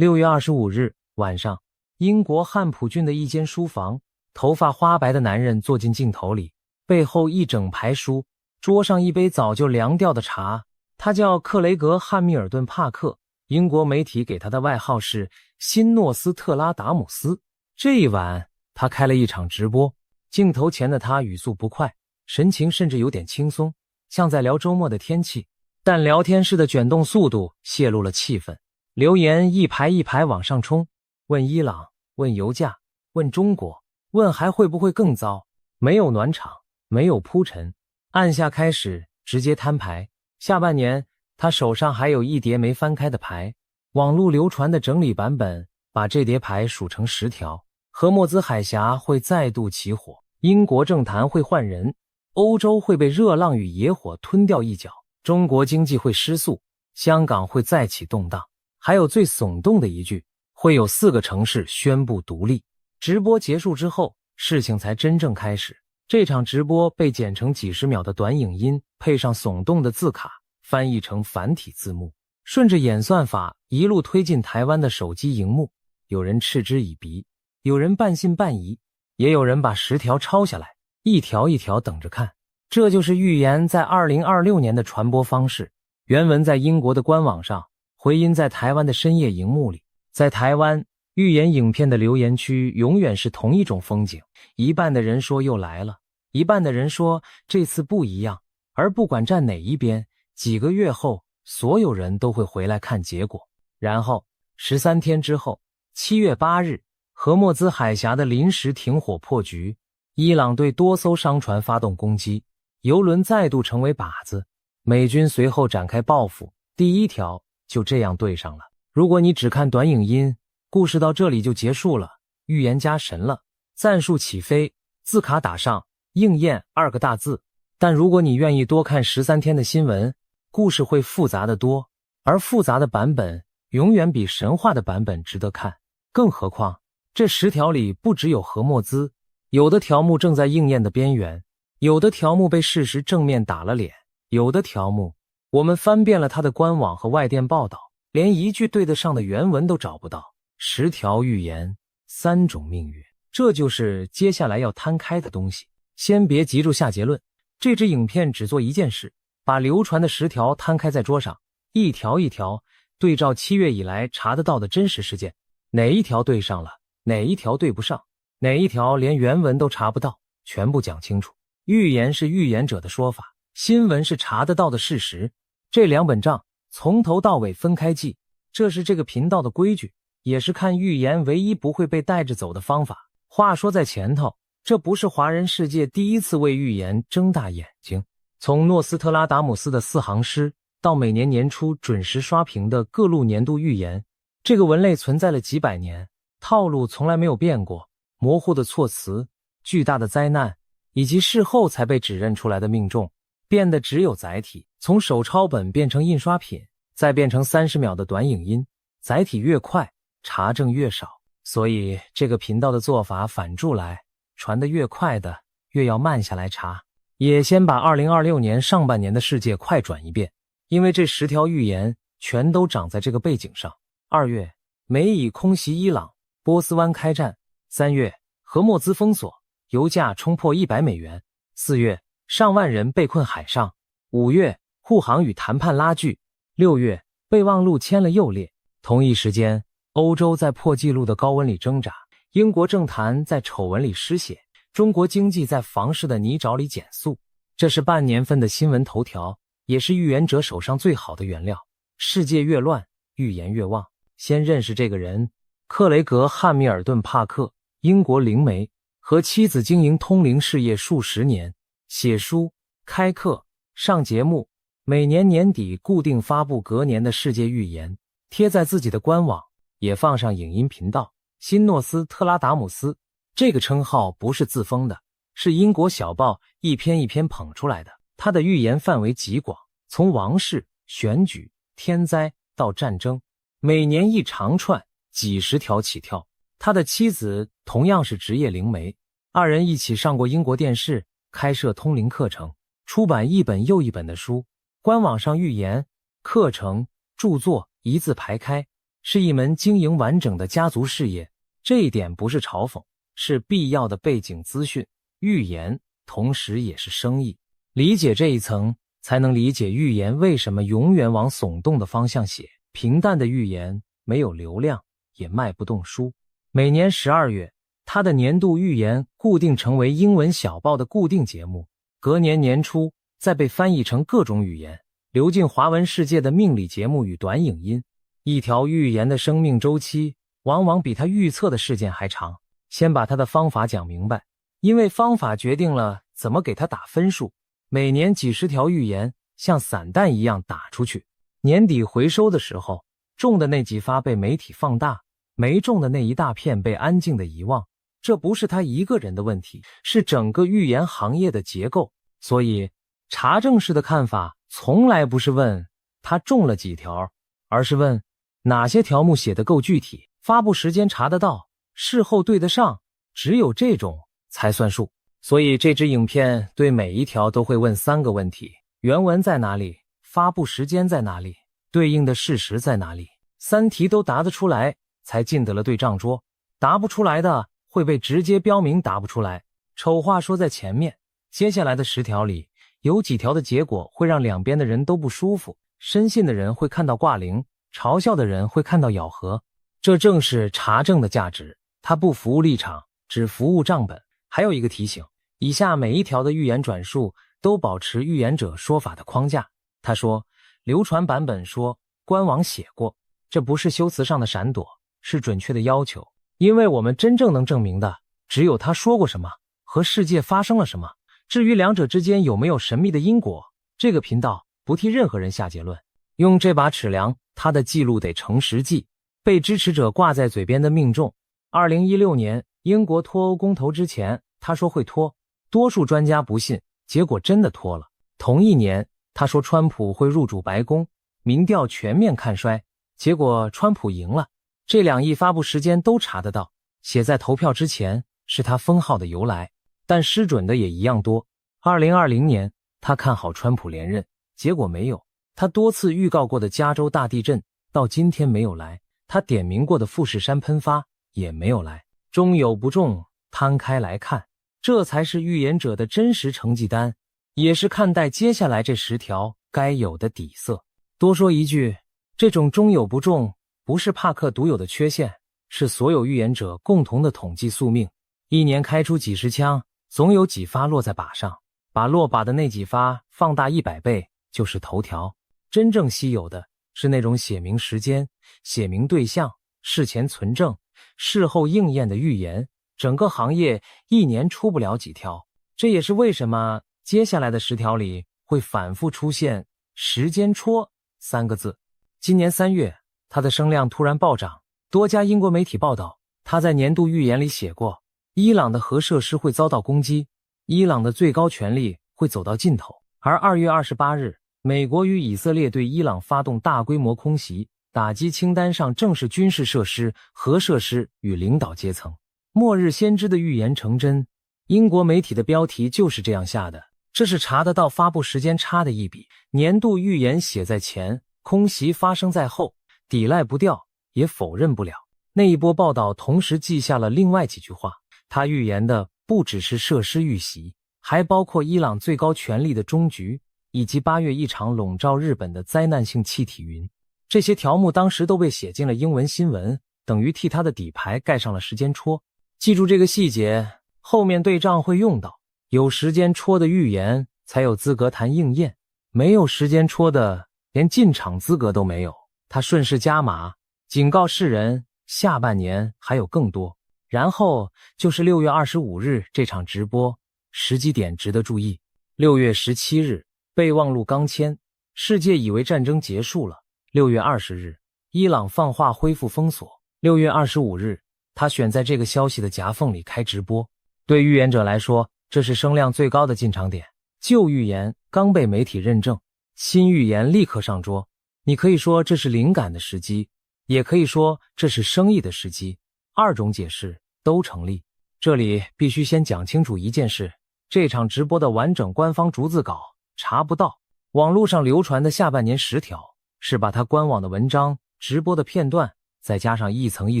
6月25日晚上，英国汉普郡的一间书房，头发花白的男人坐进镜头里，背后一整排书，桌上一杯早就凉掉的茶。他叫克雷格·汉密尔顿·帕克，英国媒体给他的外号是新诺斯特拉达姆斯。这一晚，他开了一场直播，镜头前的他语速不快，神情甚至有点轻松，像在聊周末的天气，但聊天室的卷动速度泄露了气氛。留言一排一排往上冲，问伊朗，问油价，问中国，问还会不会更糟。没有暖场，没有铺陈，按下开始，直接摊牌。下半年，他手上还有一叠没翻开的牌，网络流传的整理版本把这叠牌数成10条。荷默兹海峡会再度起火，英国政坛会换人，欧洲会被热浪与野火吞掉一角，中国经济会失速，香港会再起动荡。还有最耸动的一句，会有4个城市宣布独立。直播结束之后，事情才真正开始。这场直播被剪成几十秒的短影音，配上耸动的字卡，翻译成繁体字幕，顺着演算法一路推进台湾的手机荧幕。有人嗤之以鼻，有人半信半疑，也有人把10条抄下来，一条一条等着看。这就是预言在2026年的传播方式。原文在英国的官网上，回音在台湾的深夜荧幕里。在台湾，预言影片的留言区永远是同一种风景，一半的人说又来了，一半的人说这次不一样，而不管站哪一边，几个月后所有人都会回来看结果。然后13天之后，7月8日，荷默兹海峡的临时停火破局，伊朗对多艘商船发动攻击，油轮再度成为靶子，美军随后展开报复。第1条就这样对上了。如果你只看短影音，故事到这里就结束了，预言家神了，赞数起飞，字卡打上，应验2个大字。但如果你愿意多看13天的新闻，故事会复杂得多，而复杂的版本永远比神话的版本值得看。更何况这10条里不只有荷默兹，有的条目正在应验的边缘，有的条目被事实正面打了脸，有的条目我们翻遍了他的官网和外电报道，连一句对得上的原文都找不到。10条预言，3种命运，这就是接下来要摊开的东西。先别急着下结论，这支影片只做一件事，把流传的10条摊开在桌上，一条一条对照7月以来查得到的真实事件，哪一条对上了，哪一条对不上，哪一条连原文都查不到，全部讲清楚。预言是预言者的说法，新闻是查得到的事实，这2本账从头到尾分开记，这是这个频道的规矩，也是看预言唯一不会被带着走的方法。话说在前头，这不是华人世界第一次为预言睁大眼睛。从诺斯特拉达姆斯的4行诗，到每年年初准时刷屏的各路年度预言，这个文类存在了几百年，套路从来没有变过。模糊的措辞，巨大的灾难，以及事后才被指认出来的命中，变得只有载体，从手抄本变成印刷品，再变成30秒的短影音，载体越快，查证越少。所以这个频道的做法反助来，传得越快的越要慢下来查，也先把2026年上半年的世界快转一遍，因为这10条预言全都长在这个背景上。2月，美以空袭伊朗，波斯湾开战。3月，荷默兹封锁，油价冲破$100。4月，上万人被困海上。5月，护航与谈判拉锯。6月，备忘录签了又裂。同一时间，欧洲在破纪录的高温里挣扎，英国政坛在丑闻里失血，中国经济在房市的泥沼里减速。这是半年份的新闻头条，也是预言者手上最好的原料。世界越乱，预言越旺。先认识这个人，克雷格·汉密尔顿·帕克，英国灵媒，和妻子经营通灵事业数10年，写书、开课、上节目，每年年底固定发布隔年的世界预言，贴在自己的官网，也放上影音频道。新诺斯特拉达姆斯这个称号不是自封的，是英国小报一篇一篇捧出来的。他的预言范围极广，从王室、选举、天灾到战争，每年一长串，几10条起跳。他的妻子同样是职业灵媒，2人一起上过英国电视，开设通灵课程，出版一本又一本的书。官网上预言、课程、著作一字排开，是一门经营完整的家族事业，这一点不是嘲讽，是必要的背景资讯。预言同时也是生意，理解这一层，才能理解预言为什么永远往耸动的方向写。平淡的预言没有流量，也卖不动书。每年12月，他的年度预言固定成为英文小报的固定节目，隔年年初再被翻译成各种语言，流进华文世界的命理节目与短影音。一条预言的生命周期往往比他预测的事件还长。先把他的方法讲明白，因为方法决定了怎么给他打分数。每年几十条预言像散弹一样打出去，年底回收的时候，中的那几发被媒体放大，没中的那一大片被安静的遗忘。这不是他一个人的问题，是整个预言行业的结构。所以查证式的看法从来不是问他中了几条，而是问哪些条目写得够具体，发布时间查得到，事后对得上，只有这种才算数。所以这支影片对每一条都会问3个问题：原文在哪里？发布时间在哪里？对应的事实在哪里？3题都答得出来，才进得了对账桌。答不出来的会被直接标明答不出来。丑话说在前面，接下来的10条里，有几条的结果会让两边的人都不舒服。深信的人会看到挂零，嘲笑的人会看到咬合。这正是查证的价值，它不服务立场，只服务账本。还有一个提醒，以下每一条的预言转述都保持预言者说法的框架。他说，流传版本说，官网写过，这不是修辞上的闪躲，是准确的要求。因为我们真正能证明的，只有他说过什么和世界发生了什么。至于两者之间有没有神秘的因果，这个频道不替任何人下结论。用这把尺量，他的记录得成实际，被支持者挂在嘴边的命中。2016年英国脱欧公投之前，他说会脱，多数专家不信，结果真的脱了。同一年，他说川普会入主白宫，民调全面看衰，结果川普赢了。这2亿发布时间都查得到，写在投票之前是他封号的由来，但失准的也一样多。2020年，他看好川普连任，结果没有。他多次预告过的加州大地震到今天没有来，他点名过的富士山喷发也没有来。中有不中，摊开来看，这才是预言者的真实成绩单，也是看待接下来这10条该有的底色。多说一句，这种中有不中不是帕克独有的缺陷，是所有预言者共同的统计宿命。一年开出几十枪，总有几发落在靶上，把落靶的那几发放大100倍就是头条。真正稀有的是那种写明时间、写明对象、事前存证、事后应验的预言，整个行业一年出不了几条。这也是为什么接下来的10条里会反复出现时间戳3个字。今年3月，他的声量突然暴涨，多家英国媒体报道，他在年度预言里写过，伊朗的核设施会遭到攻击，伊朗的最高权力会走到尽头。而2月28日，美国与以色列对伊朗发动大规模空袭，打击清单上正是军事设施、核设施与领导阶层。末日先知的预言成真，英国媒体的标题就是这样下的。这是查得到发布时间差的一笔，年度预言写在前，空袭发生在后，抵赖不掉，也否认不了。那一波报道同时记下了另外几句话，他预言的不只是设施遇袭，还包括伊朗最高权力的终局，以及8月一场笼罩日本的灾难性气体云。这些条目当时都被写进了英文新闻，等于替他的底牌盖上了时间戳。记住这个细节，后面对账会用到。有时间戳的预言才有资格谈应验，没有时间戳的连进场资格都没有。他顺势加码，警告世人下半年还有更多。然后就是6月25日这场直播，时机点值得注意。6月17日备忘录刚签，世界以为战争结束了。6月20日伊朗放话恢复封锁。6月25日他选在这个消息的夹缝里开直播。对预言者来说，这是声量最高的进场点。旧预言刚被媒体认证，新预言立刻上桌。你可以说这是灵感的时机，也可以说这是生意的时机，2种解释都成立。这里必须先讲清楚一件事，这场直播的完整官方逐字稿查不到，网络上流传的下半年10条是把他官网的文章、直播的片段再加上一层一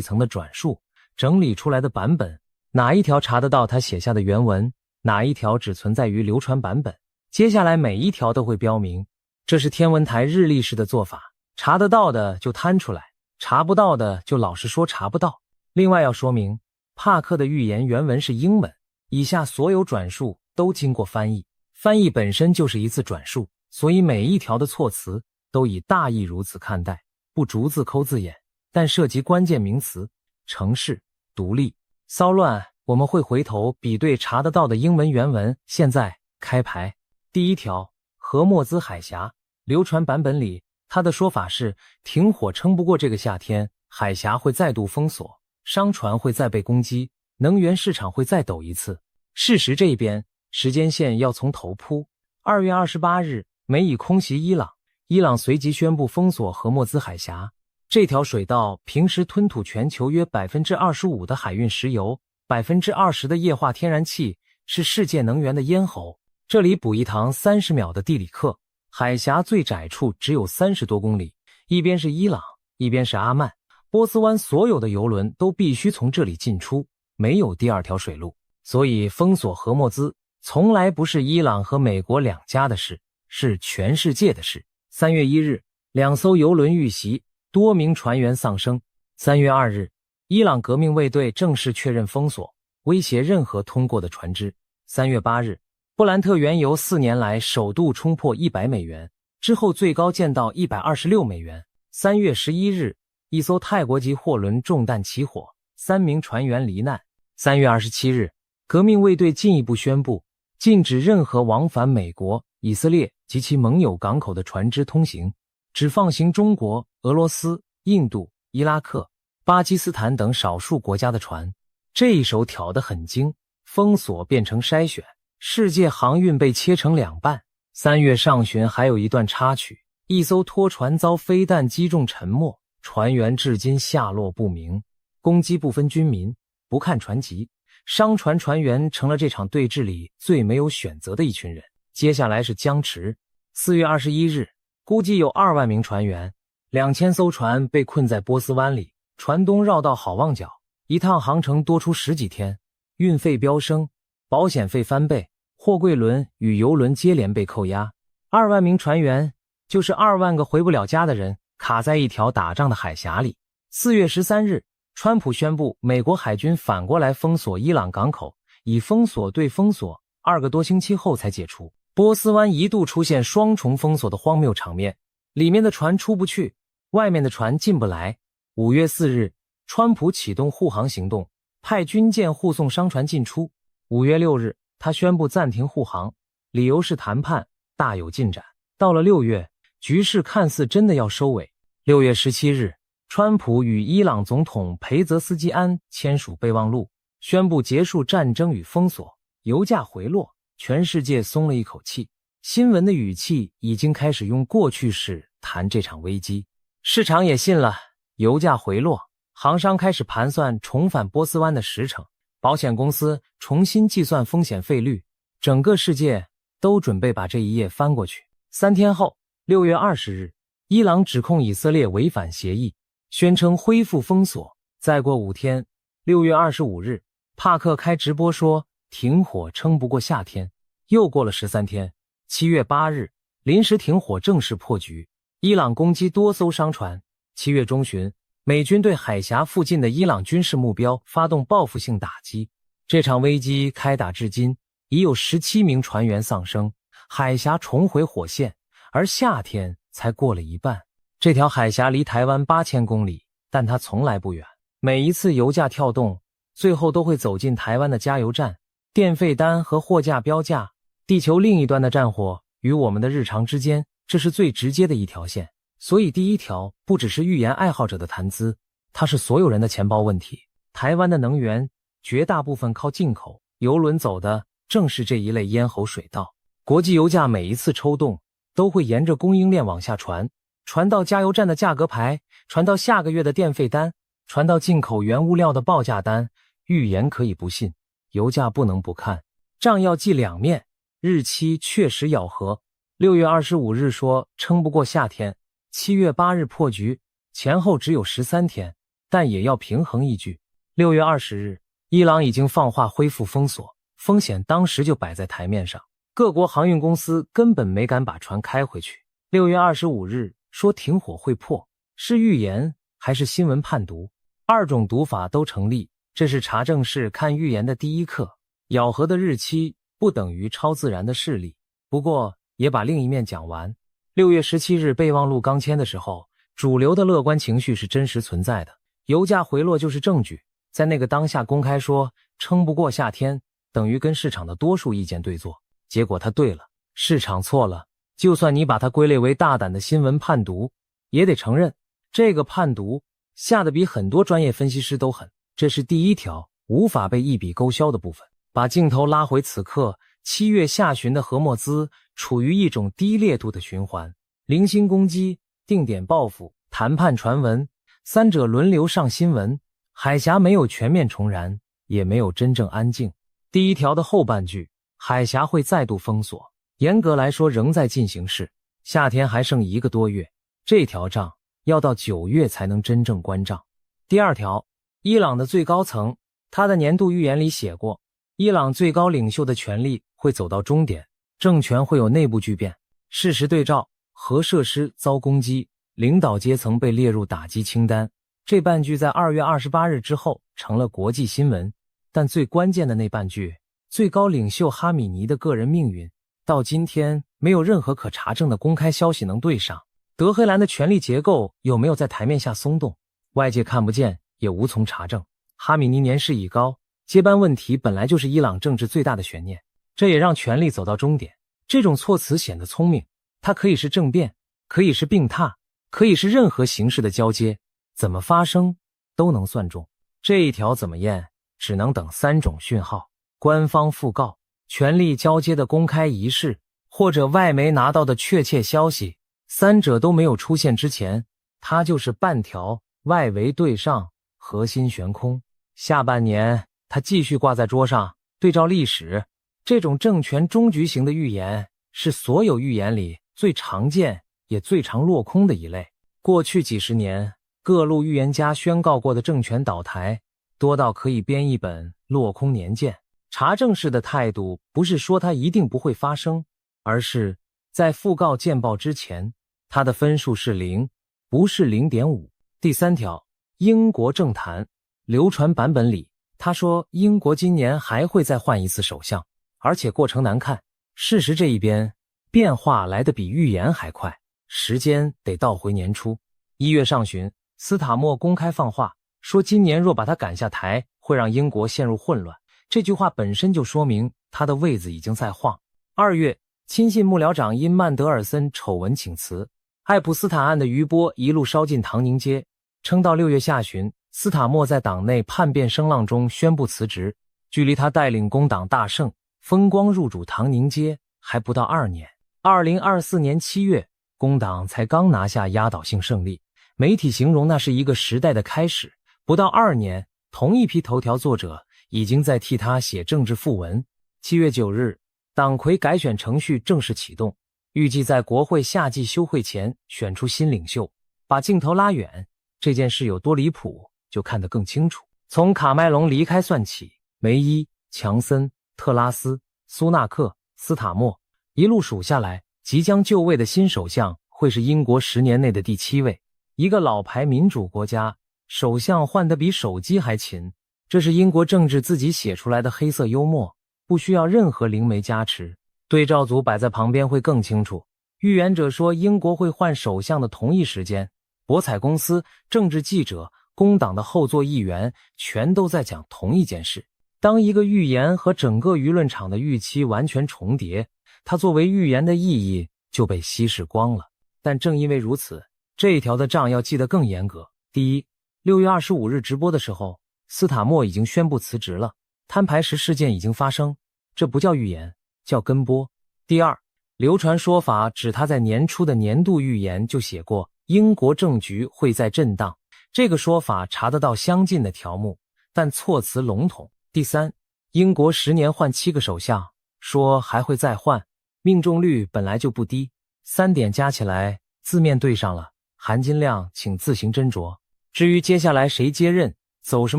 层的转述，整理出来的版本，哪一条查得到他写下的原文，哪一条只存在于流传版本，接下来每一条都会标明。这是天文台日历式的做法，查得到的就摊出来，查不到的就老实说查不到。另外要说明，帕克的预言原文是英文，以下所有转述都经过翻译，翻译本身就是一次转述，所以每一条的措辞都以大意如此看待，不逐字抠字眼，但涉及关键名词、城市、独立、骚乱，我们会回头比对查得到的英文原文。现在开牌。第一条，荷默兹海峡，流传版本里他的说法是停火撑不过这个夏天，海峡会再度封锁，商船会再被攻击，能源市场会再抖一次。事实这边时间线要从头铺。2月28日，美以空袭伊朗，伊朗随即宣布封锁荷默兹海峡。这条水道平时吞吐全球约 25% 的海运石油， 20% 的液化天然气，是世界能源的咽喉。这里补一堂30秒的地理课，海峡最窄处只有30多公里，一边是伊朗，一边是阿曼，波斯湾所有的油轮都必须从这里进出，没有第二条水路。所以封锁荷默兹从来不是伊朗和美国两家的事，是全世界的事。3月1日，2艘油轮遇袭，多名船员丧生。3月2日，伊朗革命卫队正式确认封锁，威胁任何通过的船只。3月8日，布兰特原油4年来首度冲破100美元，之后最高见到126美元。3月11日，一艘泰国籍货轮中弹起火，3名船员罹难。3月27日，革命卫队进一步宣布禁止任何往返美国、以色列及其盟友港口的船只通行，只放行中国、俄罗斯、印度、伊拉克、巴基斯坦等少数国家的船。这一手挑得很精，封锁变成筛选，世界航运被切成两半。3月上旬还有一段插曲，一艘拖船遭飞弹击中沉没，船员至今下落不明。攻击不分军民，不看船籍，商船船员成了这场对峙里最没有选择的一群人。接下来是僵持。4月21日，估计有2万名船员，2000艘船被困在波斯湾里，船东绕道好望角，一趟航程多出10几天，运费飙升，保险费翻倍，货柜轮与油轮接连被扣押。2万名船员就是2万个回不了家的人，卡在一条打仗的海峡里。4月13日，川普宣布美国海军反过来封锁伊朗港口，以封锁对封锁，2个多星期后才解除。波斯湾一度出现双重封锁的荒谬场面，里面的船出不去，外面的船进不来。5月4日，川普启动护航行动，派军舰护送商船进出。5月6日，他宣布暂停护航，理由是谈判大有进展。到了6月，局势看似真的要收尾。6月17日，川普与伊朗总统裴泽斯基安签署备忘录，宣布结束战争与封锁，油价回落，全世界松了一口气。新闻的语气已经开始用过去式谈这场危机，市场也信了，油价回落，航商开始盘算重返波斯湾的时程，保险公司重新计算风险费率，整个世界都准备把这一页翻过去。3天后，6月20日，伊朗指控以色列违反协议，宣称恢复封锁。再过5天，6月25日，帕克开直播说停火撑不过夏天。又过了13天，7月8日，临时停火正式破局，伊朗攻击多艘商船。7月中旬，美军对海峡附近的伊朗军事目标发动报复性打击。这场危机开打至今，已有17名船员丧生，海峡重回火线，而夏天才过了一半。这条海峡离台湾8000公里，但它从来不远。每一次油价跳动，最后都会走进台湾的加油站，电费单和货架标价，地球另一端的战火与我们的日常之间，这是最直接的一条线。所以第一条不只是预言爱好者的谈资，它是所有人的钱包问题。台湾的能源绝大部分靠进口，油轮走的正是这一类咽喉水道。国际油价每一次抽动，都会沿着供应链往下传到加油站的价格牌，传到下个月的电费单，传到进口原物料的报价单。预言可以不信，油价不能不看，账要记两面，日期确实咬合。6月25日说撑不过夏天，7月8日破局，前后只有13天。但也要平衡一句。6月20日，伊朗已经放话恢复封锁，风险当时就摆在台面上，各国航运公司根本没敢把船开回去。6月25日说停火会破，是预言还是新闻判读？二种读法都成立，这是查证室看预言的第一课。咬合的日期不等于超自然的势力，不过也把另一面讲完。6月17日备忘录刚签的时候，主流的乐观情绪是真实存在的，油价回落就是证据。在那个当下公开说撑不过夏天，等于跟市场的多数意见对坐，结果他对了，市场错了。就算你把它归类为大胆的新闻判读，也得承认这个判读下的比很多专业分析师都狠。这是第一条无法被一笔勾销的部分。把镜头拉回此刻，7月下旬的荷默兹处于一种低烈度的循环，零星攻击、定点报复、谈判传闻，三者轮流上新闻。海峡没有全面重燃，也没有真正安静。第一条的后半句，海峡会再度封锁，严格来说仍在进行式，夏天还剩1个多月，这条账要到9月才能真正关账。第二条，伊朗的最高层，他的年度预言里写过，伊朗最高领袖的权力会走到终点，政权会有内部巨变。事实对照，核设施遭攻击，领导阶层被列入打击清单。这半句在2月28日之后成了国际新闻，但最关键的那半句，最高领袖哈米尼的个人命运，到今天没有任何可查证的公开消息能对上。德黑兰的权力结构有没有在台面下松动，外界看不见，也无从查证。哈米尼年事已高，接班问题本来就是伊朗政治最大的悬念，这也让权力走到终点。这种措辞显得聪明，它可以是政变，可以是病榻，可以是任何形式的交接，怎么发生都能算中。这一条怎么验，只能等3种讯号：官方讣告、权力交接的公开仪式，或者外媒拿到的确切消息。三者都没有出现之前，它就是半条外围对上，核心悬空。下半年它继续挂在桌上，对照历史，这种政权终局型的预言是所有预言里最常见也最常落空的一类。过去几十年，各路预言家宣告过的政权倒台，多到可以编一本落空年鉴。查证式的态度不是说它一定不会发生，而是在讣告见报之前，它的分数是0，不是 0.5。 第三条，英国政坛流传版本里，他说英国今年还会再换一次首相，而且过程难看。事实这一边变化来得比预言还快，时间得倒回年初。1月上旬，斯塔默公开放话，说今年若把他赶下台，会让英国陷入混乱。这句话本身就说明他的位子已经在晃。2月，亲信幕僚长因曼德尔森丑闻请辞，爱普斯坦案的余波一路烧进唐宁街，撑到6月下旬，斯塔默在党内叛变声浪中宣布辞职。距离他带领工党大胜，风光入主唐宁街还不到2年。2024年7月，工党才刚拿下压倒性胜利，媒体形容那是一个时代的开始。不到2年，同一批头条作者已经在替他写政治讣文。7月9日，党魁改选程序正式启动，预计在国会夏季休会前选出新领袖。把镜头拉远，这件事有多离谱就看得更清楚。从卡麦隆离开算起，梅伊、强森、特拉斯、苏纳克、斯塔默一路数下来，即将就位的新首相会是英国10年内的第7位。一个老牌民主国家，首相换得比手机还勤，这是英国政治自己写出来的黑色幽默，不需要任何灵媒加持。对照组摆在旁边会更清楚。预言者说英国会换首相的同一时间，博彩公司、政治记者、工党的后座议员全都在讲同一件事。当一个预言和整个舆论场的预期完全重叠，它作为预言的意义就被稀释光了。但正因为如此，这一条的账要记得更严格。第一，6月25日直播的时候，斯塔默已经宣布辞职了，摊牌时事件已经发生，这不叫预言，叫跟播。第二，流传说法指他在年初的年度预言就写过英国政局会在震荡，这个说法查得到相近的条目，但措辞笼统。第三，英国10年换7个首相，说还会再换，命中率本来就不低，3点加起来字面对上了，含金量请自行斟酌。至于接下来谁接任，走什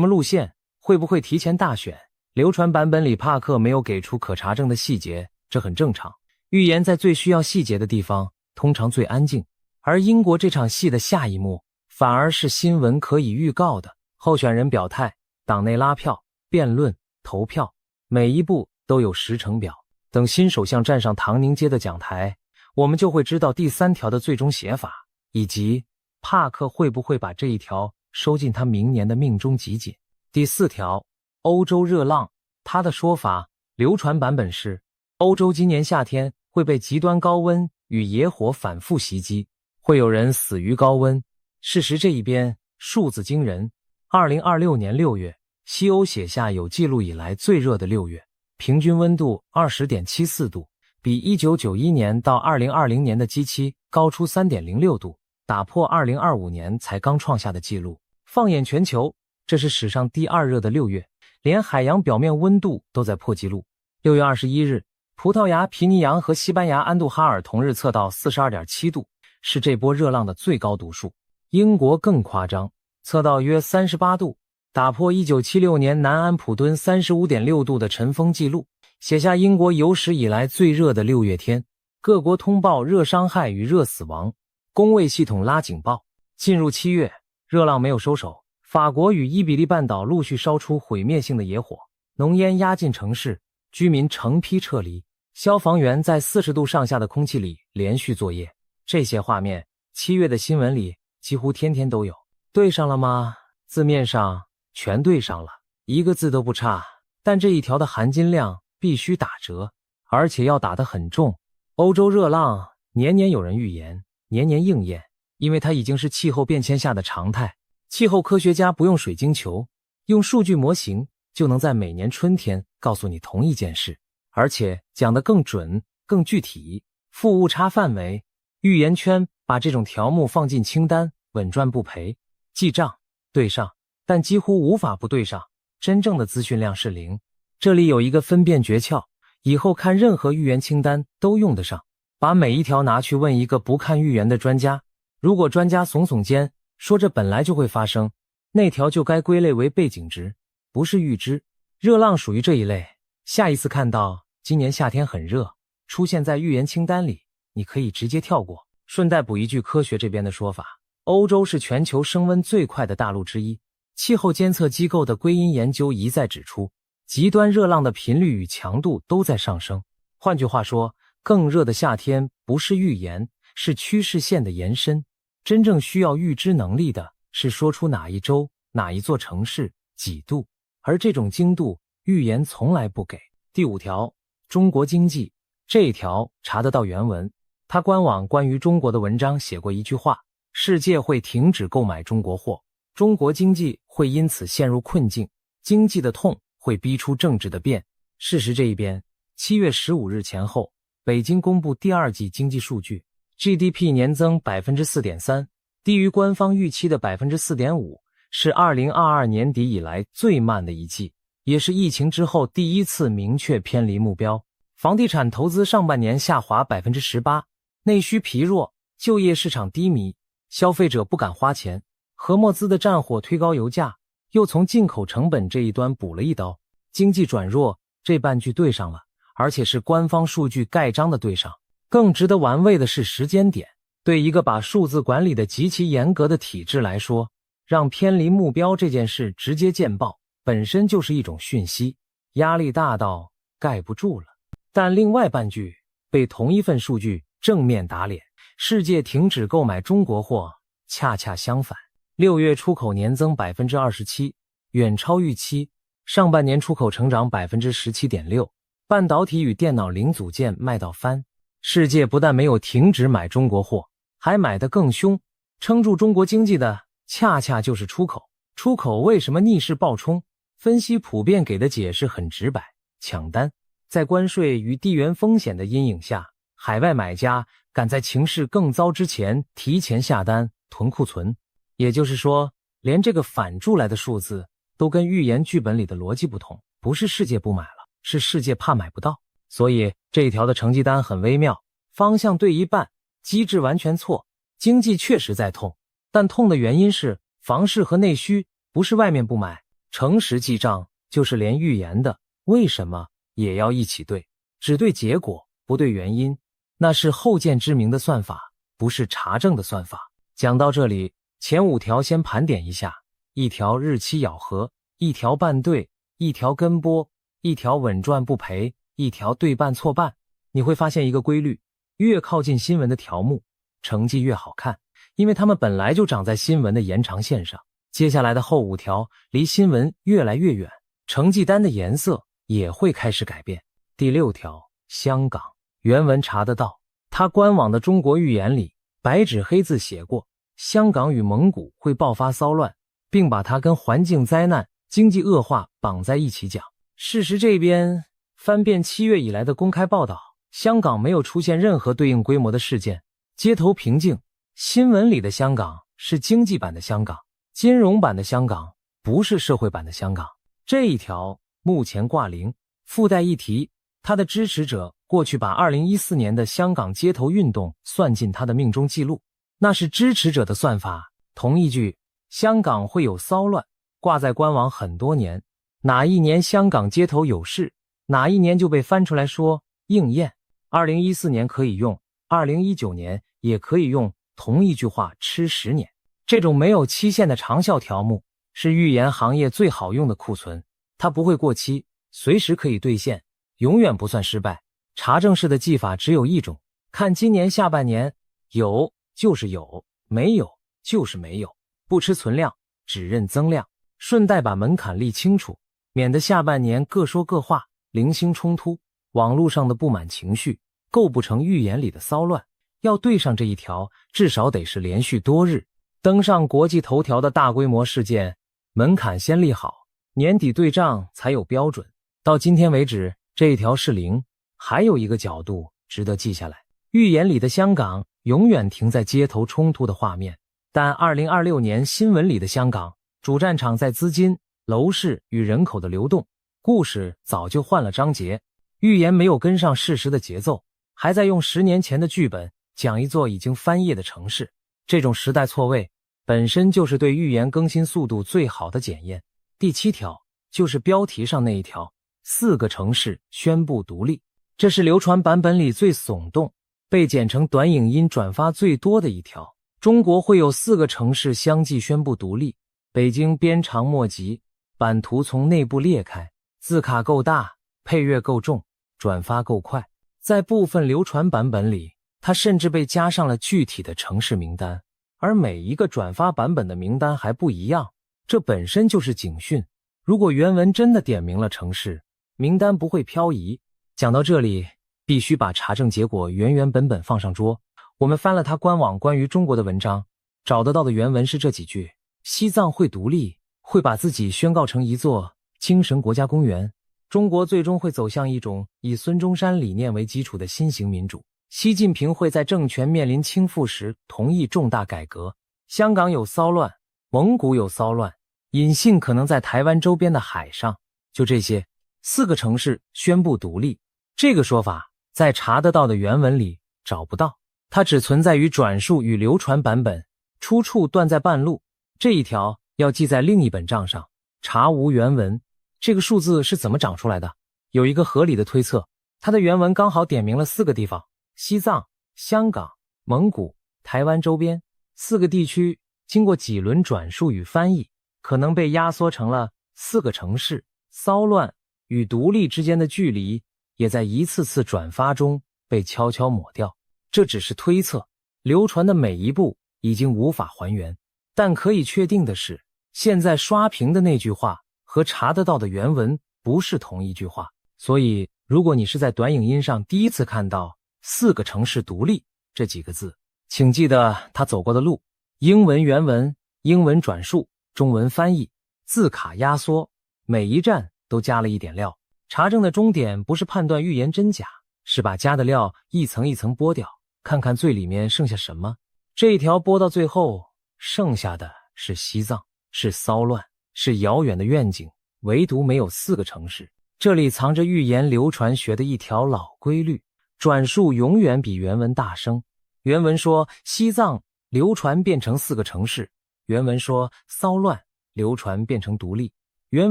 么路线，会不会提前大选，流传版本里帕克没有给出可查证的细节，这很正常。预言在最需要细节的地方通常最安静，而英国这场戏的下一幕反而是新闻可以预告的。候选人表态，党内拉票、辩论、投票，每一步都有时程表。等新首相站上唐宁街的讲台，我们就会知道第3条的最终写法，以及帕克会不会把这一条收进他明年的命中集锦。第4条，欧洲热浪，他的说法流传版本是，欧洲今年夏天会被极端高温与野火反复袭击，会有人死于高温。事实这一边数字惊人，2026年6月，西欧写下有记录以来最热的6月，平均温度 20.74 度，比1991年到2020年的基期高出 3.06 度，打破2025年才刚创下的记录。放眼全球，这是史上第2热的6月，连海洋表面温度都在破纪录。6月21日，葡萄牙皮尼扬和西班牙安杜哈尔同日测到 42.7 度，是这波热浪的最高读数。英国更夸张，测到约38度，打破1976年南安普敦 35.6 度的尘封纪录，写下英国有史以来最热的6月天。各国通报热伤害与热死亡，公卫系统拉警报。进入7月，热浪没有收手，法国与伊比利半岛陆续烧出毁灭性的野火，浓烟压进城市，居民成批撤离，消防员在40度上下的空气里连续作业。这些画面7月的新闻里几乎天天都有。对上了吗？字面上全对上了，一个字都不差，但这一条的含金量必须打折，而且要打得很重。欧洲热浪年年有人预言，年年应验，因为它已经是气候变迁下的常态。气候科学家不用水晶球，用数据模型就能在每年春天告诉你同一件事，而且讲得更准、更具体。负误差范围，预言圈把这种条目放进清单，稳赚不赔。记账对上，但几乎无法不对上，真正的资讯量是0。这里有一个分辨诀窍，以后看任何预言清单都用得上。把每一条拿去问一个不看预言的专家，如果专家耸耸肩说这本来就会发生，那条就该归类为背景值，不是预知。热浪属于这一类，下一次看到今年夏天很热出现在预言清单里，你可以直接跳过。顺带补一句科学这边的说法，欧洲是全球升温最快的大陆之一，气候监测机构的归因研究一再指出，极端热浪的频率与强度都在上升。换句话说，更热的夏天不是预言，是趋势线的延伸。真正需要预知能力的是说出哪一州、哪一座城市几度，而这种精度预言从来不给。第5条，中国经济，这一条查得到原文，他官网关于中国的文章写过一句话，世界会停止购买中国货，中国经济会因此陷入困境，经济的痛会逼出政治的变。事实这一边，7月15日前后，北京公布第2季经济数据， GDP 年增 4.3%， 低于官方预期的 4.5%， 是2022年底以来最慢的一季，也是疫情之后第一次明确偏离目标。房地产投资上半年下滑 18%， 内需疲弱，就业市场低迷，消费者不敢花钱，何莫兹的战火推高油价，又从进口成本这一端补了一刀。经济转弱，这半句对上了，而且是官方数据盖章的对上。更值得玩味的是时间点，对一个把数字管理的极其严格的体制来说，让偏离目标这件事直接见报，本身就是一种讯息，压力大到盖不住了。但另外半句被同一份数据正面打脸，世界停止购买中国货，恰恰相反。6月出口年增 27%， 远超预期，上半年出口成长 17.6%， 半导体与电脑零组件卖到翻。世界不但没有停止买中国货，还买得更凶，撑住中国经济的恰恰就是出口。出口为什么逆势暴冲？分析普遍给的解释很直白，抢单。在关税与地缘风险的阴影下，海外买家赶在情势更糟之前提前下单囤库存。也就是说，连这个反出来的数字都跟预言剧本里的逻辑不同，不是世界不买了，是世界怕买不到。所以这一条的成绩单很微妙，方向对一半，机制完全错。经济确实在痛，但痛的原因是房市和内需不是外面不买，诚实记账就是连预言的为什么也要一起对，只对结果不对原因，那是后见之明的算法，不是查证的算法。讲到这里，前5条先盘点一下：1条日期咬合，1条半对，1条跟播，1条稳赚不赔，1条对半错半。你会发现一个规律，越靠近新闻的条目，成绩越好看，因为它们本来就长在新闻的延长线上。接下来的后5条离新闻越来越远，成绩单的颜色也会开始改变。第6条，香港，原文查得到，它官网的中国预言里白纸黑字写过，香港与蒙古会爆发骚乱，并把它跟环境灾难、经济恶化绑在一起讲。事实这边翻遍7月以来的公开报道，香港没有出现任何对应规模的事件，街头平静。新闻里的香港是经济版的香港，金融版的香港，不是社会版的香港。这一条目前挂零。附带一提，他的支持者过去把2014年的香港街头运动算进他的命中记录，那是支持者的算法。同一句香港会有骚乱挂在官网很多年，哪一年香港街头有事，哪一年就被翻出来说应验。2014年可以用，2019年也可以用，同一句话吃10年。这种没有期限的长效条目是预言行业最好用的库存，它不会过期，随时可以兑现，永远不算失败。查证式的技法只有一种，看今年下半年，有就是有，没有就是没有，不吃存量，只认增量，顺带把门槛立清楚，免得下半年各说各话，零星冲突，网络上的不满情绪构不成预言里的骚乱。要对上这一条，至少得是连续多日登上国际头条的大规模事件，门槛先立好，年底对账才有标准。到今天为止，这一条是0。还有一个角度值得记下来，预言里的香港永远停在街头冲突的画面，但2026年新闻里的香港主战场在资金、楼市与人口的流动，故事早就换了章节。预言没有跟上事实的节奏，还在用10年前的剧本讲一座已经翻页的城市。这种时代错位本身就是对预言更新速度最好的检验。第7条就是标题上那一条，4个城市宣布独立，这是流传版本里最耸动，被剪成短影音转发最多的一条。中国会有4个城市相继宣布独立，北京鞭长莫及，版图从内部裂开，字卡够大，配乐够重，转发够快。在部分流传版本里，它甚至被加上了具体的城市名单，而每一个转发版本的名单还不一样，这本身就是警讯。如果原文真的点明了城市，名单不会漂移。讲到这里，必须把查证结果原本放上桌。我们翻了他官网关于中国的文章，找得到的原文是这几句：西藏会独立，会把自己宣告成一座精神国家公园。中国最终会走向一种以孙中山理念为基础的新型民主。习近平会在政权面临倾覆时同意重大改革。香港有骚乱，蒙古有骚乱，隐性可能在台湾周边的海上。就这些，4个城市宣布独立，这个说法在查得到的原文里找不到，它只存在于转述与流传版本，出处断在半路。这一条要记在另一本账上，查无原文。这个数字是怎么长出来的？有一个合理的推测，它的原文刚好点明了4个地方：西藏、香港、蒙古、台湾周边。4个地区经过几轮转述与翻译，可能被压缩成了4个城市。骚乱与独立之间的距离也在一次次转发中被悄悄抹掉。这只是推测，流传的每一步已经无法还原。但可以确定的是，现在刷屏的那句话和查得到的原文不是同一句话。所以如果你是在短影音上第一次看到4个城市独立这几个字，请记得他走过的路：英文原文、英文转述、中文翻译、字卡压缩，每一站都加了一点料。查证的终点不是判断预言真假，是把加的料一层一层剥掉，看看最里面剩下什么。这一条剥到最后，剩下的是西藏，是骚乱，是遥远的愿景，唯独没有4个城市。这里藏着预言流传学的一条老规律：转述永远比原文大声。原文说西藏流传变成4个城市，原文说骚乱，流传变成独立。原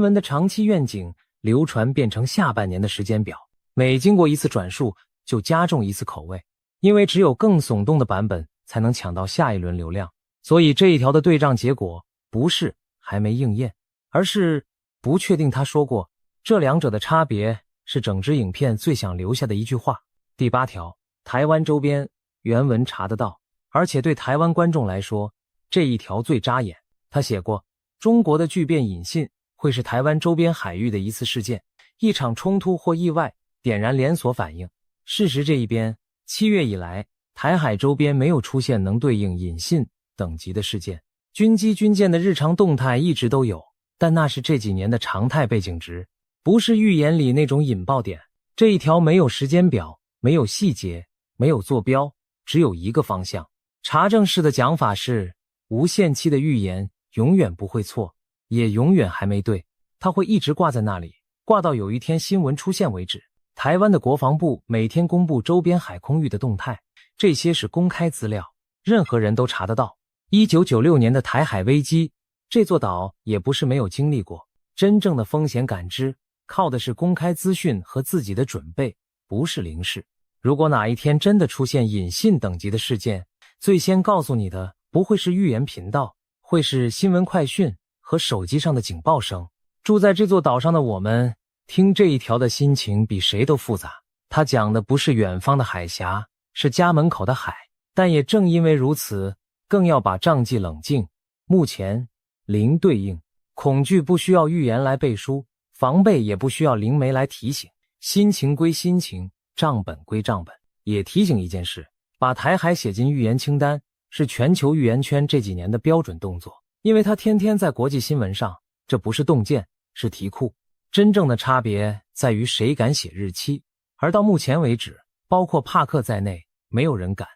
文的长期愿景流传变成下半年的时间表，每经过一次转述就加重一次口味，因为只有更耸动的版本才能抢到下一轮流量。所以这一条的对仗结果不是还没应验，而是不确定。他说过，这两者的差别是整支影片最想留下的一句话。第8条，台湾周边，原文查得到，而且对台湾观众来说，这一条最扎眼。他写过，中国的巨变引信会是台湾周边海域的一次事件，一场冲突或意外点燃连锁反应。事实这一边，7月以来，台海周边没有出现能对应引信等级的事件，军机军舰的日常动态一直都有，但那是这几年的常态背景值，不是预言里那种引爆点。这一条没有时间表，没有细节，没有坐标，只有一个方向。查证式的讲法是，无限期的预言永远不会错，也永远还没对，它会一直挂在那里，挂到有一天新闻出现为止。台湾的国防部每天公布周边海空域的动态，这些是公开资料，任何人都查得到。1996年的台海危机，这座岛也不是没有经历过。真正的风险感知靠的是公开资讯和自己的准备，不是零式。如果哪一天真的出现引信等级的事件，最先告诉你的不会是预言频道，会是新闻快讯和手机上的警报声。住在这座岛上的我们，听这一条的心情比谁都复杂。他讲的不是远方的海峡，是家门口的海，但也正因为如此，更要把账记冷静。目前零对应，恐惧不需要预言来背书，防备也不需要灵媒来提醒。心情归心情，账本归账本。也提醒一件事，把台海写进预言清单是全球预言圈这几年的标准动作，因为它天天在国际新闻上，这不是洞见，是题库。真正的差别在于谁敢写日期，而到目前为止，包括帕克在内，没有人敢。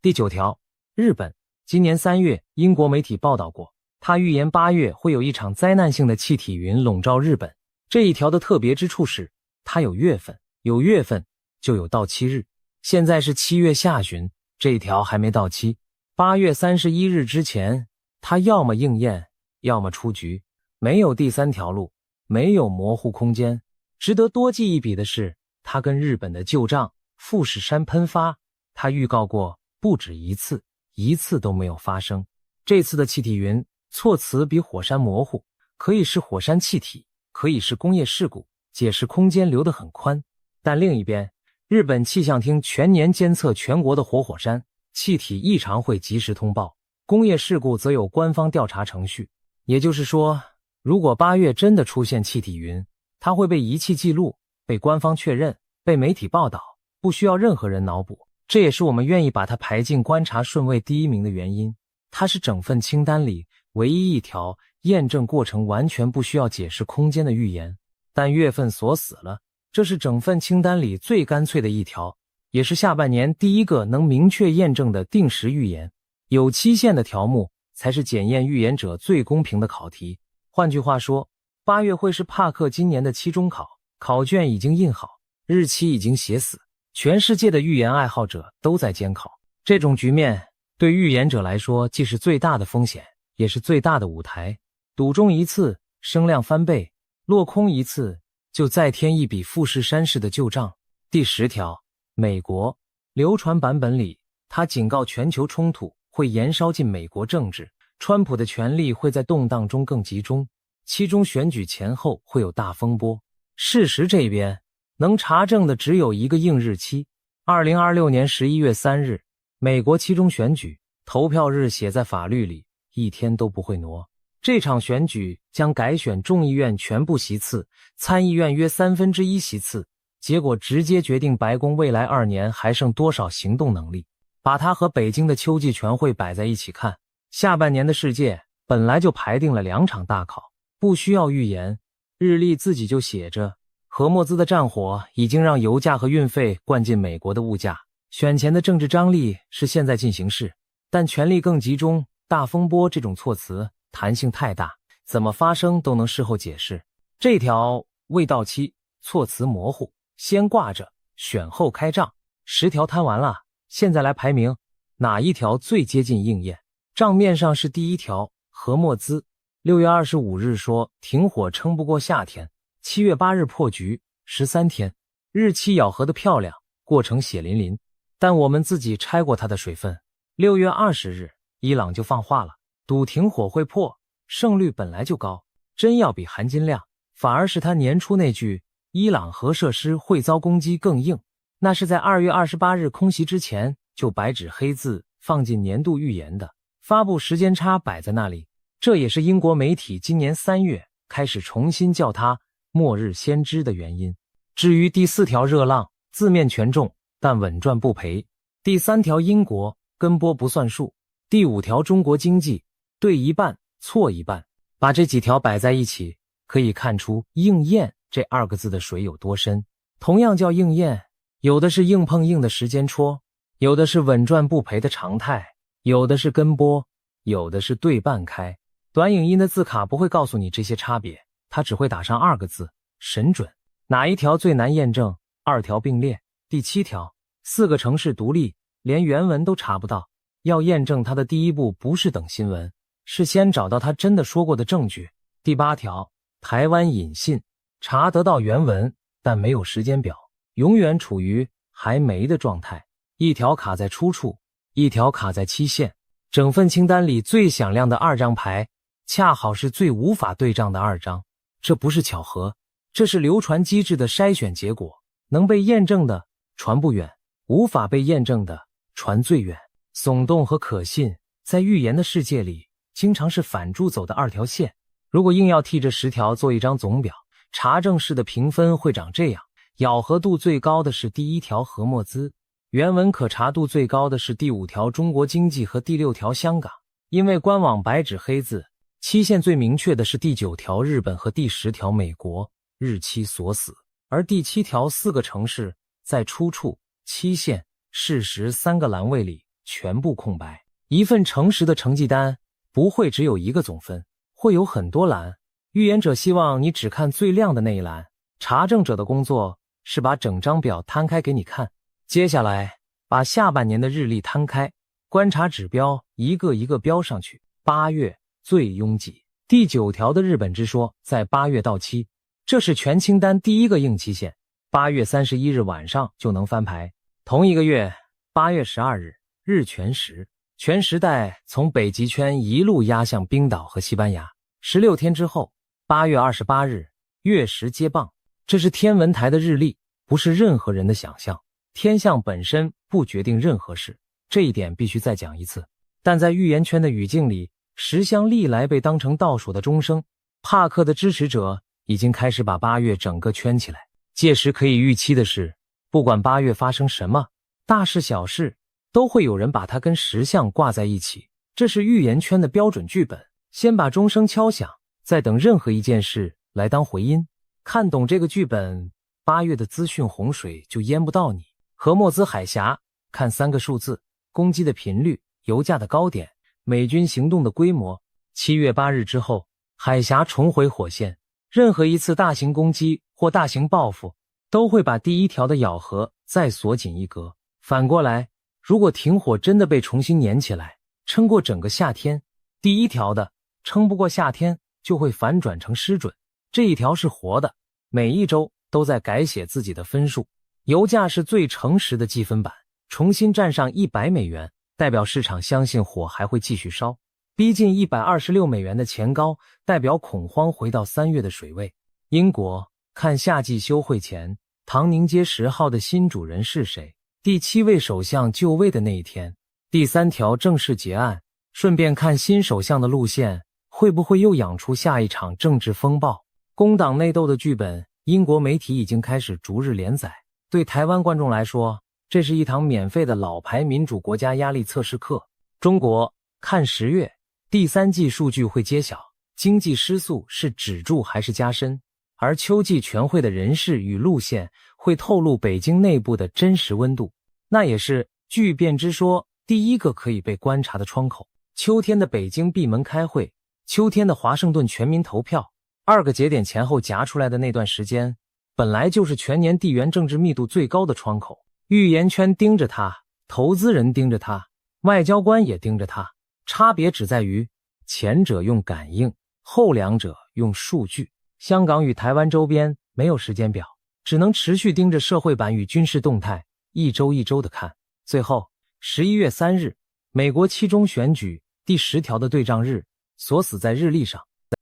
第9条，日本。今年3月，英国媒体报道过，他预言8月会有一场灾难性的气体云笼罩日本。这一条的特别之处是，它有月份，有月份就有到期日。现在是7月下旬，这一条还没到期。8月31日之前，它要么应验，要么出局，没有第3条路，没有模糊空间。值得多记一笔的是，它跟日本的旧账富士山喷发，它预告过不止一次，一次都没有发生。这次的气体云措辞比火山模糊，可以是火山气体，可以是工业事故，解释空间留得很宽。但另一边，日本气象厅全年监测全国的活火山，气体异常会及时通报，工业事故则有官方调查程序。也就是说，如果8月真的出现气体云，它会被仪器记录，被官方确认，被媒体报道，不需要任何人脑补。这也是我们愿意把它排进观察顺位第1名的原因。它是整份清单里唯一一条验证过程完全不需要解释空间的预言。但月份锁死了，这是整份清单里最干脆的一条，也是下半年第一个能明确验证的定时预言。有期限的条目才是检验预言者最公平的考题。换句话说，8月会是帕克今年的期中考，考卷已经印好，日期已经写死，全世界的预言爱好者都在监考。这种局面对预言者来说既是最大的风险，也是最大的舞台。赌中一次，声量翻倍；落空一次，就再添一笔富士山式的旧账。第10条，美国。流传版本里，他警告全球冲突会延烧进美国政治，川普的权力会在动荡中更集中，期中选举前后会有大风波。事实这边能查证的只有一个硬日期，2026年11月3日，美国期中选举，投票日写在法律里，一天都不会挪。这场选举将改选众议院全部席次，参议院约1/3席次，结果直接决定白宫未来2年还剩多少行动能力。把它和北京的秋季全会摆在一起看，下半年的世界本来就排定了2场大考，不需要预言。日历自己就写着，荷莫兹的战火已经让油价和运费灌进美国的物价，选前的政治张力是现在进行式，但权力更集中，大风波这种措辞弹性太大，怎么发生都能事后解释。这条未到期，措辞模糊，先挂着，选后开账。10条摊完了，现在来排名，哪一条最接近应验？账面上是第1条，何墨兹6月25日说停火撑不过夏天，7月8日破局13天，日期咬合的漂亮，过程血淋淋，但我们自己拆过它的水分。6月20日，伊朗就放话了，赌停火会破，胜率本来就高，真要比含金量，反而是他年初那句伊朗核设施会遭攻击更硬，那是在2月28日空袭之前就白纸黑字放进年度预言的，发布时间差摆在那里。这也是英国媒体今年3月开始重新叫他末日先知的原因。至于第4条热浪，字面权重，但稳赚不赔。第3条英国，跟播不算数。第5条中国经济，对一半错一半。把这几条摆在一起，可以看出应验这2个字的水有多深。同样叫应验，有的是硬碰硬的时间戳，有的是稳赚不赔的常态，有的是跟播，有的是对半开。短影音的字卡不会告诉你这些差别，它只会打上2个字，神准。哪一条最难验证？2条并列。第7条，4个城市独立，连原文都查不到。要验证它的第一步不是等新闻，是先找到他真的说过的证据。第8条，台湾引信，查得到原文，但没有时间表，永远处于还没的状态。一条卡在出处，一条卡在期限。整份清单里最响亮的2张牌，恰好是最无法对仗的2张。这不是巧合，这是流传机制的筛选结果。能被验证的传不远，无法被验证的传最远。耸动和可信，在预言的世界里，经常是反猪走的2条线。如果硬要替这10条做一张总表，查证式的评分会长这样：咬合度最高的是第1条何墨兹，原文可查度最高的是第5条中国经济和第6条香港，因为官网白纸黑字，期限最明确的是第9条日本和第10条美国，日期锁死。而第7条4个城市在出处、期限、事实3个栏位里全部空白。一份诚实的成绩单不会只有1个总分，会有很多栏。预言者希望你只看最亮的那一栏，查证者的工作是把整张表摊开给你看。接下来把下半年的日历摊开，观察指标一个一个标上去。8月最拥挤，第9条的日本之说在8月到期，这是全清单第1个硬期限，8月31日晚上就能翻牌。同一个月8月12日日全食，全时代从北极圈一路压向冰岛和西班牙。16天之后8月28日月食接棒。这是天文台的日历，不是任何人的想象。天象本身不决定任何事，这一点必须再讲一次。但在预言圈的语境里，10项历来被当成倒数的钟声。帕克的支持者已经开始把8月整个圈起来。届时可以预期的是，不管8月发生什么，大事小事，都会有人把它跟10项挂在一起。这是预言圈的标准剧本，先把钟声敲响，再等任何一件事来当回音。看懂这个剧本，8月的资讯洪水就淹不到你。何墨兹海峡，看3个数字：攻击的频率、油价的高点、美军行动的规模。7月8日之后，海峡重回火线。任何一次大型攻击或大型报复，都会把第1条的咬合再锁紧一格。反过来，如果停火真的被重新粘起来，撑过整个夏天，第1条的撑不过夏天就会反转成失准。这一条是活的，每一周都在改写自己的分数。油价是最诚实的计分板，重新站上100美元，代表市场相信火还会继续烧。逼近126美元的前高，代表恐慌回到3月的水位。英国，看夏季休会前，唐宁街10号的新主人是谁？第7位首相就位的那一天。第3条正式结案，顺便看新首相的路线，会不会又养出下一场政治风暴？工党内斗的剧本，英国媒体已经开始逐日连载。对台湾观众来说，这是一堂免费的老牌民主国家压力测试课。中国，看10月，第3季数据会揭晓，经济失速是止住还是加深，而秋季全会的人事与路线会透露北京内部的真实温度。那也是巨变之说第1个可以被观察的窗口。秋天的北京闭门开会，秋天的华盛顿全民投票，2个节点前后夹出来的那段时间，本来就是全年地缘政治密度最高的窗口。预言圈盯着它，投资人盯着它，外交官也盯着它，差别只在于前者用感应，后两者用数据。香港与台湾周边没有时间表，只能持续盯着社会版与军事动态，一周一周的看。最后11月3日，美国期中选举第10条的对账日锁死在日历上。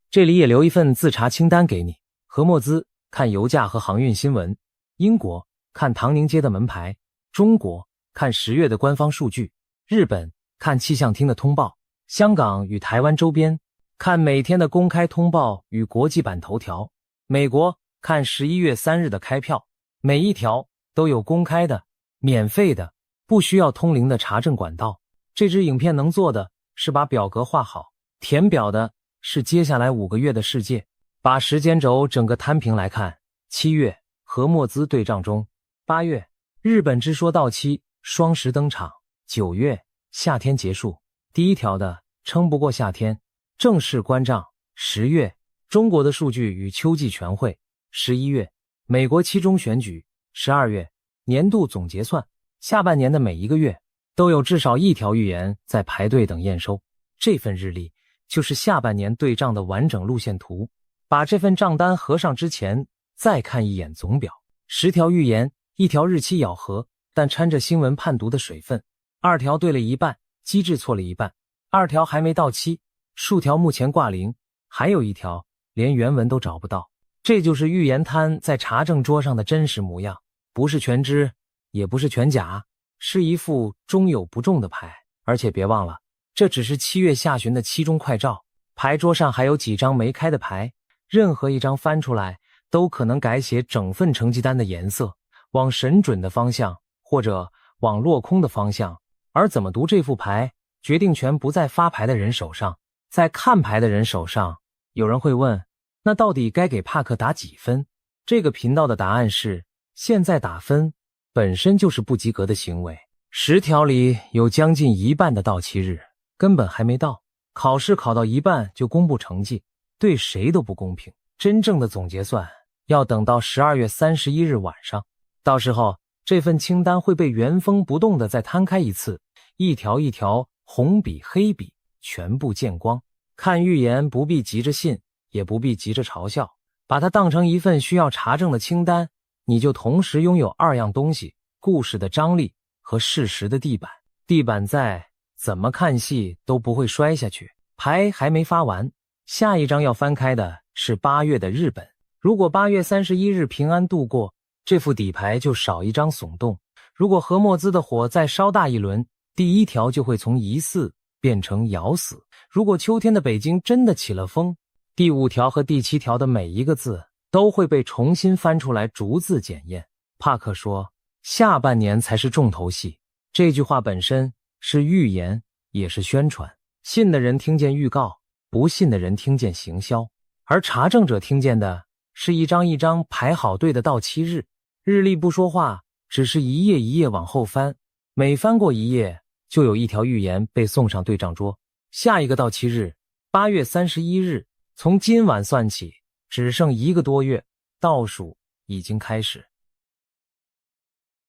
这里也留一份自查清单给你。何墨兹看油价和航运新闻，英国看唐宁街的门牌，中国看10月的官方数据，日本看气象厅的通报，香港与台湾周边看每天的公开通报与国际版头条，美国看11月3日的开票，每一条都有公开的、免费的、不需要通灵的查证管道。这支影片能做的是把表格画好，填表的是接下来5个月的世界。把时间轴整个摊平来看，7月何墨兹对账中，8月日本之说到期，双十登场，9月夏天结束，第一条的撑不过夏天，正式关账，10月中国的数据与秋季全会，11月美国期中选举，12月年度总结算，下半年的每一个月都有至少一条预言在排队等验收。这份日历就是下半年对账的完整路线图。把这份账单合上之前，再看一眼总表，10条预言，1条日期咬合，但掺着新闻判读的水分，2条对了一半，机制错了一半，2条还没到期，数条目前挂零，还有1条连原文都找不到。这就是预言摊在查证桌上的真实模样，不是全知，也不是全假，是一副中有不中的牌。而且别忘了，这只是7月下旬的期中快照，牌桌上还有几张没开的牌，任何一张翻出来都可能改写整份成绩单的颜色，往神准的方向或者往落空的方向。而怎么读这副牌，决定权不在发牌的人手上，在看牌的人手上。有人会问，那到底该给帕克打几分？这个频道的答案是，现在打分本身就是不及格的行为。10条里有将近一半的到期日根本还没到，考试考到一半就公布成绩，对谁都不公平。真正的总结算要等到12月31日晚上，到时候这份清单会被原封不动的再摊开一次，一条一条红笔黑笔全部见光。看预言不必急着信，也不必急着嘲笑，把它当成一份需要查证的清单，你就同时拥有2样东西：故事的张力和事实的地板。地板在，怎么看戏都不会摔下去。牌还没发完，下一张要翻开的是8月的日本。如果8月31日平安度过，这副底牌就少一张耸动。如果何墨兹的火再烧大一轮，第1条就会从疑似变成咬死。如果秋天的北京真的起了风，第5条和第7条的每一个字都会被重新翻出来逐字检验。帕克说，下半年才是重头戏。这句话本身是预言，也是宣传。信的人听见预告，不信的人听见行销，而查证者听见的是一张一张排好队的到期日。日历不说话，只是一页一页往后翻，每翻过一页就有1条预言被送上对账桌。下一个到期日8月31日，从今晚算起只剩1个多月，倒数已经开始。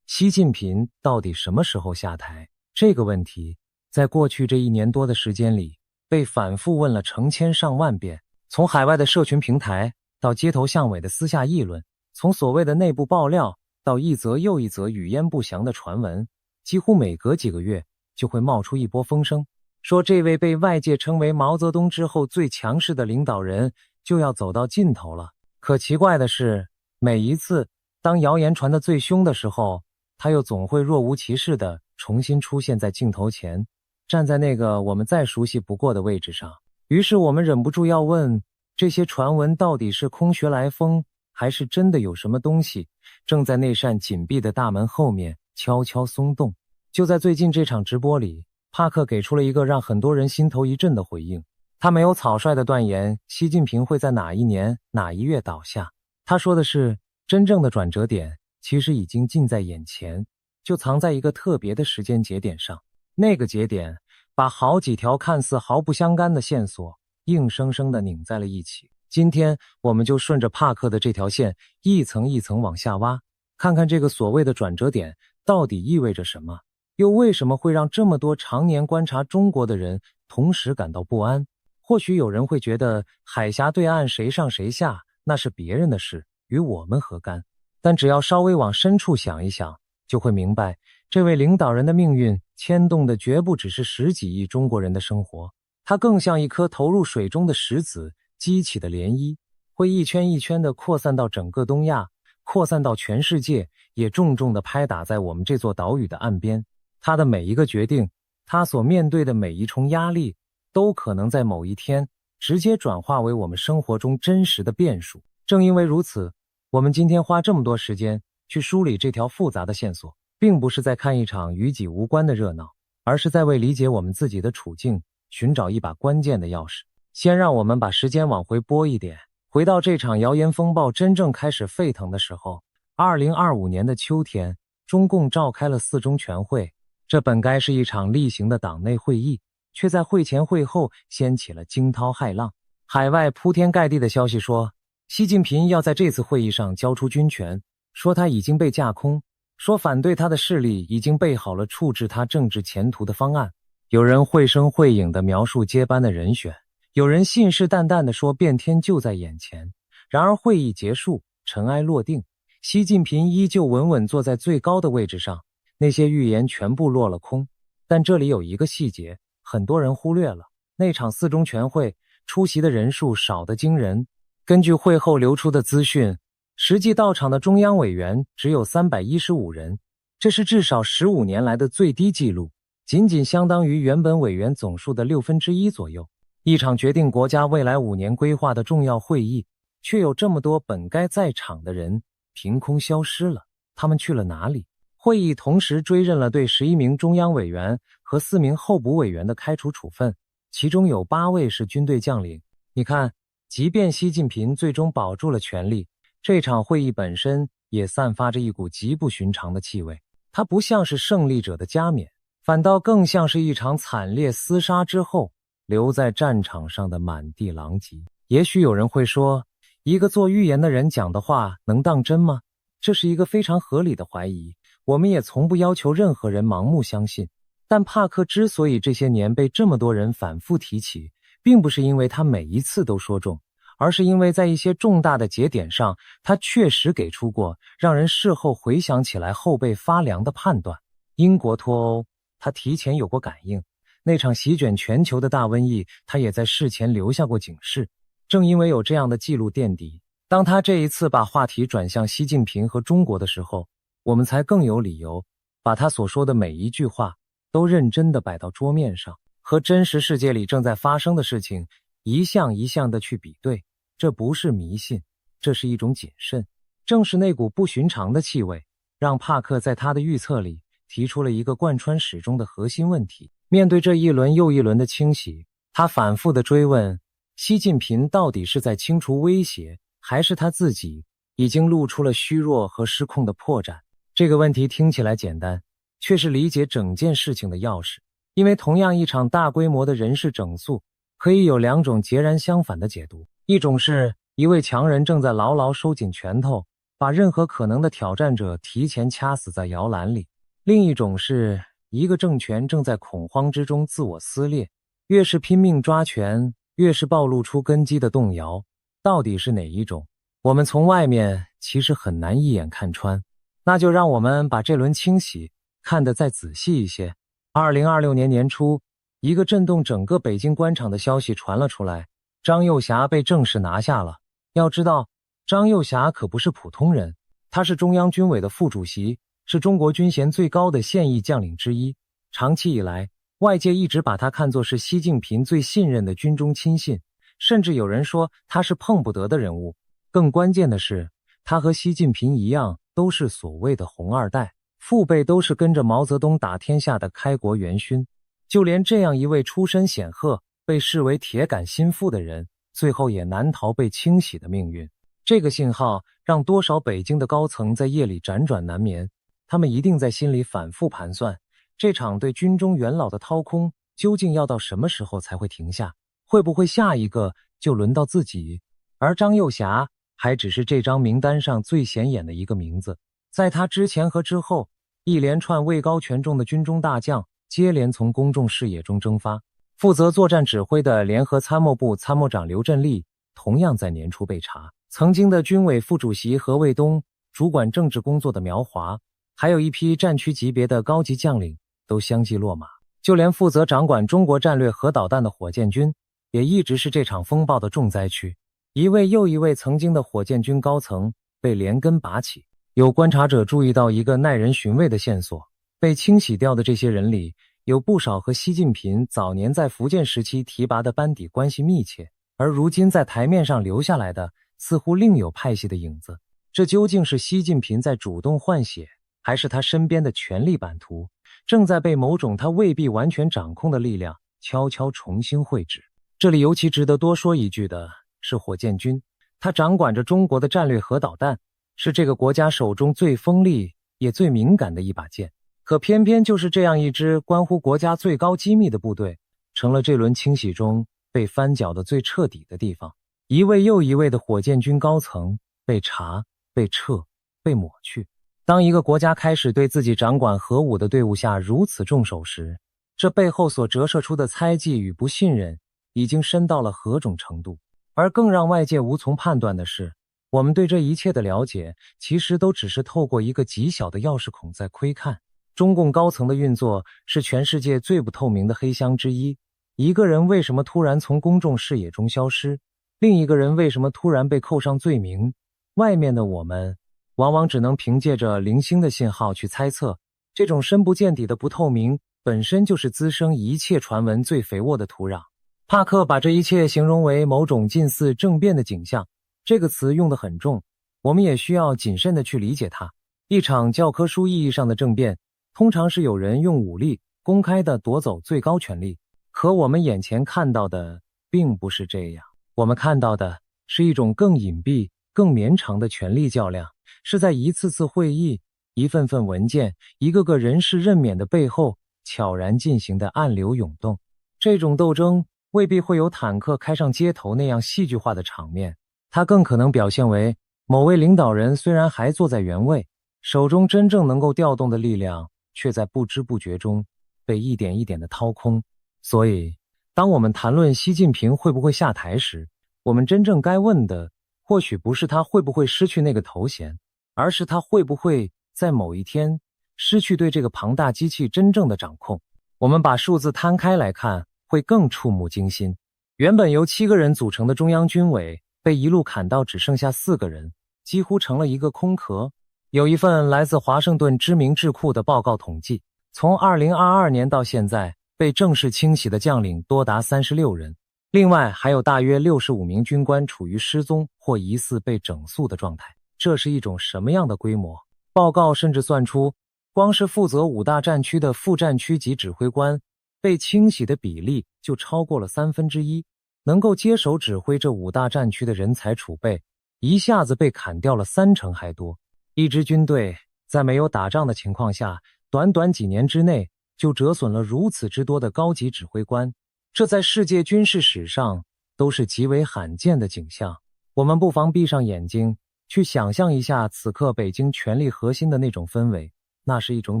习近平到底什么时候下台？这个问题在过去这1年多的时间里被反复问了成千上万遍，从海外的社群平台到街头巷尾的私下议论，从所谓的内部爆料到一则又一则语焉不详的传闻，几乎每隔几个月就会冒出一波风声，说这位被外界称为毛泽东之后最强势的领导人就要走到尽头了。可奇怪的是，每一次当谣言传得最凶的时候，他又总会若无其事地重新出现在镜头前，站在那个我们再熟悉不过的位置上。于是我们忍不住要问，这些传闻到底是空穴来风，还是真的有什么东西正在那扇紧闭的大门后面悄悄松动？就在最近这场直播里，帕克给出了一个让很多人心头一震的回应。他没有草率地断言习近平会在哪一年哪一月倒下，他说的是，真正的转折点其实已经近在眼前，就藏在一个特别的时间节点上。那个节点把好几条看似毫不相干的线索硬生生地拧在了一起。今天我们就顺着帕克的这条线一层一层往下挖，看看这个所谓的转折点到底意味着什么，又为什么会让这么多常年观察中国的人同时感到不安。或许有人会觉得海峡对岸谁上谁下，那是别人的事，与我们何干？但只要稍微往深处想一想，就会明白，这位领导人的命运牵动的绝不只是十几亿中国人的生活，它更像一颗投入水中的石子，激起的涟漪，会一圈一圈地扩散到整个东亚，扩散到全世界，也重重地拍打在我们这座岛屿的岸边。他的每一个决定，他所面对的每一重压力，都可能在某一天直接转化为我们生活中真实的变数。正因为如此，我们今天花这么多时间去梳理这条复杂的线索，并不是在看一场与己无关的热闹，而是在为理解我们自己的处境寻找一把关键的钥匙。先让我们把时间往回拨一点，回到这场谣言风暴真正开始沸腾的时候。2025年的秋天，中共召开了4中全会，这本该是一场例行的党内会议，却在会前会后掀起了惊涛骇浪。海外铺天盖地的消息说，习近平要在这次会议上交出军权，说他已经被架空，说反对他的势力已经备好了处置他政治前途的方案。有人绘声绘影地描述接班的人选，有人信誓旦旦地说变天就在眼前。然而会议结束，尘埃落定，习近平依旧稳稳坐在最高的位置上，那些预言全部落了空。但这里有一个细节，很多人忽略了，那场4中全会出席的人数少得惊人。根据会后流出的资讯，实际到场的中央委员只有315人，这是至少15年来的最低纪录，仅仅相当于原本委员总数的1/6左右。一场决定国家未来5年规划的重要会议，却有这么多本该在场的人凭空消失了，他们去了哪里？会议同时追认了对11名中央委员和4名候补委员的开除处分，其中有8位是军队将领。你看，即便习近平最终保住了权力，这场会议本身也散发着一股极不寻常的气味。它不像是胜利者的加冕，反倒更像是一场惨烈厮杀之后留在战场上的满地狼藉。也许有人会说，一个做预言的人讲的话能当真吗？这是一个非常合理的怀疑，我们也从不要求任何人盲目相信。但帕克之所以这些年被这么多人反复提起，并不是因为他每一次都说中，而是因为在一些重大的节点上，他确实给出过让人事后回想起来后背发凉的判断。英国脱欧，他提前有过感应；那场席卷全球的大瘟疫，他也在事前留下过警示。正因为有这样的记录垫底，当他这一次把话题转向习近平和中国的时候，我们才更有理由把他所说的每一句话都认真地摆到桌面上，和真实世界里正在发生的事情一项一项地去比对。这不是迷信，这是一种谨慎。正是那股不寻常的气味，让帕克在他的预测里提出了一个贯穿始终的核心问题。面对这一轮又一轮的清洗，他反复地追问，习近平到底是在清除威胁，还是他自己已经露出了虚弱和失控的破绽？这个问题听起来简单，却是理解整件事情的钥匙。因为同样一场大规模的人事整肃，可以有2种截然相反的解读。一种是一位强人正在牢牢收紧拳头，把任何可能的挑战者提前掐死在摇篮里；另一种是一个政权正在恐慌之中自我撕裂，越是拼命抓权，越是暴露出根基的动摇。到底是哪一种？我们从外面其实很难一眼看穿。那就让我们把这轮清洗看得再仔细一些。2026年年初，一个震动整个北京官场的消息传了出来，张又侠被正式拿下了。要知道，张又侠可不是普通人，他是中央军委的副主席，是中国军衔最高的现役将领之一。长期以来，外界一直把他看作是习近平最信任的军中亲信，甚至有人说他是碰不得的人物。更关键的是，他和习近平一样，都是所谓的红二代，父辈都是跟着毛泽东打天下的开国元勋。就连这样一位出身显赫，被视为铁杆心腹的人，最后也难逃被清洗的命运。这个信号让多少北京的高层在夜里辗转难眠，他们一定在心里反复盘算，这场对军中元老的掏空究竟要到什么时候才会停下？会不会下一个就轮到自己？而张又侠还只是这张名单上最显眼的一个名字，在他之前和之后，一连串位高权重的军中大将接连从公众视野中蒸发。负责作战指挥的联合参谋部参谋长刘振立同样在年初被查。曾经的军委副主席何卫东，主管政治工作的苗华，还有一批战区级别的高级将领都相继落马。就连负责掌管中国战略核导弹的火箭军，也一直是这场风暴的重灾区。一位又一位曾经的火箭军高层被连根拔起。有观察者注意到一个耐人寻味的线索，被清洗掉的这些人里，有不少和习近平早年在福建时期提拔的班底关系密切，而如今在台面上留下来的似乎另有派系的影子。这究竟是习近平在主动换血，还是他身边的权力版图正在被某种他未必完全掌控的力量悄悄重新绘制？这里尤其值得多说一句的是火箭军，他掌管着中国的战略核导弹，是这个国家手中最锋利也最敏感的一把剑。可偏偏就是这样一支关乎国家最高机密的部队，成了这轮清洗中被翻搅的最彻底的地方。一位又一位的火箭军高层被查、被撤、被抹去。当一个国家开始对自己掌管核武的队伍下如此重手时，这背后所折射出的猜忌与不信任已经深到了何种程度？而更让外界无从判断的是，我们对这一切的了解其实都只是透过一个极小的钥匙孔在窥看。中共高层的运作是全世界最不透明的黑箱之一。一个人为什么突然从公众视野中消失？另一个人为什么突然被扣上罪名？外面的我们往往只能凭借着零星的信号去猜测。这种深不见底的不透明本身就是滋生一切传闻最肥沃的土壤。帕克把这一切形容为某种近似政变的景象，这个词用得很重，我们也需要谨慎地去理解它。一场教科书意义上的政变，通常是有人用武力公开地夺走最高权力，可我们眼前看到的并不是这样。我们看到的是一种更隐蔽、更绵长的权力较量，是在一次次会议、一份份文件、一个个人事任免的背后悄然进行的暗流涌动。这种斗争未必会有坦克开上街头那样戏剧化的场面，它更可能表现为某位领导人虽然还坐在原位，手中真正能够调动的力量却在不知不觉中被一点一点的掏空。所以当我们谈论习近平会不会下台时，我们真正该问的或许不是他会不会失去那个头衔，而是他会不会在某一天失去对这个庞大机器真正的掌控。我们把数字摊开来看，会更触目惊心。原本由7个人组成的中央军委被一路砍到只剩下4个人，几乎成了一个空壳。有一份来自华盛顿知名智库的报告统计，从2022年到现在被正式清洗的将领多达36人，另外还有大约65名军官处于失踪或疑似被整肃的状态。这是一种什么样的规模？报告甚至算出，光是负责5大战区的副战区级指挥官被清洗的比例就超过了1/3，能够接手指挥这5大战区的人才储备一下子被砍掉了30%还多。一支军队在没有打仗的情况下，短短几年之内就折损了如此之多的高级指挥官，这在世界军事史上都是极为罕见的景象。我们不妨闭上眼睛，去想象一下此刻北京权力核心的那种氛围，那是一种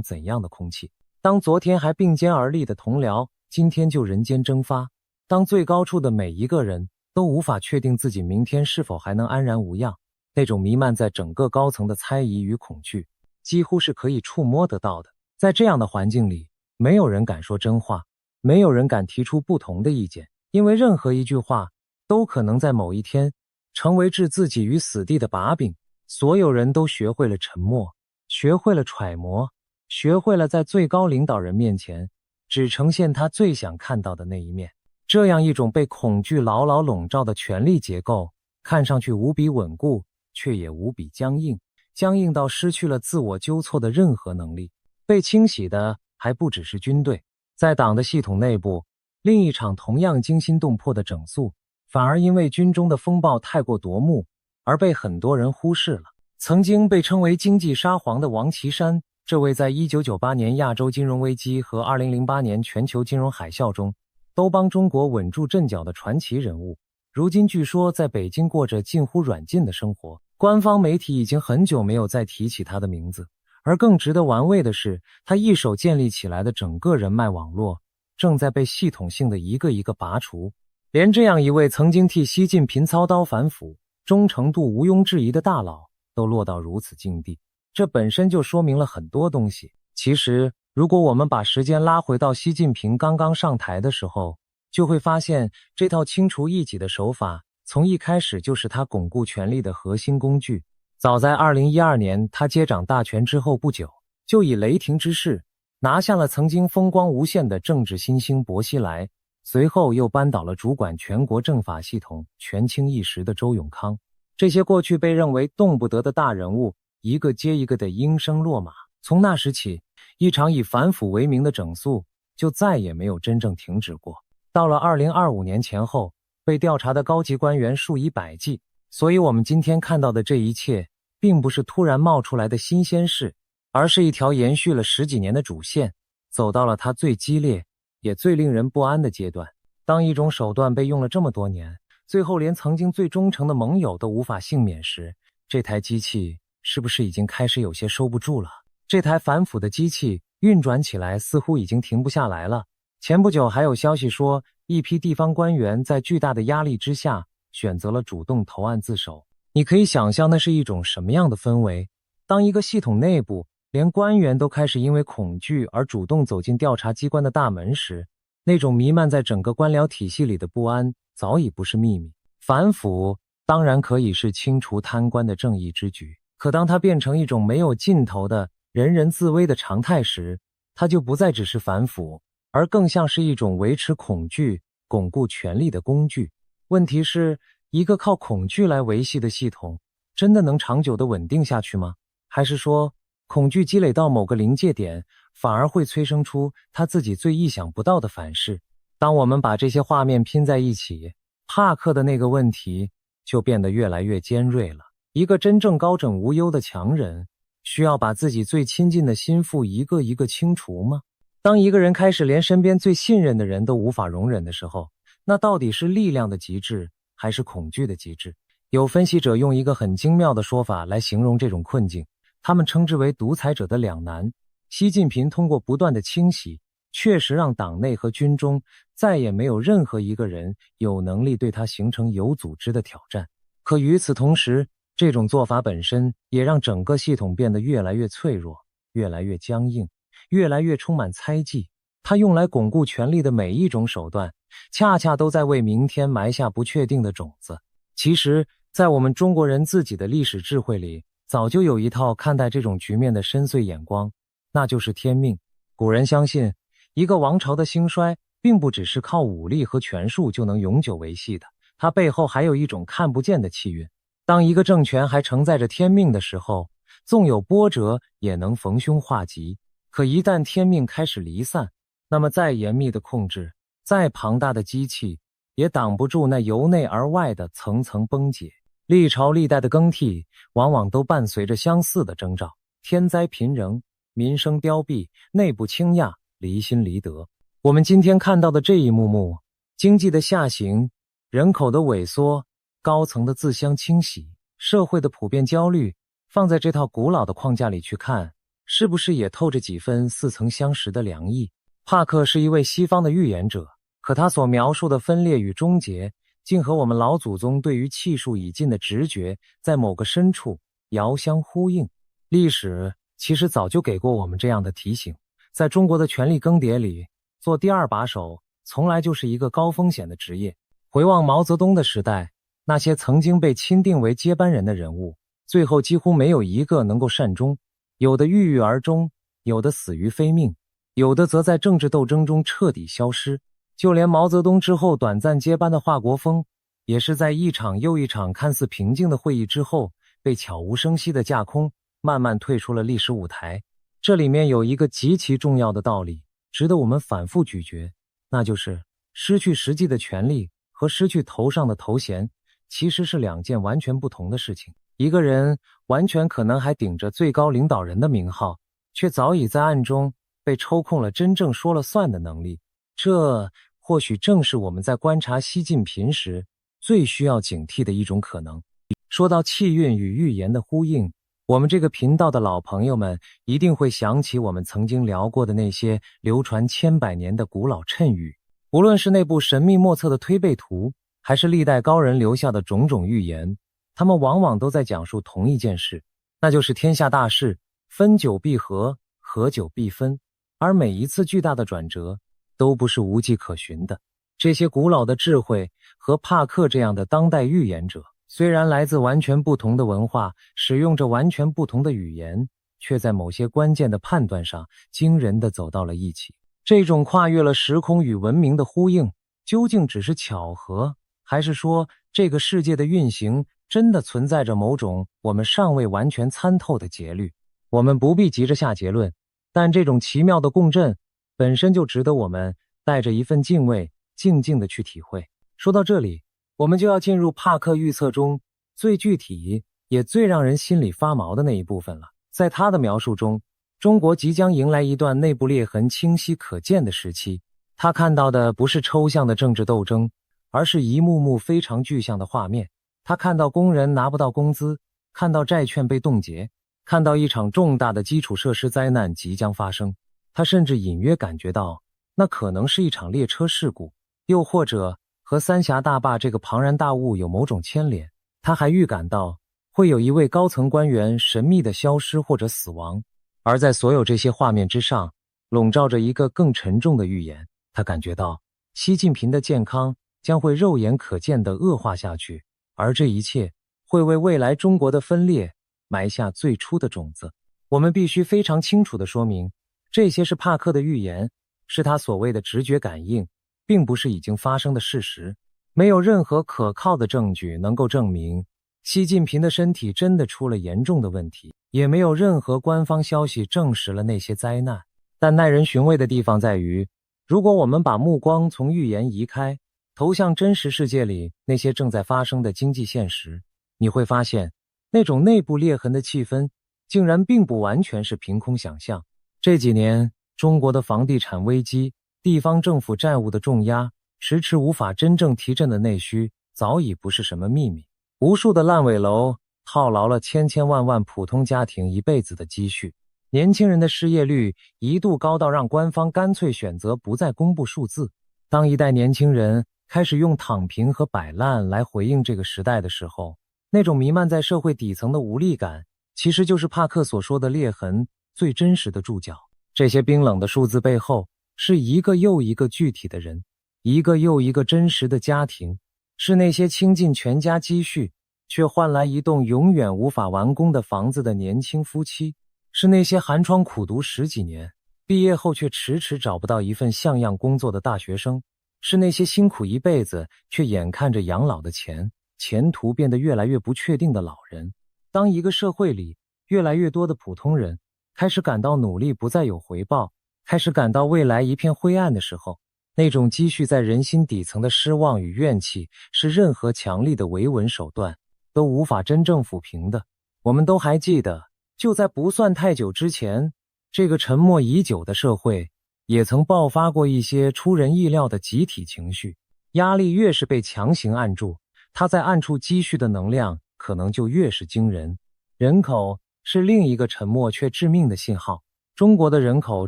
怎样的空气？当昨天还并肩而立的同僚，今天就人间蒸发；当最高处的每一个人都无法确定自己明天是否还能安然无恙，那种弥漫在整个高层的猜疑与恐惧，几乎是可以触摸得到的。在这样的环境里，没有人敢说真话，没有人敢提出不同的意见，因为任何一句话都可能在某一天成为置自己于死地的把柄。所有人都学会了沉默，学会了揣摩，学会了在最高领导人面前只呈现他最想看到的那一面。这样一种被恐惧牢牢笼罩的权力结构，看上去无比稳固，却也无比僵硬，僵硬到失去了自我纠错的任何能力。被清洗的还不只是军队，在党的系统内部，另一场同样惊心动魄的整肃，反而因为军中的风暴太过夺目，而被很多人忽视了。曾经被称为经济沙皇的王岐山，这位在1998年亚洲金融危机和2008年全球金融海啸中都帮中国稳住阵脚的传奇人物，如今据说在北京过着近乎软禁的生活，官方媒体已经很久没有再提起他的名字。而更值得玩味的是，他一手建立起来的整个人脉网络，正在被系统性的一个一个拔除。连这样一位曾经替习近平操刀反腐、忠诚度毋庸置疑的大佬都落到如此境地，这本身就说明了很多东西。其实，如果我们把时间拉回到习近平刚刚上台的时候，就会发现这套清除异己的手法从一开始就是他巩固权力的核心工具。早在2012年他接掌大权之后不久，就以雷霆之势拿下了曾经风光无限的政治新星薄熙来，随后又扳倒了主管全国政法系统权倾一时的周永康。这些过去被认为动不得的大人物，一个接一个的应声落马。从那时起，一场以反腐为名的整肃就再也没有真正停止过。到了2025年前后，被调查的高级官员数以百计，所以我们今天看到的这一切并不是突然冒出来的新鲜事，而是一条延续了10几年的主线，走到了它最激烈也最令人不安的阶段。当一种手段被用了这么多年，最后连曾经最忠诚的盟友都无法幸免时，这台机器是不是已经开始有些收不住了？这台反腐的机器运转起来似乎已经停不下来了。前不久还有消息说，一批地方官员在巨大的压力之下选择了主动投案自首。你可以想象那是一种什么样的氛围？当一个系统内部连官员都开始因为恐惧而主动走进调查机关的大门时，那种弥漫在整个官僚体系里的不安早已不是秘密。反腐当然可以是清除贪官的正义之举，可当它变成一种没有尽头的人人自危的常态时，它就不再只是反腐，而更像是一种维持恐惧、巩固权力的工具。问题是，一个靠恐惧来维系的系统，真的能长久的稳定下去吗？还是说，恐惧积累到某个临界点，反而会催生出它自己最意想不到的反噬？当我们把这些画面拼在一起，帕克的那个问题就变得越来越尖锐了。一个真正高枕无忧的强人，需要把自己最亲近的心腹一个一个清除吗？当一个人开始连身边最信任的人都无法容忍的时候，那到底是力量的极致，还是恐惧的极致？有分析者用一个很精妙的说法来形容这种困境，他们称之为独裁者的两难。习近平通过不断的清洗，确实让党内和军中再也没有任何一个人有能力对他形成有组织的挑战。可与此同时，这种做法本身也让整个系统变得越来越脆弱，越来越僵硬，越来越充满猜忌。他用来巩固权力的每一种手段，恰恰都在为明天埋下不确定的种子。其实，在我们中国人自己的历史智慧里，早就有一套看待这种局面的深邃眼光，那就是天命。古人相信，一个王朝的兴衰，并不只是靠武力和权术就能永久维系的，它背后还有一种看不见的气运。当一个政权还承载着天命的时候，纵有波折也能逢凶化吉。可一旦天命开始离散，那么再严密的控制，再庞大的机器，也挡不住那由内而外的层层崩解。历朝历代的更替，往往都伴随着相似的征兆：天灾频仍，民生凋敝，内部倾轧，离心离德。我们今天看到的这一幕幕，经济的下行，人口的萎缩，高层的自相清洗，社会的普遍焦虑，放在这套古老的框架里去看，是不是也透着几分似曾相识的凉意？帕克是一位西方的预言者，可他所描述的分裂与终结，竟和我们老祖宗对于气数已尽的直觉在某个深处遥相呼应。历史其实早就给过我们这样的提醒，在中国的权力更迭里，做第二把手从来就是一个高风险的职业。回望毛泽东的时代，那些曾经被钦定为接班人的人物，最后几乎没有一个能够善终，有的郁郁而终，有的死于非命，有的则在政治斗争中彻底消失。就连毛泽东之后短暂接班的华国锋，也是在一场又一场看似平静的会议之后，被悄无声息的架空，慢慢退出了历史舞台。这里面有一个极其重要的道理，值得我们反复咀嚼，那就是失去实际的权利和失去头上的头衔，其实是两件完全不同的事情。一个人完全可能还顶着最高领导人的名号，却早已在暗中被抽空了真正说了算的能力。这或许正是我们在观察习近平时最需要警惕的一种可能。说到气运与预言的呼应，我们这个频道的老朋友们一定会想起我们曾经聊过的那些流传千百年的古老谶语，无论是那部神秘莫测的推背图，还是历代高人留下的种种预言，他们往往都在讲述同一件事，那就是天下大事，分久必合，合久必分，而每一次巨大的转折都不是无迹可寻的。这些古老的智慧和帕克这样的当代预言者，虽然来自完全不同的文化，使用着完全不同的语言，却在某些关键的判断上惊人地走到了一起。这种跨越了时空与文明的呼应，究竟只是巧合，还是说这个世界的运行真的存在着某种我们尚未完全参透的节律？我们不必急着下结论，但这种奇妙的共振本身就值得我们带着一份敬畏，静静地去体会。说到这里，我们就要进入帕克预测中最具体也最让人心里发毛的那一部分了。在他的描述中，中国即将迎来一段内部裂痕清晰可见的时期。他看到的不是抽象的政治斗争，而是一幕幕非常具象的画面。他看到工人拿不到工资，看到债券被冻结，看到一场重大的基础设施灾难即将发生。他甚至隐约感觉到那可能是一场列车事故，又或者和三峡大坝这个庞然大物有某种牵连。他还预感到会有一位高层官员神秘的消失或者死亡，而在所有这些画面之上，笼罩着一个更沉重的预言。他感觉到习近平的健康将会肉眼可见地恶化下去，而这一切会为未来中国的分裂埋下最初的种子。我们必须非常清楚地说明，这些是帕克的预言，是他所谓的直觉感应，并不是已经发生的事实。没有任何可靠的证据能够证明习近平的身体真的出了严重的问题，也没有任何官方消息证实了那些灾难。但耐人寻味的地方在于，如果我们把目光从预言移开，投向真实世界里那些正在发生的经济现实，你会发现那种内部裂痕的气氛竟然并不完全是凭空想象。这几年中国的房地产危机、地方政府债务的重压，迟迟无法真正提振的内需早已不是什么秘密。无数的烂尾楼套牢了千千万万普通家庭一辈子的积蓄，年轻人的失业率一度高到让官方干脆选择不再公布数字。当一代年轻人开始用躺平和摆烂来回应这个时代的时候，那种弥漫在社会底层的无力感，其实就是帕克所说的裂痕最真实的注脚。这些冰冷的数字背后，是一个又一个具体的人，一个又一个真实的家庭，是那些倾尽全家积蓄却换来一栋永远无法完工的房子的年轻夫妻，是那些寒窗苦读10几年，毕业后却迟迟找不到一份像样工作的大学生，是那些辛苦一辈子却眼看着养老的前途变得越来越不确定的老人。当一个社会里越来越多的普通人开始感到努力不再有回报，开始感到未来一片灰暗的时候，那种积蓄在人心底层的失望与怨气，是任何强力的维稳手段都无法真正抚平的。我们都还记得，就在不算太久之前，这个沉默已久的社会也曾爆发过一些出人意料的集体情绪。压力越是被强行按住，它在暗处积蓄的能量可能就越是惊人。人口是另一个沉默却致命的信号。中国的人口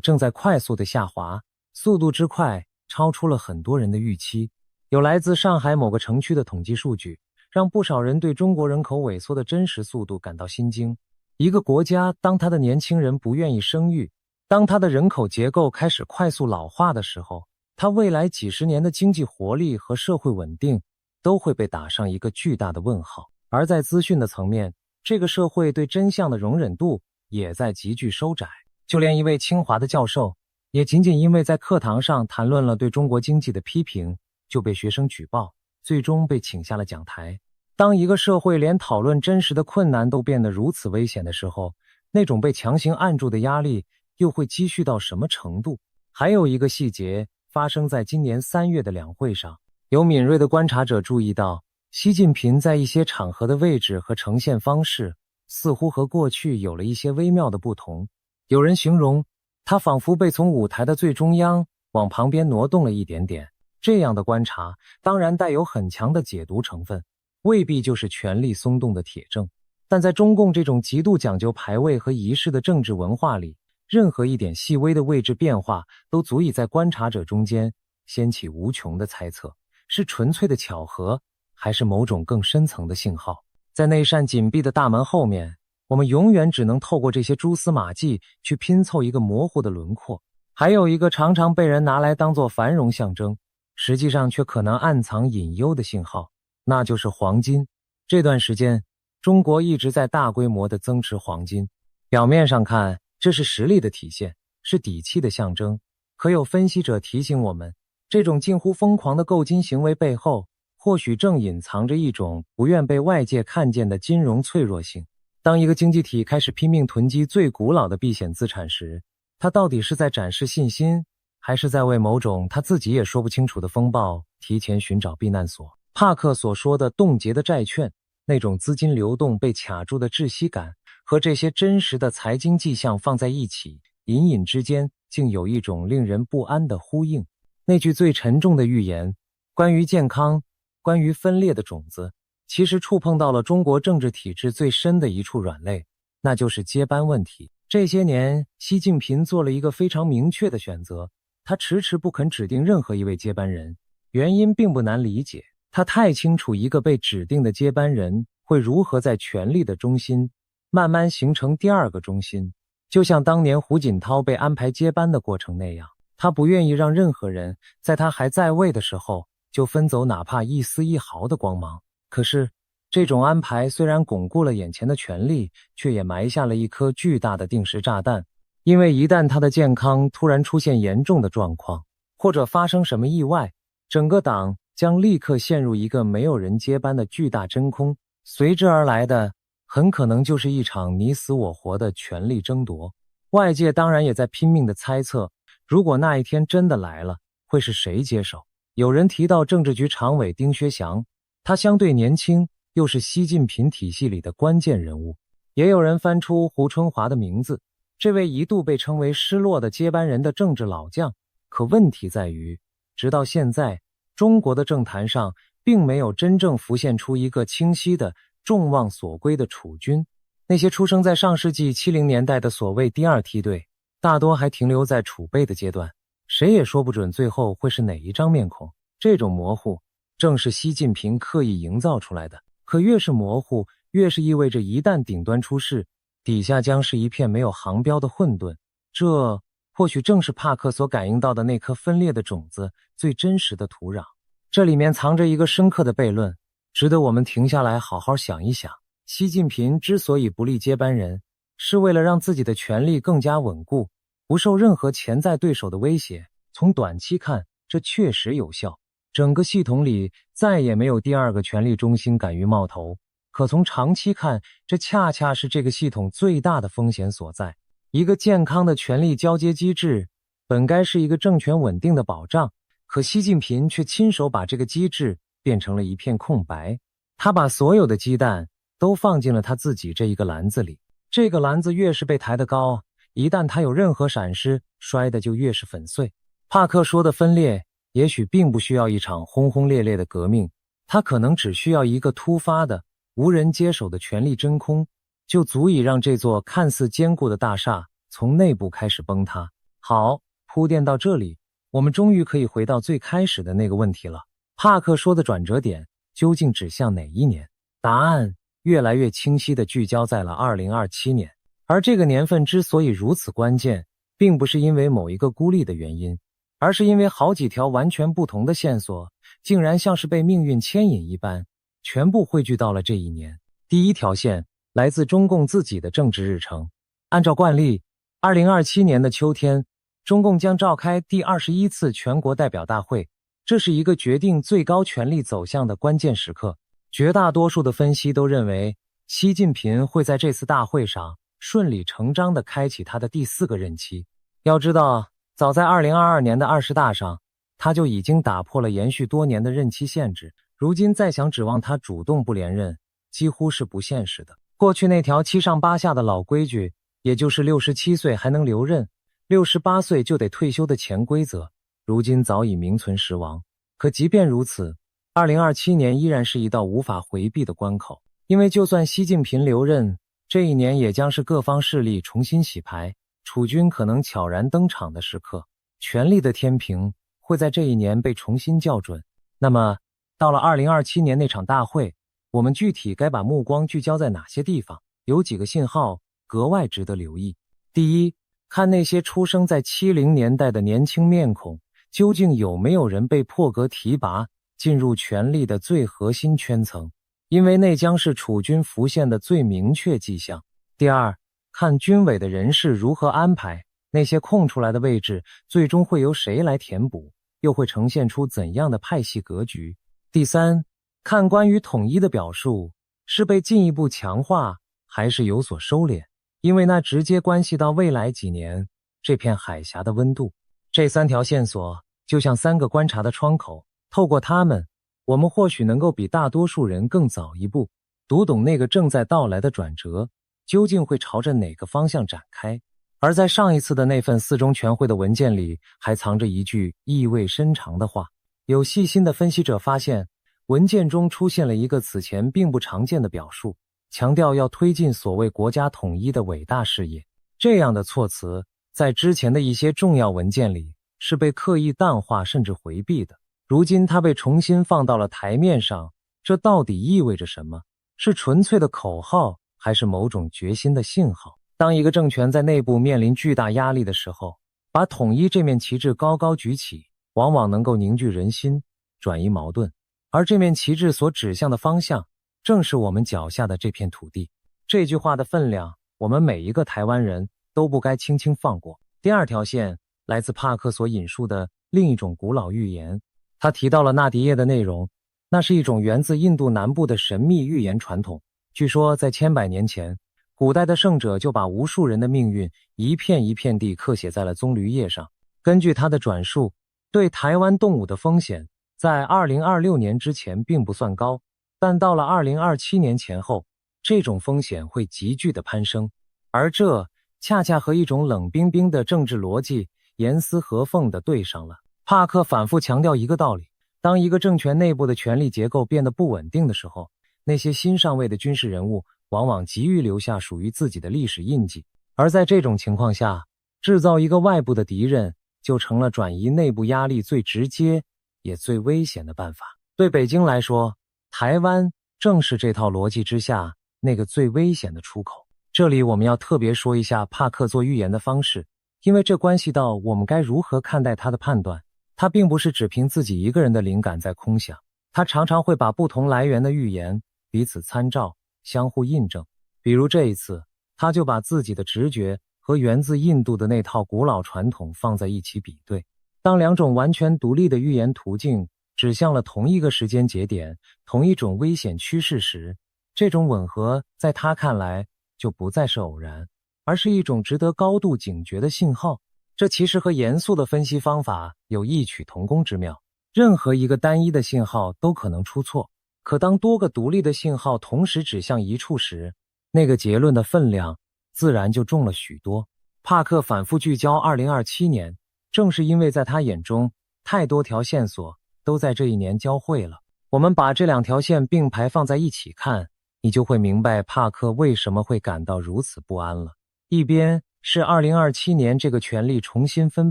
正在快速的下滑，速度之快超出了很多人的预期。有来自上海某个城区的统计数据，让不少人对中国人口萎缩的真实速度感到心惊。一个国家当它的年轻人不愿意生育，当它的人口结构开始快速老化的时候，它未来几十年的经济活力和社会稳定都会被打上一个巨大的问号。而在资讯的层面，这个社会对真相的容忍度也在急剧收窄。就连一位清华的教授，也仅仅因为在课堂上谈论了对中国经济的批评，就被学生举报，最终被请下了讲台。当一个社会连讨论真实的困难都变得如此危险的时候，那种被强行按住的压力又会积蓄到什么程度？还有一个细节发生在今年3月的两会上，有敏锐的观察者注意到，习近平在一些场合的位置和呈现方式似乎和过去有了一些微妙的不同。有人形容他仿佛被从舞台的最中央往旁边挪动了一点点。这样的观察当然带有很强的解读成分，未必就是权力松动的铁证。但在中共这种极度讲究排位和仪式的政治文化里，任何一点细微的位置变化都足以在观察者中间掀起无穷的猜测，是纯粹的巧合，还是某种更深层的信号。在那扇紧闭的大门后面，我们永远只能透过这些蛛丝马迹去拼凑一个模糊的轮廓。还有一个常常被人拿来当作繁荣象征，实际上却可能暗藏隐忧的信号，那就是黄金。这段时间，中国一直在大规模地增持黄金。表面上看，这是实力的体现，是底气的象征。可有分析者提醒我们，这种近乎疯狂的购金行为背后，或许正隐藏着一种不愿被外界看见的金融脆弱性。当一个经济体开始拼命囤积最古老的避险资产时，它到底是在展示信心，还是在为某种他自己也说不清楚的风暴提前寻找避难所？帕克所说的冻结的债券，那种资金流动被卡住的窒息感，和这些真实的财经迹象放在一起，隐隐之间竟有一种令人不安的呼应。那句最沉重的预言，关于健康，关于分裂的种子，其实触碰到了中国政治体制最深的一处软肋，那就是接班问题。这些年，习近平做了一个非常明确的选择，他迟迟不肯指定任何一位接班人，原因并不难理解，他太清楚一个被指定的接班人会如何在权力的中心慢慢形成第二个中心，就像当年胡锦涛被安排接班的过程那样，他不愿意让任何人在他还在位的时候就分走哪怕一丝一毫的光芒。可是这种安排虽然巩固了眼前的权力，却也埋下了一颗巨大的定时炸弹。因为一旦他的健康突然出现严重的状况，或者发生什么意外，整个党将立刻陷入一个没有人接班的巨大真空，随之而来的很可能就是一场你死我活的权力争夺。外界当然也在拼命地猜测，如果那一天真的来了，会是谁接手？有人提到政治局常委丁薛祥，他相对年轻，又是习近平体系里的关键人物。也有人翻出胡春华的名字，这位一度被称为失落的接班人的政治老将。可问题在于，直到现在，中国的政坛上并没有真正浮现出一个清晰的众望所归的储君。那些出生在上世纪70年代的所谓第二梯队，大多还停留在储备的阶段，谁也说不准最后会是哪一张面孔。这种模糊正是习近平刻意营造出来的。可越是模糊，越是意味着一旦顶端出事，底下将是一片没有航标的混沌。这或许正是帕克所感应到的那颗分裂的种子最真实的土壤。这里面藏着一个深刻的悖论，值得我们停下来好好想一想。习近平之所以不立接班人，是为了让自己的权力更加稳固，不受任何潜在对手的威胁。从短期看，这确实有效，整个系统里再也没有第二个权力中心敢于冒头。可从长期看，这恰恰是这个系统最大的风险所在。一个健康的权力交接机制本该是一个政权稳定的保障，可习近平却亲手把这个机制变成了一片空白。他把所有的鸡蛋都放进了他自己这一个篮子里，这个篮子越是被抬得高，一旦他有任何闪失，摔的就越是粉碎。帕克说的分裂也许并不需要一场轰轰烈烈的革命，它可能只需要一个突发的无人接手的权力真空，就足以让这座看似坚固的大厦从内部开始崩塌。好，铺垫到这里，我们终于可以回到最开始的那个问题了。帕克说的转折点究竟指向哪一年？答案越来越清晰地聚焦在了2027年。而这个年份之所以如此关键，并不是因为某一个孤立的原因，而是因为好几条完全不同的线索竟然像是被命运牵引一般，全部汇聚到了这一年。第一条线来自中共自己的政治日程。按照惯例，2027年的秋天，中共将召开第21次全国代表大会，这是一个决定最高权力走向的关键时刻。绝大多数的分析都认为，习近平会在这次大会上顺理成章地开启他的第4个任期。要知道，早在2022年的20大上，他就已经打破了延续多年的任期限制，如今再想指望他主动不连任，几乎是不现实的。过去那条7上8下的老规矩，也就是67岁还能留任，68岁就得退休的潜规则，如今早已名存实亡。可即便如此，2027年依然是一道无法回避的关口，因为就算习近平留任，这一年也将是各方势力重新洗牌，楚军可能悄然登场的时刻，权力的天平会在这一年被重新校准。那么，到了2027年那场大会，我们具体该把目光聚焦在哪些地方？有几个信号格外值得留意。第一，看那些出生在70年代的年轻面孔，究竟有没有人被破格提拔，进入权力的最核心圈层，因为那将是楚军浮现的最明确迹象。第二，看军委的人事如何安排，那些空出来的位置最终会由谁来填补，又会呈现出怎样的派系格局。第三，看关于统一的表述是被进一步强化还是有所收敛，因为那直接关系到未来几年这片海峡的温度。这3条线索就像3个观察的窗口，透过它们，我们或许能够比大多数人更早一步读懂那个正在到来的转折究竟会朝着哪个方向展开。而在上一次的那份4中全会的文件里，还藏着一句意味深长的话。有细心的分析者发现，文件中出现了一个此前并不常见的表述，强调要推进所谓国家统一的伟大事业。这样的措辞在之前的一些重要文件里是被刻意淡化甚至回避的，如今它被重新放到了台面上，这到底意味着什么？是纯粹的口号，还是某种决心的信号？当一个政权在内部面临巨大压力的时候，把统一这面旗帜高高举起，往往能够凝聚人心，转移矛盾。而这面旗帜所指向的方向，正是我们脚下的这片土地。这句话的分量，我们每一个台湾人都不该轻轻放过。第2条线来自帕克所引述的另一种古老预言，他提到了纳迪叶的内容，那是一种源自印度南部的神秘预言传统。据说在千百年前，古代的圣者就把无数人的命运一片一片地刻写在了棕榈叶上。根据他的转述，对台湾动武的风险在2026年之前并不算高，但到了2027年前后，这种风险会急剧的攀升。而这恰恰和一种冷冰冰的政治逻辑严丝合缝地对上了。帕克反复强调一个道理，当一个政权内部的权力结构变得不稳定的时候，那些新上位的军事人物往往急于留下属于自己的历史印记，而在这种情况下，制造一个外部的敌人就成了转移内部压力最直接也最危险的办法。对北京来说，台湾正是这套逻辑之下那个最危险的出口。这里我们要特别说一下帕克做预言的方式，因为这关系到我们该如何看待他的判断。他并不是只凭自己一个人的灵感在空想，他常常会把不同来源的预言彼此参照，相互印证。比如这一次，他就把自己的直觉和源自印度的那套古老传统放在一起比对。当2种完全独立的预言途径指向了同一个时间节点，同一种危险趋势时，这种吻合在他看来就不再是偶然，而是一种值得高度警觉的信号。这其实和严肃的分析方法有异曲同工之妙。任何一个单一的信号都可能出错，可当多个独立的信号同时指向一处时，那个结论的分量自然就重了许多。帕克反复聚焦2027年，正是因为在他眼中，太多条线索都在这一年交汇了。我们把这2条线并排放在一起看，你就会明白帕克为什么会感到如此不安了。一边是2027年这个权力重新分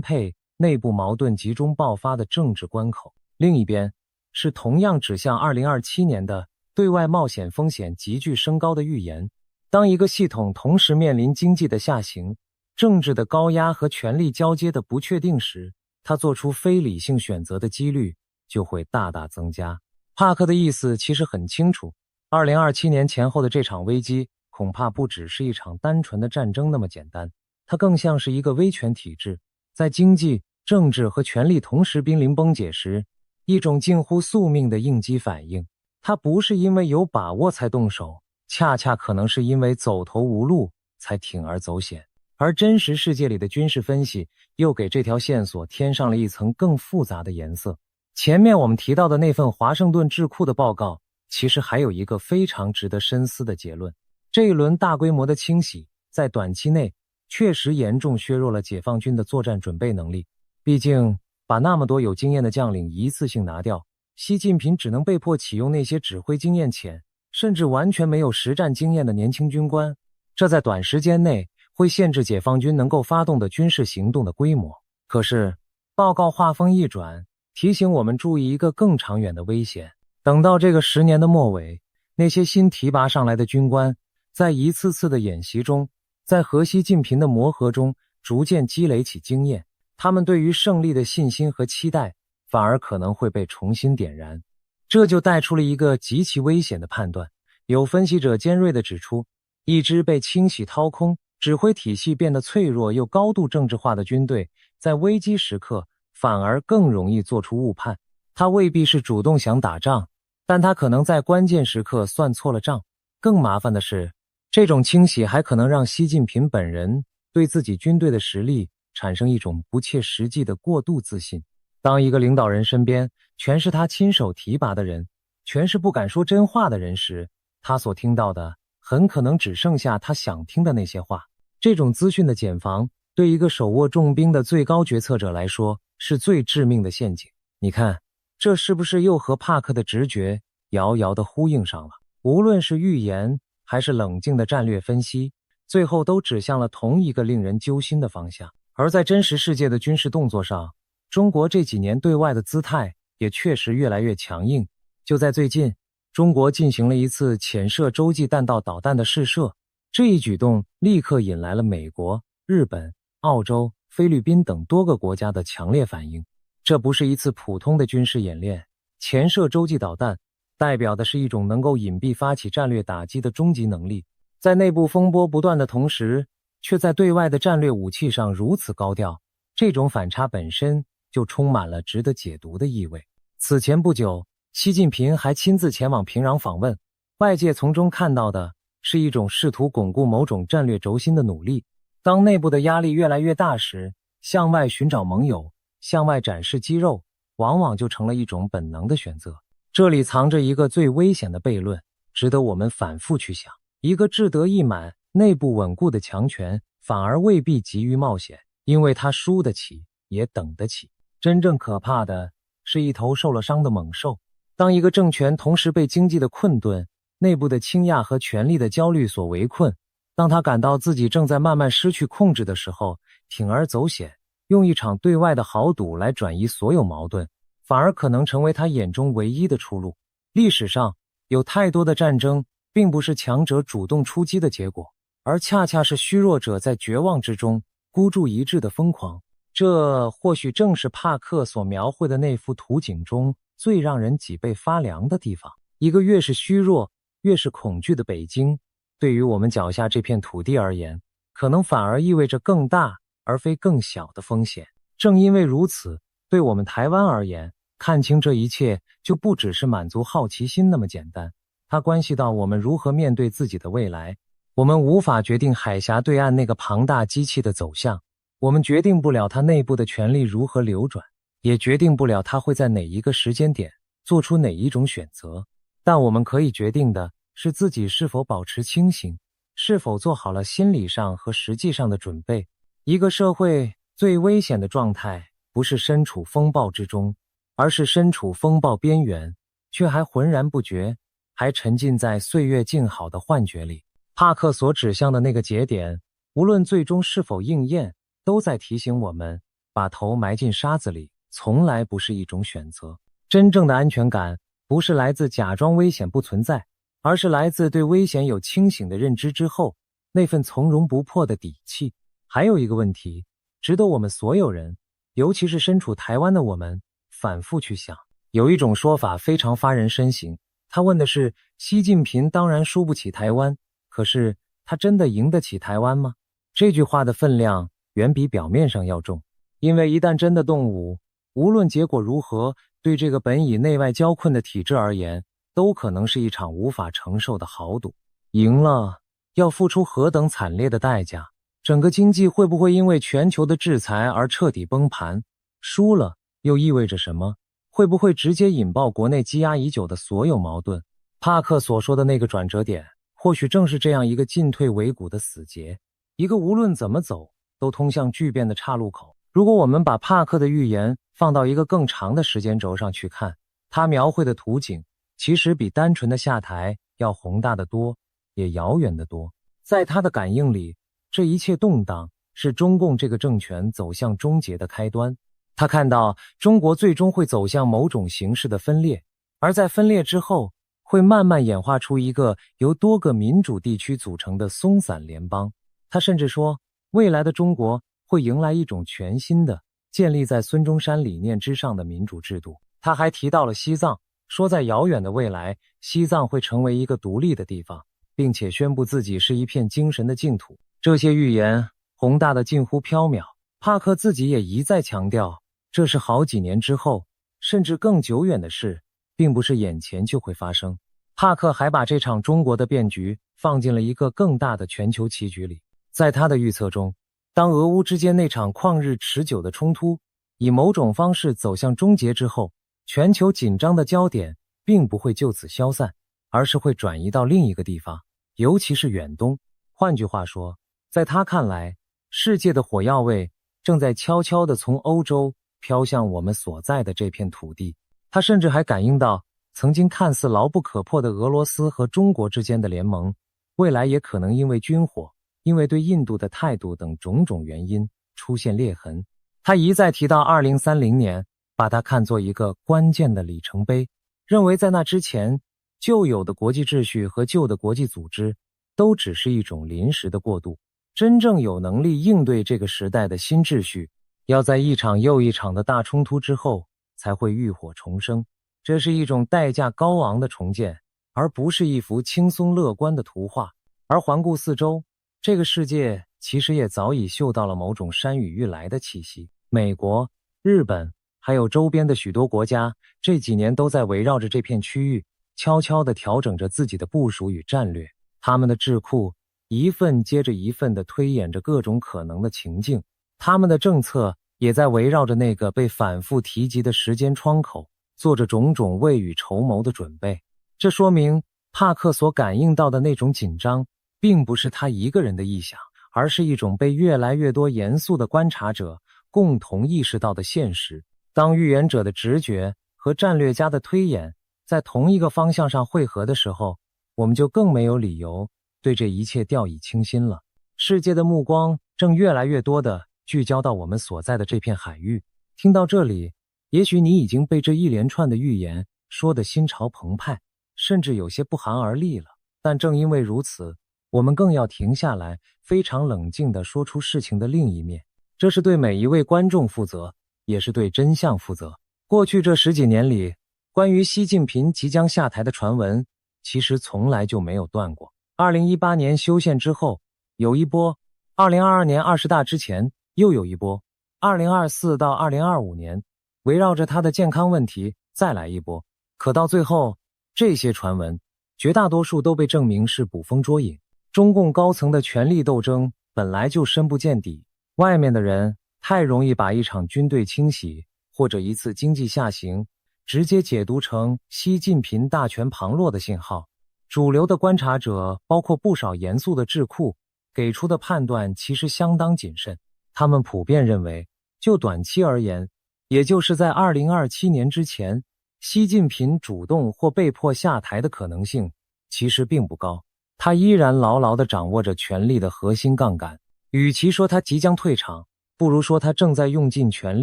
配、内部矛盾集中爆发的政治关口，另一边是同样指向2027年的对外冒险风险急剧升高的预言。当一个系统同时面临经济的下行、政治的高压和权力交接的不确定时，他做出非理性选择的几率就会大大增加。帕克的意思其实很清楚，2027年前后的这场危机恐怕不只是一场单纯的战争那么简单，它更像是一个威权体制在经济、政治和权力同时濒临崩解时，一种近乎宿命的应激反应。它不是因为有把握才动手，恰恰可能是因为走投无路才铤而走险。而真实世界里的军事分析又给这条线索添上了一层更复杂的颜色。前面我们提到的那份华盛顿智库的报告，其实还有一个非常值得深思的结论。这一轮大规模的清洗在短期内确实严重削弱了解放军的作战准备能力。毕竟把那么多有经验的将领一次性拿掉，习近平只能被迫启用那些指挥经验浅、甚至完全没有实战经验的年轻军官，这在短时间内会限制解放军能够发动的军事行动的规模。可是，报告话锋一转，提醒我们注意一个更长远的危险。等到这个10年的末尾，那些新提拔上来的军官，在一次次的演习中，在河西近平的磨合中，逐渐积累起经验，他们对于胜利的信心和期待，反而可能会被重新点燃。这就带出了一个极其危险的判断。有分析者尖锐地指出，一支被清洗掏空、指挥体系变得脆弱又高度政治化的军队，在危机时刻反而更容易做出误判。他未必是主动想打仗，但他可能在关键时刻算错了账。更麻烦的是，这种清洗还可能让习近平本人对自己军队的实力产生一种不切实际的过度自信。当一个领导人身边全是他亲手提拔的人，全是不敢说真话的人时，他所听到的很可能只剩下他想听的那些话。这种资讯的茧房，对一个手握重兵的最高决策者来说，是最致命的陷阱。你看，这是不是又和帕克的直觉遥遥地呼应上了？无论是预言还是冷静的战略分析，最后都指向了同一个令人揪心的方向。而在真实世界的军事动作上，中国这几年对外的姿态也确实越来越强硬。就在最近，中国进行了一次潜射洲际弹道导弹的试射，这一举动立刻引来了美国、日本、澳洲、菲律宾等多个国家的强烈反应。这不是一次普通的军事演练，潜射洲际导弹代表的是一种能够隐蔽发起战略打击的终极能力，在内部风波不断的同时，却在对外的战略武器上如此高调，这种反差本身就充满了值得解读的意味。此前不久，习近平还亲自前往平壤访问，外界从中看到的是一种试图巩固某种战略轴心的努力。当内部的压力越来越大时，向外寻找盟友，向外展示肌肉，往往就成了一种本能的选择。这里藏着一个最危险的悖论，值得我们反复去想。一个志得意满、内部稳固的强权，反而未必急于冒险，因为他输得起，也等得起。真正可怕的是一头受了伤的猛兽。当一个政权同时被经济的困顿、内部的倾轧和权力的焦虑所围困，当他感到自己正在慢慢失去控制的时候，铤而走险，用一场对外的豪赌来转移所有矛盾，反而可能成为他眼中唯一的出路。历史上有太多的战争并不是强者主动出击的结果，而恰恰是虚弱者在绝望之中孤注一掷的疯狂。这或许正是帕克所描绘的那幅图景中最让人脊背发凉的地方。一个越是虚弱、越是恐惧的北京，对于我们脚下这片土地而言，可能反而意味着更大而非更小的风险。正因为如此，对我们台湾而言，看清这一切就不只是满足好奇心那么简单，它关系到我们如何面对自己的未来。我们无法决定海峡对岸那个庞大机器的走向，我们决定不了它内部的权力如何流转，也决定不了它会在哪一个时间点做出哪一种选择。但我们可以决定的是自己是否保持清醒，是否做好了心理上和实际上的准备。一个社会最危险的状态，不是身处风暴之中，而是身处风暴边缘，却还浑然不觉，还沉浸在岁月静好的幻觉里。帕克所指向的那个节点，无论最终是否应验，都在提醒我们，把头埋进沙子里，从来不是一种选择。真正的安全感，不是来自假装危险不存在，而是来自对危险有清醒的认知之后，那份从容不迫的底气。还有一个问题，值得我们所有人，尤其是身处台湾的我们，反复去想。有一种说法非常发人深省，他问的是，习近平当然输不起台湾，可是他真的赢得起台湾吗？这句话的分量远比表面上要重，因为一旦真的动武，无论结果如何，对这个本以内外交困的体制而言，都可能是一场无法承受的豪赌。赢了，要付出何等惨烈的代价？整个经济会不会因为全球的制裁而彻底崩盘？输了，又意味着什么？会不会直接引爆国内积压已久的所有矛盾？帕克所说的那个转折点，或许正是这样一个进退维谷的死结，一个无论怎么走都通向巨变的岔路口。如果我们把帕克的预言放到一个更长的时间轴上去看，他描绘的图景其实比单纯的下台要宏大得多，也遥远得多。在他的感应里，这一切动荡是中共这个政权走向终结的开端。他看到中国最终会走向某种形式的分裂，而在分裂之后，会慢慢演化出一个由多个民主地区组成的松散联邦。他甚至说，未来的中国会迎来一种全新的建立在孙中山理念之上的民主制度。他还提到了西藏，说在遥远的未来，西藏会成为一个独立的地方，并且宣布自己是一片精神的净土。这些预言宏大的近乎缥缈，帕克自己也一再强调，这是好几年之后，甚至更久远的事，并不是眼前就会发生。帕克还把这场中国的变局放进了一个更大的全球棋局里。在他的预测中，当俄乌之间那场旷日持久的冲突以某种方式走向终结之后，全球紧张的焦点并不会就此消散，而是会转移到另一个地方，尤其是远东。换句话说，在他看来，世界的火药味正在悄悄地从欧洲飘向我们所在的这片土地。他甚至还感应到，曾经看似牢不可破的俄罗斯和中国之间的联盟，未来也可能因为军火，因为对印度的态度等种种原因出现裂痕。他一再提到2030年，把它看作一个关键的里程碑，认为在那之前，旧有的国际秩序和旧的国际组织都只是一种临时的过渡，真正有能力应对这个时代的新秩序，要在一场又一场的大冲突之后才会浴火重生。这是一种代价高昂的重建，而不是一幅轻松乐观的图画。而环顾四周，这个世界其实也早已嗅到了某种山雨欲来的气息。美国、日本还有周边的许多国家，这几年都在围绕着这片区域悄悄地调整着自己的部署与战略。他们的智库一份接着一份地推演着各种可能的情境，他们的政策也在围绕着那个被反复提及的时间窗口做着种种未雨绸缪的准备。这说明帕克所感应到的那种紧张并不是他一个人的臆想，而是一种被越来越多严肃的观察者共同意识到的现实。当预言者的直觉和战略家的推演在同一个方向上汇合的时候，我们就更没有理由对这一切掉以轻心了。世界的目光正越来越多地聚焦到我们所在的这片海域。听到这里，也许你已经被这一连串的预言说得心潮澎湃，甚至有些不寒而栗了。但正因为如此，我们更要停下来，非常冷静地说出事情的另一面。这是对每一位观众负责，也是对真相负责。过去这10几年里，关于习近平即将下台的传闻其实从来就没有断过。2018年修宪之后有一波，2022年20大之前又有一波，2024到2025年围绕着他的健康问题再来一波。可到最后，这些传闻绝大多数都被证明是捕风捉影。中共高层的权力斗争本来就深不见底，外面的人太容易把一场军队清洗或者一次经济下行直接解读成习近平大权旁落的信号。主流的观察者，包括不少严肃的智库，给出的判断其实相当谨慎。他们普遍认为，就短期而言，也就是在2027年之前，习近平主动或被迫下台的可能性其实并不高。他依然牢牢地掌握着权力的核心杠杆。与其说他即将退场，不如说他正在用尽全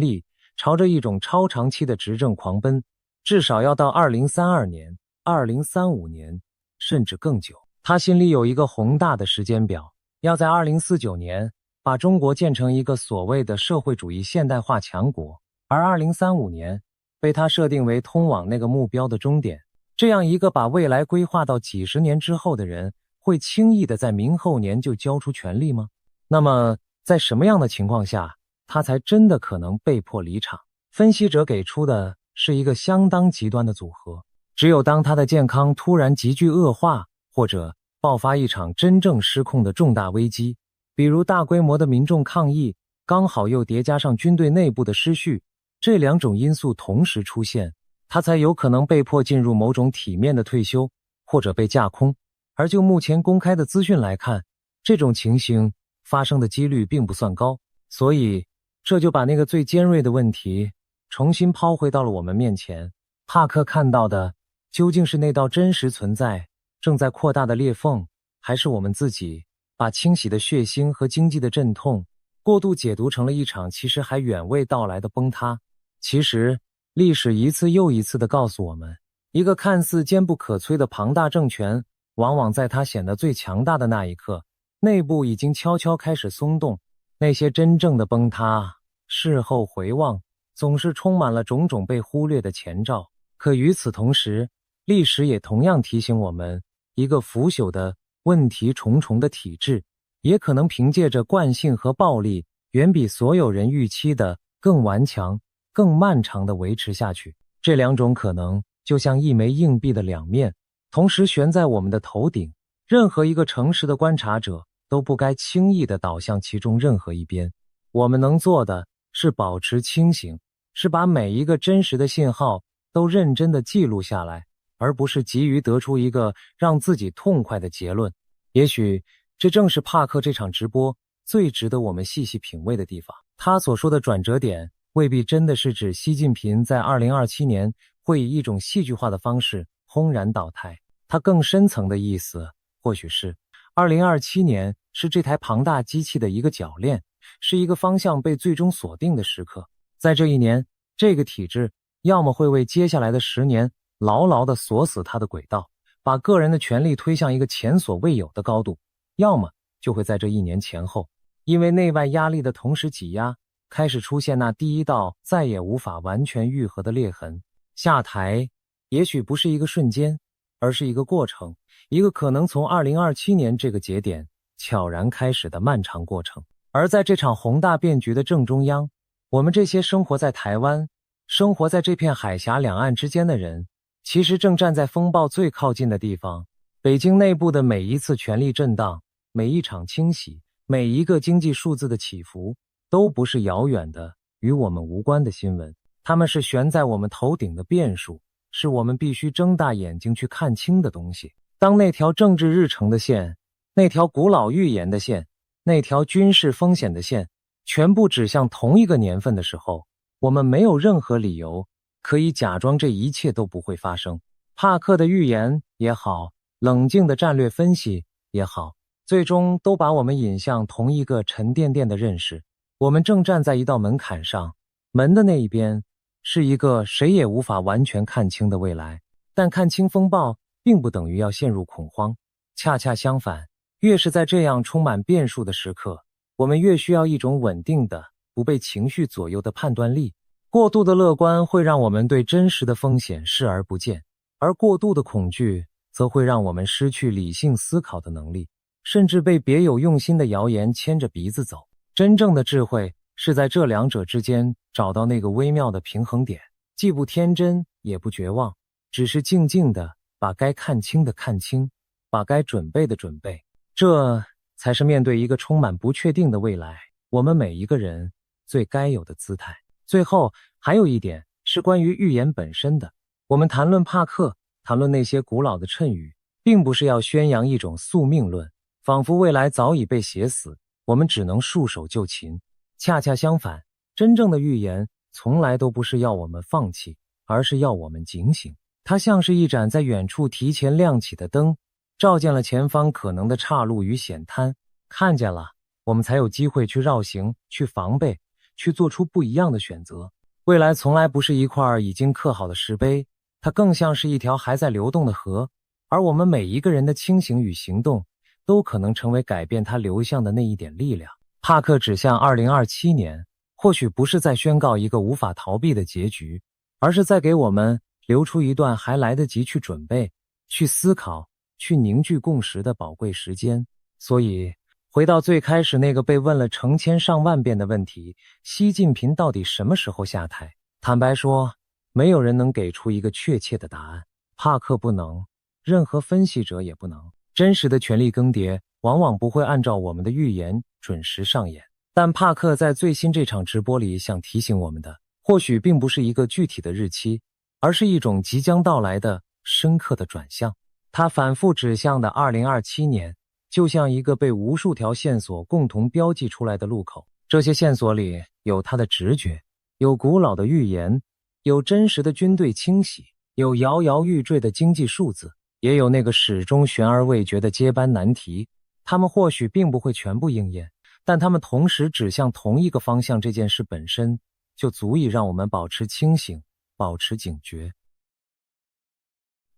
力朝着一种超长期的执政狂奔，至少要到2032年、2035年，甚至更久。他心里有一个宏大的时间表，要在2049年把中国建成一个所谓的社会主义现代化强国，而2035年被他设定为通往那个目标的终点。这样一个把未来规划到几十年之后的人，会轻易的在明后年就交出权力吗？那么在什么样的情况下他才真的可能被迫离场？分析者给出的是一个相当极端的组合。只有当他的健康突然急剧恶化，或者爆发一场真正失控的重大危机，比如大规模的民众抗议，刚好又叠加上军队内部的失序，这两种因素同时出现，他才有可能被迫进入某种体面的退休，或者被架空。而就目前公开的资讯来看，这种情形发生的几率并不算高。所以这就把那个最尖锐的问题重新抛回到了我们面前。帕克看到的究竟是那道真实存在正在扩大的裂缝，还是我们自己把清洗的血腥和经济的阵痛过度解读成了一场其实还远未到来的崩塌？其实，历史一次又一次地告诉我们，一个看似坚不可摧的庞大政权，往往在它显得最强大的那一刻，内部已经悄悄开始松动。那些真正的崩塌，事后回望，总是充满了种种被忽略的前兆。可与此同时，历史也同样提醒我们，一个腐朽的、问题重重的体制，也可能凭借着惯性和暴力，远比所有人预期的更顽强、更漫长地维持下去。这两种可能，就像一枚硬币的两面，同时悬在我们的头顶。任何一个诚实的观察者都不该轻易地倒向其中任何一边。我们能做的是保持清醒，是把每一个真实的信号都认真地记录下来，而不是急于得出一个让自己痛快的结论。也许这正是帕克这场直播最值得我们细细品味的地方。他所说的转折点未必真的是指习近平在2027年会以一种戏剧化的方式轰然倒台，他更深层的意思或许是2027年是这台庞大机器的一个铰链，是一个方向被最终锁定的时刻。在这一年，这个体制要么会为接下来的10年牢牢地锁死它的轨道，把个人的权利推向一个前所未有的高度，要么就会在这一年前后，因为内外压力的同时挤压，开始出现那第一道再也无法完全愈合的裂痕。下台也许不是一个瞬间，而是一个过程，一个可能从2027年这个节点悄然开始的漫长过程。而在这场宏大变局的正中央，我们这些生活在台湾、生活在这片海峡两岸之间的人，其实正站在风暴最靠近的地方。北京内部的每一次权力震荡，每一场清洗，每一个经济数字的起伏，都不是遥远的、与我们无关的新闻，它们是悬在我们头顶的变数，是我们必须睁大眼睛去看清的东西。当那条政治日程的线，那条古老预言的线，那条军事风险的线，全部指向同一个年份的时候，我们没有任何理由可以假装这一切都不会发生。帕克的预言也好，冷静的战略分析也好，最终都把我们引向同一个沉甸甸的认识。我们正站在一道门槛上，门的那一边是一个谁也无法完全看清的未来。但看清风暴并不等于要陷入恐慌，恰恰相反，越是在这样充满变数的时刻，我们越需要一种稳定的、不被情绪左右的判断力。过度的乐观会让我们对真实的风险视而不见，而过度的恐惧则会让我们失去理性思考的能力，甚至被别有用心的谣言牵着鼻子走。真正的智慧是在这两者之间找到那个微妙的平衡点，既不天真也不绝望，只是静静地把该看清的看清，把该准备的准备。这才是面对一个充满不确定的未来，我们每一个人最该有的姿态。最后还有一点是关于预言本身的。我们谈论帕克，谈论那些古老的谶语，并不是要宣扬一种宿命论，仿佛未来早已被写死，我们只能束手就擒。恰恰相反，真正的预言从来都不是要我们放弃，而是要我们警醒。它像是一盏在远处提前亮起的灯，照见了前方可能的岔路与险滩。看见了，我们才有机会去绕行，去防备，去做出不一样的选择。未来从来不是一块已经刻好的石碑，它更像是一条还在流动的河，而我们每一个人的清醒与行动都可能成为改变它流向的那一点力量。帕克指向2027年，或许不是在宣告一个无法逃避的结局，而是在给我们留出一段还来得及去准备、去思考、去凝聚共识的宝贵时间。所以回到最开始那个被问了成千上万遍的问题，习近平到底什么时候下台？坦白说，没有人能给出一个确切的答案。帕克不能，任何分析者也不能。真实的权力更迭往往不会按照我们的预言准时上演。但帕克在最新这场直播里想提醒我们的，或许并不是一个具体的日期，而是一种即将到来的深刻的转向。他反复指向的2027年，就像一个被无数条线索共同标记出来的路口。这些线索里有他的直觉，有古老的预言，有真实的军队清洗，有摇摇欲坠的经济数字。也有那个始终悬而未决的接班难题。他们或许并不会全部应验，但他们同时指向同一个方向，这件事本身就足以让我们保持清醒，保持警觉。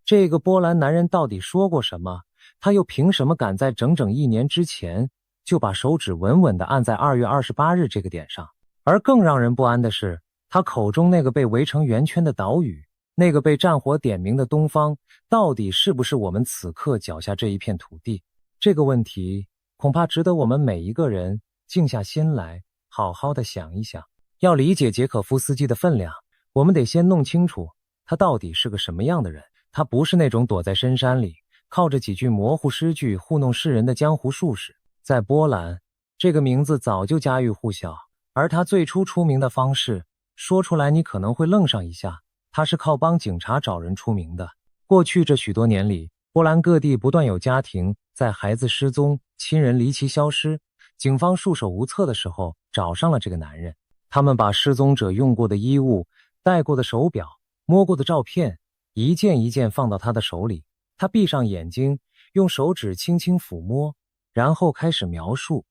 这个波兰男人到底说过什么？他又凭什么敢在整整1年之前就把手指稳稳地按在2月28日这个点上？而更让人不安的是，他口中那个被围成圆圈的岛屿，那个被战火点明的东方，到底是不是我们此刻脚下这一片土地？这个问题恐怕值得我们每一个人静下心来，好好的想一想。要理解捷可夫斯基的分量，我们得先弄清楚他到底是个什么样的人。他不是那种躲在深山里，靠着几句模糊诗句糊弄世人的江湖术士。在波兰，这个名字早就家喻户晓，而他最初出名的方式，说出来你可能会愣上一下，他是靠帮警察找人出名的。过去这许多年里，波兰各地不断有家庭在孩子失踪、亲人离奇消失，警方束手无策的时候找上了这个男人。他们把失踪者用过的衣物、戴过的手表、摸过的照片一件一件放到他的手里，他闭上眼睛，用手指轻轻抚摸，然后开始描述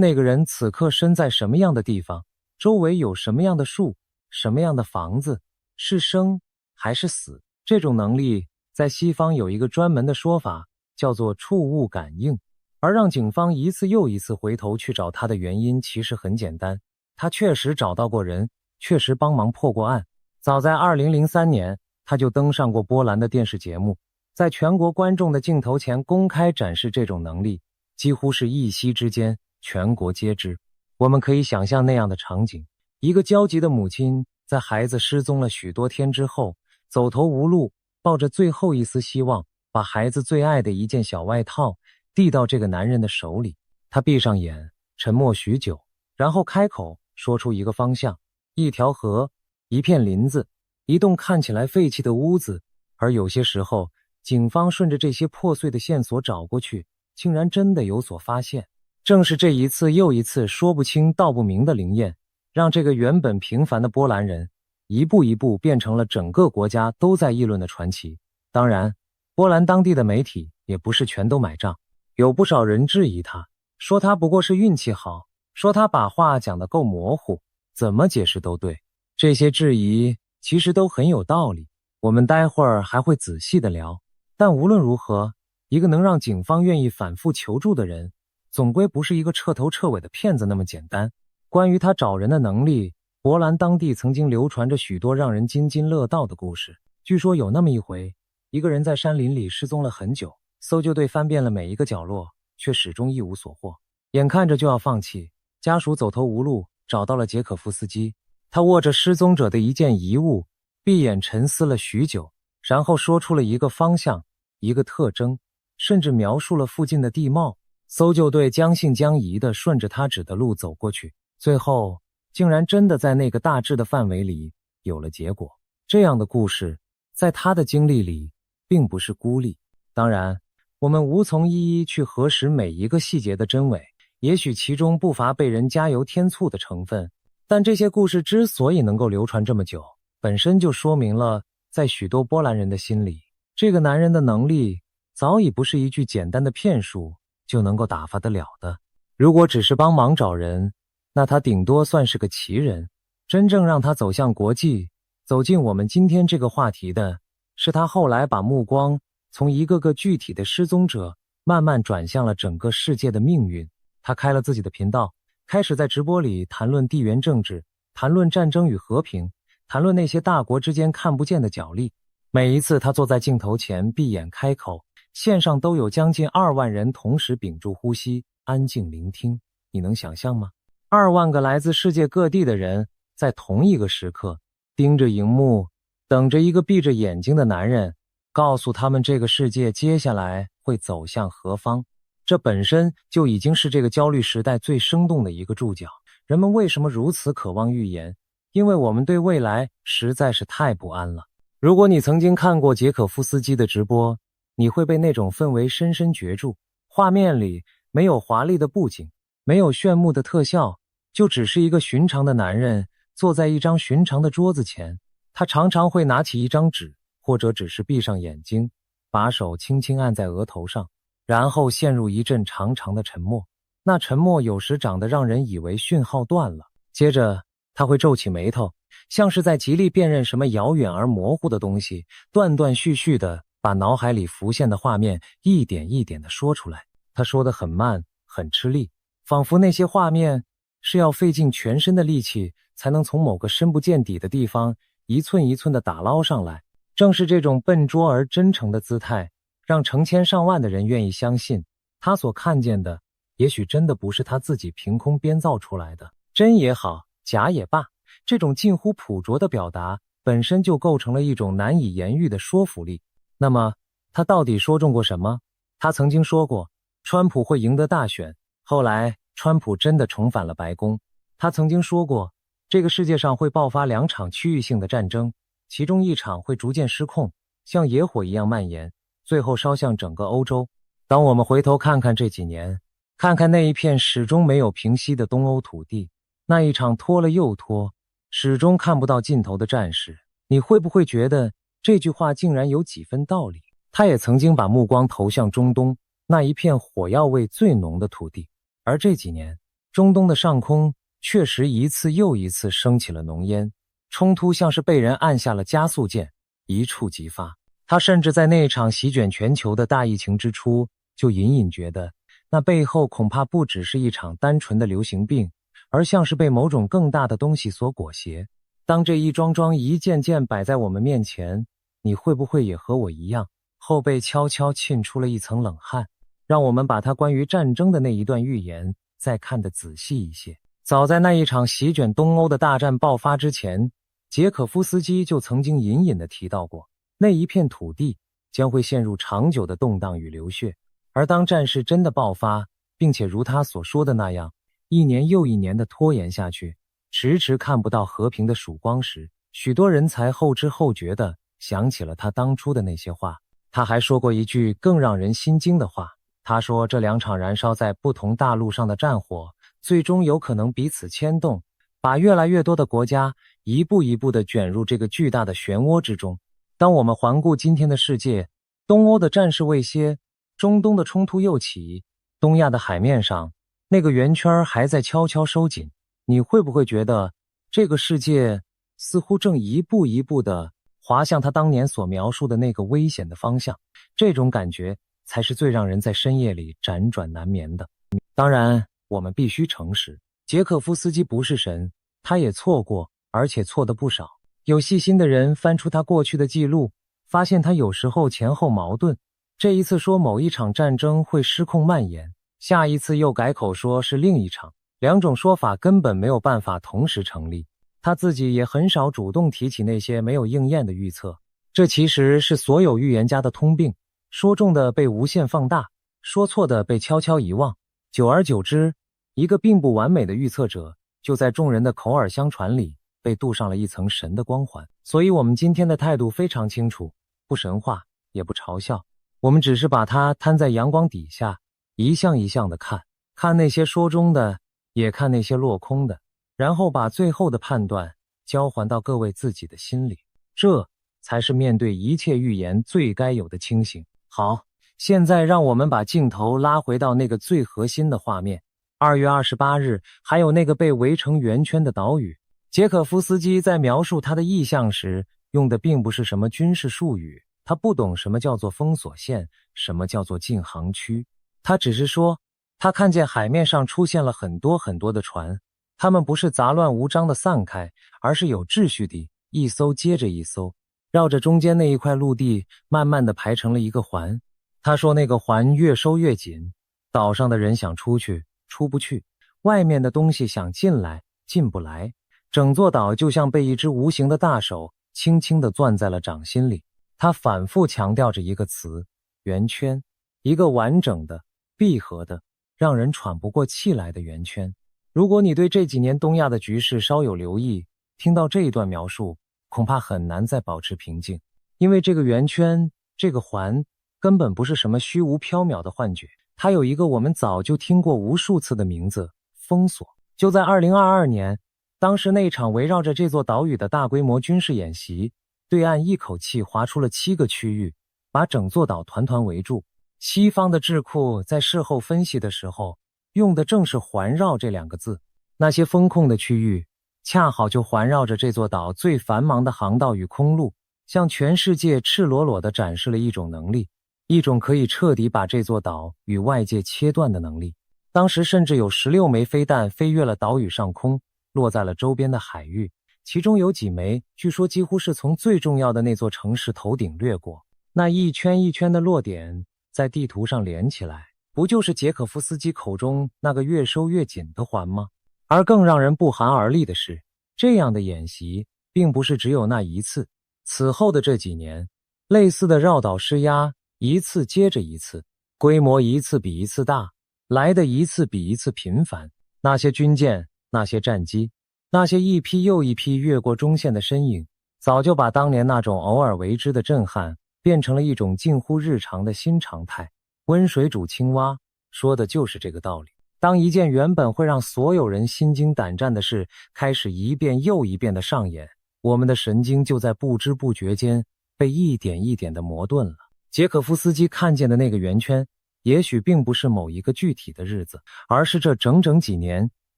那个人此刻身在什么样的地方，周围有什么样的树，什么样的房子，是生还是死。这种能力在西方有一个专门的说法，叫做触物感应。而让警方一次又一次回头去找他的原因其实很简单，他确实找到过人，确实帮忙破过案。早在2003年，他就登上过波兰的电视节目，在全国观众的镜头前公开展示这种能力，几乎是一夕之间全国皆知。我们可以想象那样的场景，一个焦急的母亲在孩子失踪了许多天之后，走投无路，抱着最后一丝希望，把孩子最爱的一件小外套递到这个男人的手里。他闭上眼，沉默许久，然后开口说出一个方向：一条河，一片林子，一栋看起来废弃的屋子。而有些时候，警方顺着这些破碎的线索找过去，竟然真的有所发现。正是这一次又一次说不清道不明的灵验，让这个原本平凡的波兰人一步一步变成了整个国家都在议论的传奇。当然，波兰当地的媒体也不是全都买账，有不少人质疑他，说他不过是运气好，说他把话讲得够模糊，怎么解释都对。这些质疑其实都很有道理，我们待会儿还会仔细的聊。但无论如何，一个能让警方愿意反复求助的人，总归不是一个彻头彻尾的骗子那么简单。关于他找人的能力，波兰当地曾经流传着许多让人津津乐道的故事。据说有那么一回，一个人在山林里失踪了很久，搜救队翻遍了每一个角落，却始终一无所获。眼看着就要放弃，家属走投无路，找到了捷可夫斯基。他握着失踪者的一件遗物，闭眼沉思了许久，然后说出了一个方向，一个特征，甚至描述了附近的地貌。搜救队将信将疑地顺着他指的路走过去，最后竟然真的在那个大致的范围里有了结果。这样的故事在他的经历里并不是孤立。当然，我们无从一一去核实每一个细节的真伪，也许其中不乏被人加油添醋的成分，但这些故事之所以能够流传这么久，本身就说明了在许多波兰人的心里，这个男人的能力早已不是一句简单的骗术就能够打发得了的。如果只是帮忙找人，那他顶多算是个奇人。真正让他走向国际，走进我们今天这个话题的，是他后来把目光从一个个具体的失踪者慢慢转向了整个世界的命运。他开了自己的频道，开始在直播里谈论地缘政治，谈论战争与和平，谈论那些大国之间看不见的角力。每一次他坐在镜头前闭眼开口，线上都有将近2万人同时屏住呼吸，安静聆听。你能想象吗？2万个来自世界各地的人在同一个时刻盯着荧幕，等着一个闭着眼睛的男人告诉他们这个世界接下来会走向何方。这本身就已经是这个焦虑时代最生动的一个注脚。人们为什么如此渴望预言？因为我们对未来实在是太不安了。如果你曾经看过捷可夫斯基的直播，你会被那种氛围深深攫住。画面里没有华丽的布景，没有炫目的特效，就只是一个寻常的男人坐在一张寻常的桌子前。他常常会拿起一张纸，或者只是闭上眼睛，把手轻轻按在额头上，然后陷入一阵长长的沉默。那沉默有时长得让人以为讯号断了，接着他会皱起眉头，像是在极力辨认什么遥远而模糊的东西，断断续续地把脑海里浮现的画面一点一点地说出来。他说得很慢，很吃力，仿佛那些画面是要费尽全身的力气才能从某个深不见底的地方一寸一寸地打捞上来。正是这种笨拙而真诚的姿态，让成千上万的人愿意相信，他所看见的也许真的不是他自己凭空编造出来的。真也好，假也罢，这种近乎朴拙的表达本身就构成了一种难以言喻的说服力。那么他到底说中过什么？他曾经说过川普会赢得大选，后来川普真的重返了白宫。他曾经说过这个世界上会爆发2场区域性的战争，其中一场会逐渐失控，像野火一样蔓延，最后烧向整个欧洲。当我们回头看看这几年，看看那一片始终没有平息的东欧土地，那一场拖了又拖，始终看不到尽头的战事，你会不会觉得这句话竟然有几分道理？他也曾经把目光投向中东，那一片火药味最浓的土地。而这几年，中东的上空确实一次又一次升起了浓烟，冲突像是被人按下了加速键，一触即发。他甚至在那场席卷全球的大疫情之初，就隐隐觉得那背后恐怕不只是一场单纯的流行病，而像是被某种更大的东西所裹挟。当这一桩桩一件件摆在我们面前，你会不会也和我一样，后背悄悄沁出了一层冷汗？让我们把他关于战争的那一段预言再看得仔细一些。早在那一场席卷东欧的大战爆发之前，捷可夫斯基就曾经隐隐地提到过，那一片土地将会陷入长久的动荡与流血。而当战事真的爆发，并且如他所说的那样，一年又一年的拖延下去，迟迟看不到和平的曙光时，许多人才后知后觉地想起了他当初的那些话。他还说过一句更让人心惊的话，他说这2场燃烧在不同大陆上的战火，最终有可能彼此牵动，把越来越多的国家一步一步地卷入这个巨大的漩涡之中。当我们环顾今天的世界，东欧的战事未歇，中东的冲突又起，东亚的海面上那个圆圈还在悄悄收紧，你会不会觉得这个世界似乎正一步一步地滑向他当年所描述的那个危险的方向？这种感觉才是最让人在深夜里辗转难眠的。当然，我们必须诚实，捷可夫斯基不是神，他也错过，而且错得不少。有细心的人翻出他过去的记录，发现他有时候前后矛盾。这一次说某一场战争会失控蔓延，下一次又改口说是另一场，两种说法根本没有办法同时成立。他自己也很少主动提起那些没有应验的预测，这其实是所有预言家的通病，说中的被无限放大，说错的被悄悄遗忘。久而久之，一个并不完美的预测者就在众人的口耳相传里被镀上了一层神的光环。所以我们今天的态度非常清楚，不神话也不嘲笑，我们只是把它摊在阳光底下，一项一项的看，看那些说中的，也看那些落空的，然后把最后的判断交还到各位自己的心里。这才是面对一切预言最该有的清醒。好，现在让我们把镜头拉回到那个最核心的画面。2月28日，还有那个被围成圆圈的岛屿。捷可夫斯基在描述他的意象时，用的并不是什么军事术语，他不懂什么叫做封锁线，什么叫做禁航区。他只是说，他看见海面上出现了很多很多的船，他们不是杂乱无章的散开，而是有秩序地一艘接着一艘，绕着中间那一块陆地慢慢地排成了一个环。他说那个环越收越紧，岛上的人想出去出不去，外面的东西想进来进不来，整座岛就像被一只无形的大手轻轻地攥在了掌心里。他反复强调着一个词，圆圈，一个完整的闭合的让人喘不过气来的圆圈。如果你对这几年东亚的局势稍有留意，听到这一段描述，恐怕很难再保持平静，因为这个圆圈，这个环根本不是什么虚无缥缈的幻觉，它有一个我们早就听过无数次的名字，封锁。就在2022年，当时那场围绕着这座岛屿的大规模军事演习，对岸一口气划出了7个区域，把整座岛团团围住。西方的智库在事后分析的时候，用的正是环绕这2个字。那些封控的区域，恰好就环绕着这座岛最繁忙的航道与空路，向全世界赤裸裸地展示了一种能力，一种可以彻底把这座岛与外界切断的能力。当时甚至有16枚飞弹飞越了岛屿上空，落在了周边的海域，其中有几枚据说几乎是从最重要的那座城市头顶掠过。那一圈一圈的落点在地图上连起来，不就是捷可夫斯基口中那个越收越紧的环吗？而更让人不寒而栗的是，这样的演习并不是只有那一次，此后的这几年，类似的绕岛施压一次接着一次，规模一次比一次大，来的一次比一次频繁。那些军舰，那些战机，那些一批又一批越过中线的身影，早就把当年那种偶尔为之的震撼变成了一种近乎日常的新常态。温水煮青蛙，说的就是这个道理。当一件原本会让所有人心惊胆战的事开始一遍又一遍的上演，我们的神经就在不知不觉间被一点一点的磨钝了。捷可夫斯基看见的那个圆圈，也许并不是某一个具体的日子，而是这整整几年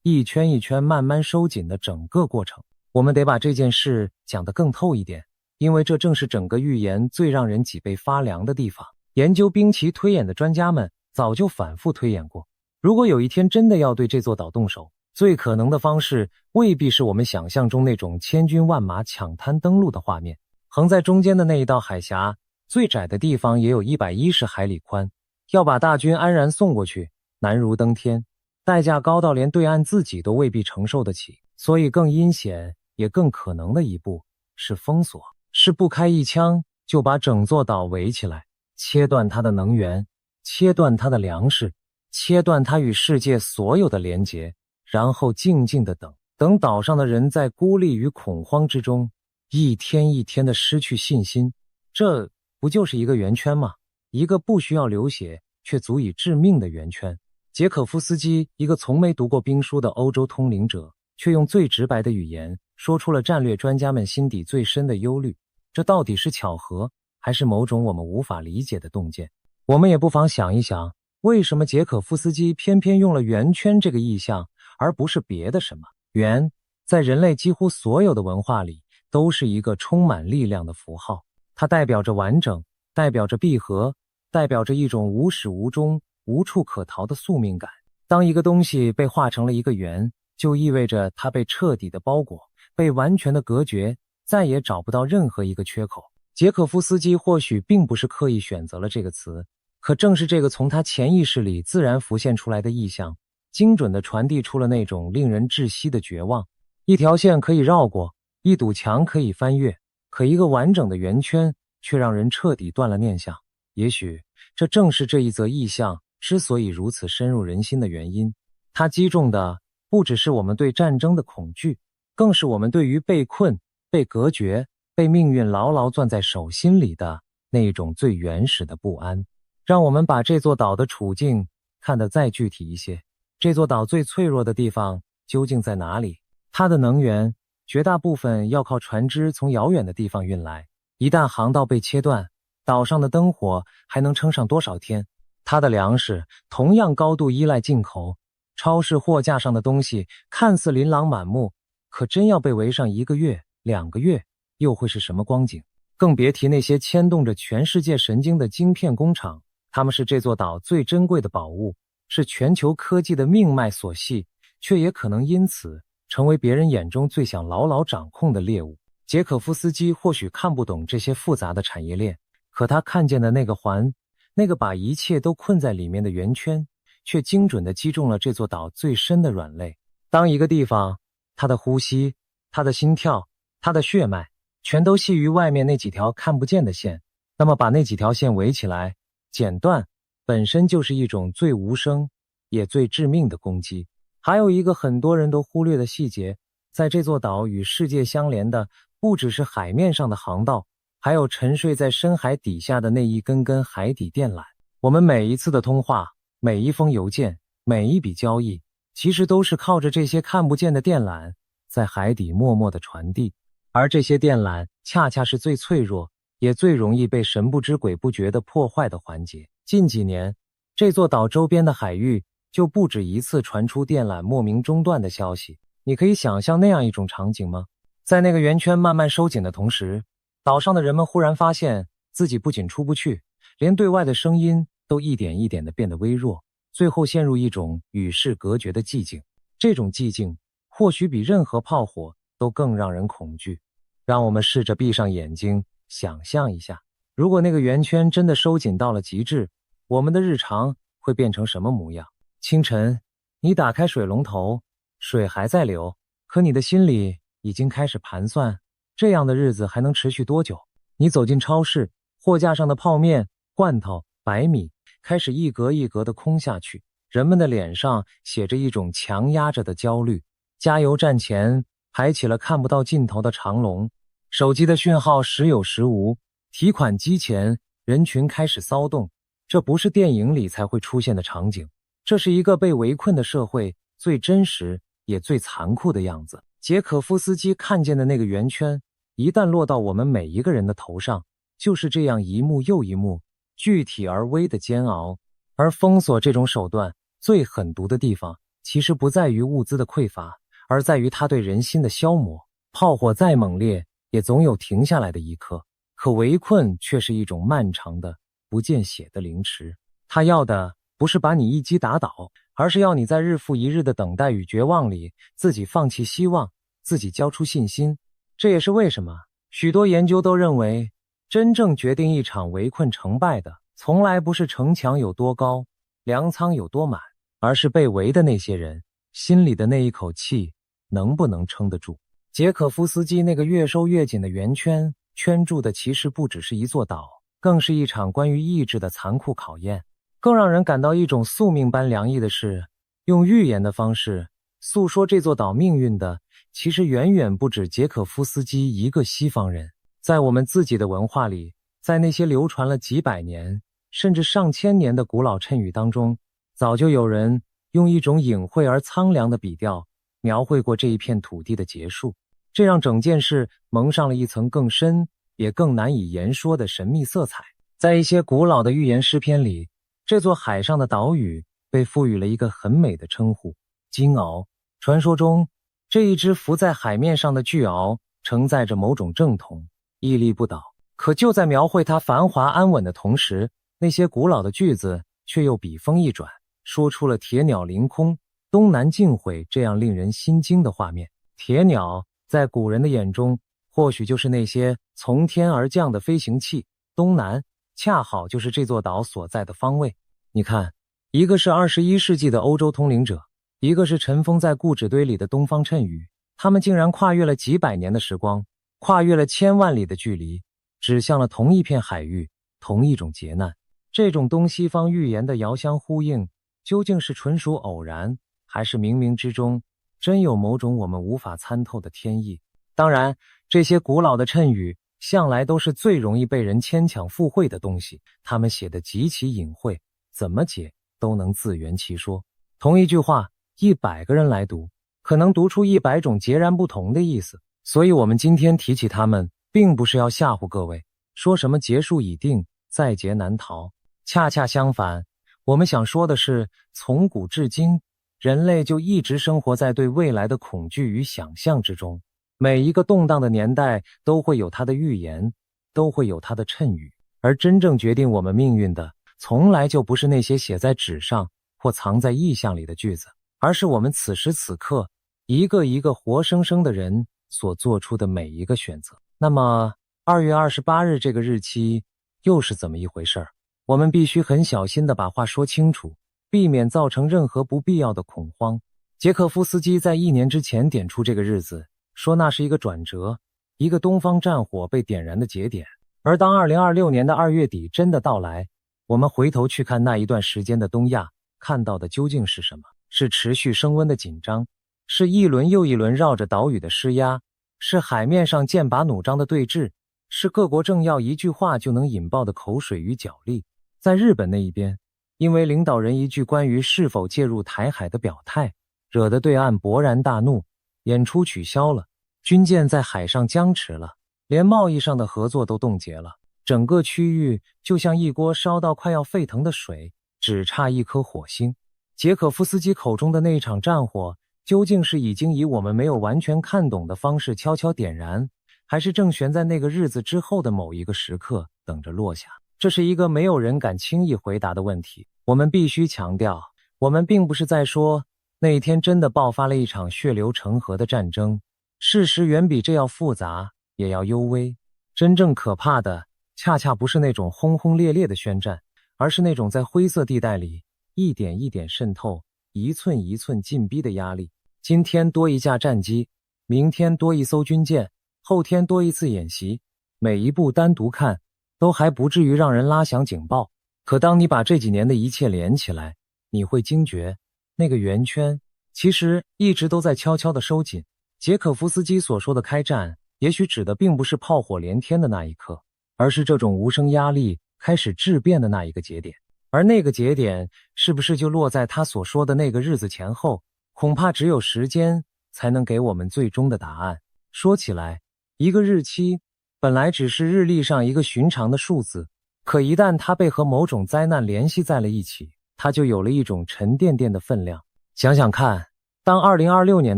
一圈一圈慢慢收紧的整个过程。我们得把这件事讲得更透一点，因为这正是整个预言最让人脊背发凉的地方。研究兵棋推演的专家们早就反复推演过，如果有一天真的要对这座岛动手，最可能的方式未必是我们想象中那种千军万马抢滩登陆的画面。横在中间的那一道海峡，最窄的地方也有110海里宽，要把大军安然送过去，难如登天，代价高到连对岸自己都未必承受得起。所以更阴险也更可能的一步是封锁，是不开一枪就把整座岛围起来，切断它的能源，切断它的粮食，切断它与世界所有的连结，然后静静地等岛上的人在孤立与恐慌之中一天一天地失去信心。这不就是一个圆圈吗？一个不需要流血却足以致命的圆圈。捷可夫斯基，一个从没读过兵书的欧洲通灵者，却用最直白的语言说出了战略专家们心底最深的忧虑。这到底是巧合，还是某种我们无法理解的洞见？我们也不妨想一想，为什么捷可夫斯基偏偏用了圆圈这个意象，而不是别的什么？圆，在人类几乎所有的文化里，都是一个充满力量的符号。它代表着完整，代表着闭合，代表着一种无始无终、无处可逃的宿命感。当一个东西被画成了一个圆，就意味着它被彻底的包裹，被完全的隔绝，再也找不到任何一个缺口。捷可夫斯基或许并不是刻意选择了这个词，可正是这个从他潜意识里自然浮现出来的意象，精准地传递出了那种令人窒息的绝望。一条线可以绕过，一堵墙可以翻越，可一个完整的圆圈却让人彻底断了念想。也许这正是这一则意象之所以如此深入人心的原因。它击中的不只是我们对战争的恐惧，更是我们对于被困、被隔绝、被命运牢牢攥在手心里的那种最原始的不安。让我们把这座岛的处境看得再具体一些。这座岛最脆弱的地方究竟在哪里？它的能源绝大部分要靠船只从遥远的地方运来，一旦航道被切断，岛上的灯火还能撑上多少天？它的粮食同样高度依赖进口，超市货架上的东西看似琳琅满目，可真要被围上1个月、2个月，又会是什么光景？更别提那些牵动着全世界神经的晶片工厂，它们是这座岛最珍贵的宝物，是全球科技的命脉所系，却也可能因此成为别人眼中最想牢牢掌控的猎物。捷可夫斯基或许看不懂这些复杂的产业链，可他看见的那个环，那个把一切都困在里面的圆圈，却精准地击中了这座岛最深的软肋。当一个地方，它的呼吸，它的心跳，它的血脉，全都系于外面那几条看不见的线，那么把那几条线围起来，剪断，本身就是一种最无声也最致命的攻击。还有一个很多人都忽略的细节，在这座岛与世界相连的不只是海面上的航道，还有沉睡在深海底下的那一根根海底电缆。我们每一次的通话，每一封邮件，每一笔交易，其实都是靠着这些看不见的电缆在海底默默地传递。而这些电缆恰恰是最脆弱也最容易被神不知鬼不觉地破坏的环节。近几年，这座岛周边的海域就不止一次传出电缆莫名中断的消息。你可以想象那样一种场景吗？在那个圆圈慢慢收紧的同时，岛上的人们忽然发现自己不仅出不去，连对外的声音都一点一点地变得微弱，最后陷入一种与世隔绝的寂静。这种寂静或许比任何炮火都更让人恐惧。让我们试着闭上眼睛，想象一下，如果那个圆圈真的收紧到了极致，我们的日常会变成什么模样？清晨，你打开水龙头，水还在流，可你的心里已经开始盘算，这样的日子还能持续多久？你走进超市，货架上的泡面、罐头、白米开始一格一格地空下去，人们的脸上写着一种强压着的焦虑。加油站前排起了看不到尽头的长龙，手机的讯号时有时无，提款机前人群开始骚动。这不是电影里才会出现的场景，这是一个被围困的社会最真实也最残酷的样子。捷可夫斯基看见的那个圆圈，一旦落到我们每一个人的头上，就是这样一幕又一幕具体而微的煎熬。而封锁这种手段最狠毒的地方，其实不在于物资的匮乏，而在于它对人心的消磨。炮火再猛烈，也总有停下来的一刻，可围困却是一种漫长的不见血的凌迟。他要的不是把你一击打倒，而是要你在日复一日的等待与绝望里，自己放弃希望，自己交出信心。这也是为什么许多研究都认为，真正决定一场围困成败的，从来不是城墙有多高，粮仓有多满，而是被围的那些人心里的那一口气能不能撑得住。捷可夫斯基那个越收越紧的圆圈，圈住的其实不只是一座岛，更是一场关于意志的残酷考验。更让人感到一种宿命般凉意的是，用预言的方式诉说这座岛命运的，其实远远不止捷可夫斯基一个西方人。在我们自己的文化里，在那些流传了几百年甚至上千年的古老谶语当中，早就有人用一种隐晦而苍凉的笔调描绘过这一片土地的结束，这让整件事蒙上了一层更深也更难以言说的神秘色彩。在一些古老的寓言诗篇里，这座海上的岛屿被赋予了一个很美的称呼——金鳌。传说中，这一只浮在海面上的巨鳌承载着某种正统，屹立不倒。可就在描绘它繁华安稳的同时，那些古老的句子却又笔锋一转，说出了铁鸟凌空、东南尽毁这样令人心惊的画面。铁鸟在古人的眼中，或许就是那些从天而降的飞行器，东南恰好就是这座岛所在的方位。你看，一个是21世纪的欧洲通灵者，一个是尘封在故纸堆里的东方谶语，他们竟然跨越了几百年的时光，跨越了千万里的距离，指向了同一片海域，同一种劫难。这种东西方预言的遥相呼应，究竟是纯属偶然，还是冥冥之中真有某种我们无法参透的天意？当然，这些古老的谶语向来都是最容易被人牵强附会的东西，他们写得极其隐晦，怎么解都能自圆其说。同一句话，100个人来读，可能读出100种截然不同的意思。所以我们今天提起他们，并不是要吓唬各位，说什么劫数已定，在劫难逃。恰恰相反，我们想说的是，从古至今，人类就一直生活在对未来的恐惧与想象之中。每一个动荡的年代都会有它的预言，都会有它的谶语，而真正决定我们命运的，从来就不是那些写在纸上或藏在意象里的句子，而是我们此时此刻一个一个活生生的人所做出的每一个选择。那么2月28日这个日期又是怎么一回事儿？我们必须很小心地把话说清楚，避免造成任何不必要的恐慌。捷可夫斯基在1年之前点出这个日子，说那是一个转折，一个东方战火被点燃的节点。而当2026年的2月底真的到来，我们回头去看那一段时间的东亚，看到的究竟是什么？是持续升温的紧张，是一轮又一轮绕着岛屿的施压，是海面上剑拔弩张的对峙，是各国政要一句话就能引爆的口水与角力。在日本那一边，因为领导人一句关于是否介入台海的表态，惹得对岸勃然大怒，演出取消了，军舰在海上僵持了，连贸易上的合作都冻结了。整个区域就像一锅烧到快要沸腾的水，只差一颗火星。捷可夫斯基口中的那场战火，究竟是已经以我们没有完全看懂的方式悄悄点燃，还是正悬在那个日子之后的某一个时刻等着落下？这是一个没有人敢轻易回答的问题。我们必须强调，我们并不是在说那一天真的爆发了一场血流成河的战争，事实远比这要复杂，也要幽微。真正可怕的恰恰不是那种轰轰烈烈的宣战，而是那种在灰色地带里一点一点渗透，一寸一寸进逼的压力。今天多一架战机，明天多一艘军舰，后天多一次演习，每一步单独看都还不至于让人拉响警报。可当你把这几年的一切连起来，你会惊觉那个圆圈其实一直都在悄悄地收紧。捷可夫斯基所说的开战，也许指的并不是炮火连天的那一刻，而是这种无声压力开始质变的那一个节点。而那个节点是不是就落在他所说的那个日子前后，恐怕只有时间才能给我们最终的答案。说起来，一个日期本来只是日历上一个寻常的数字，可一旦它被和某种灾难联系在了一起，它就有了一种沉甸甸的分量。想想看，当2026年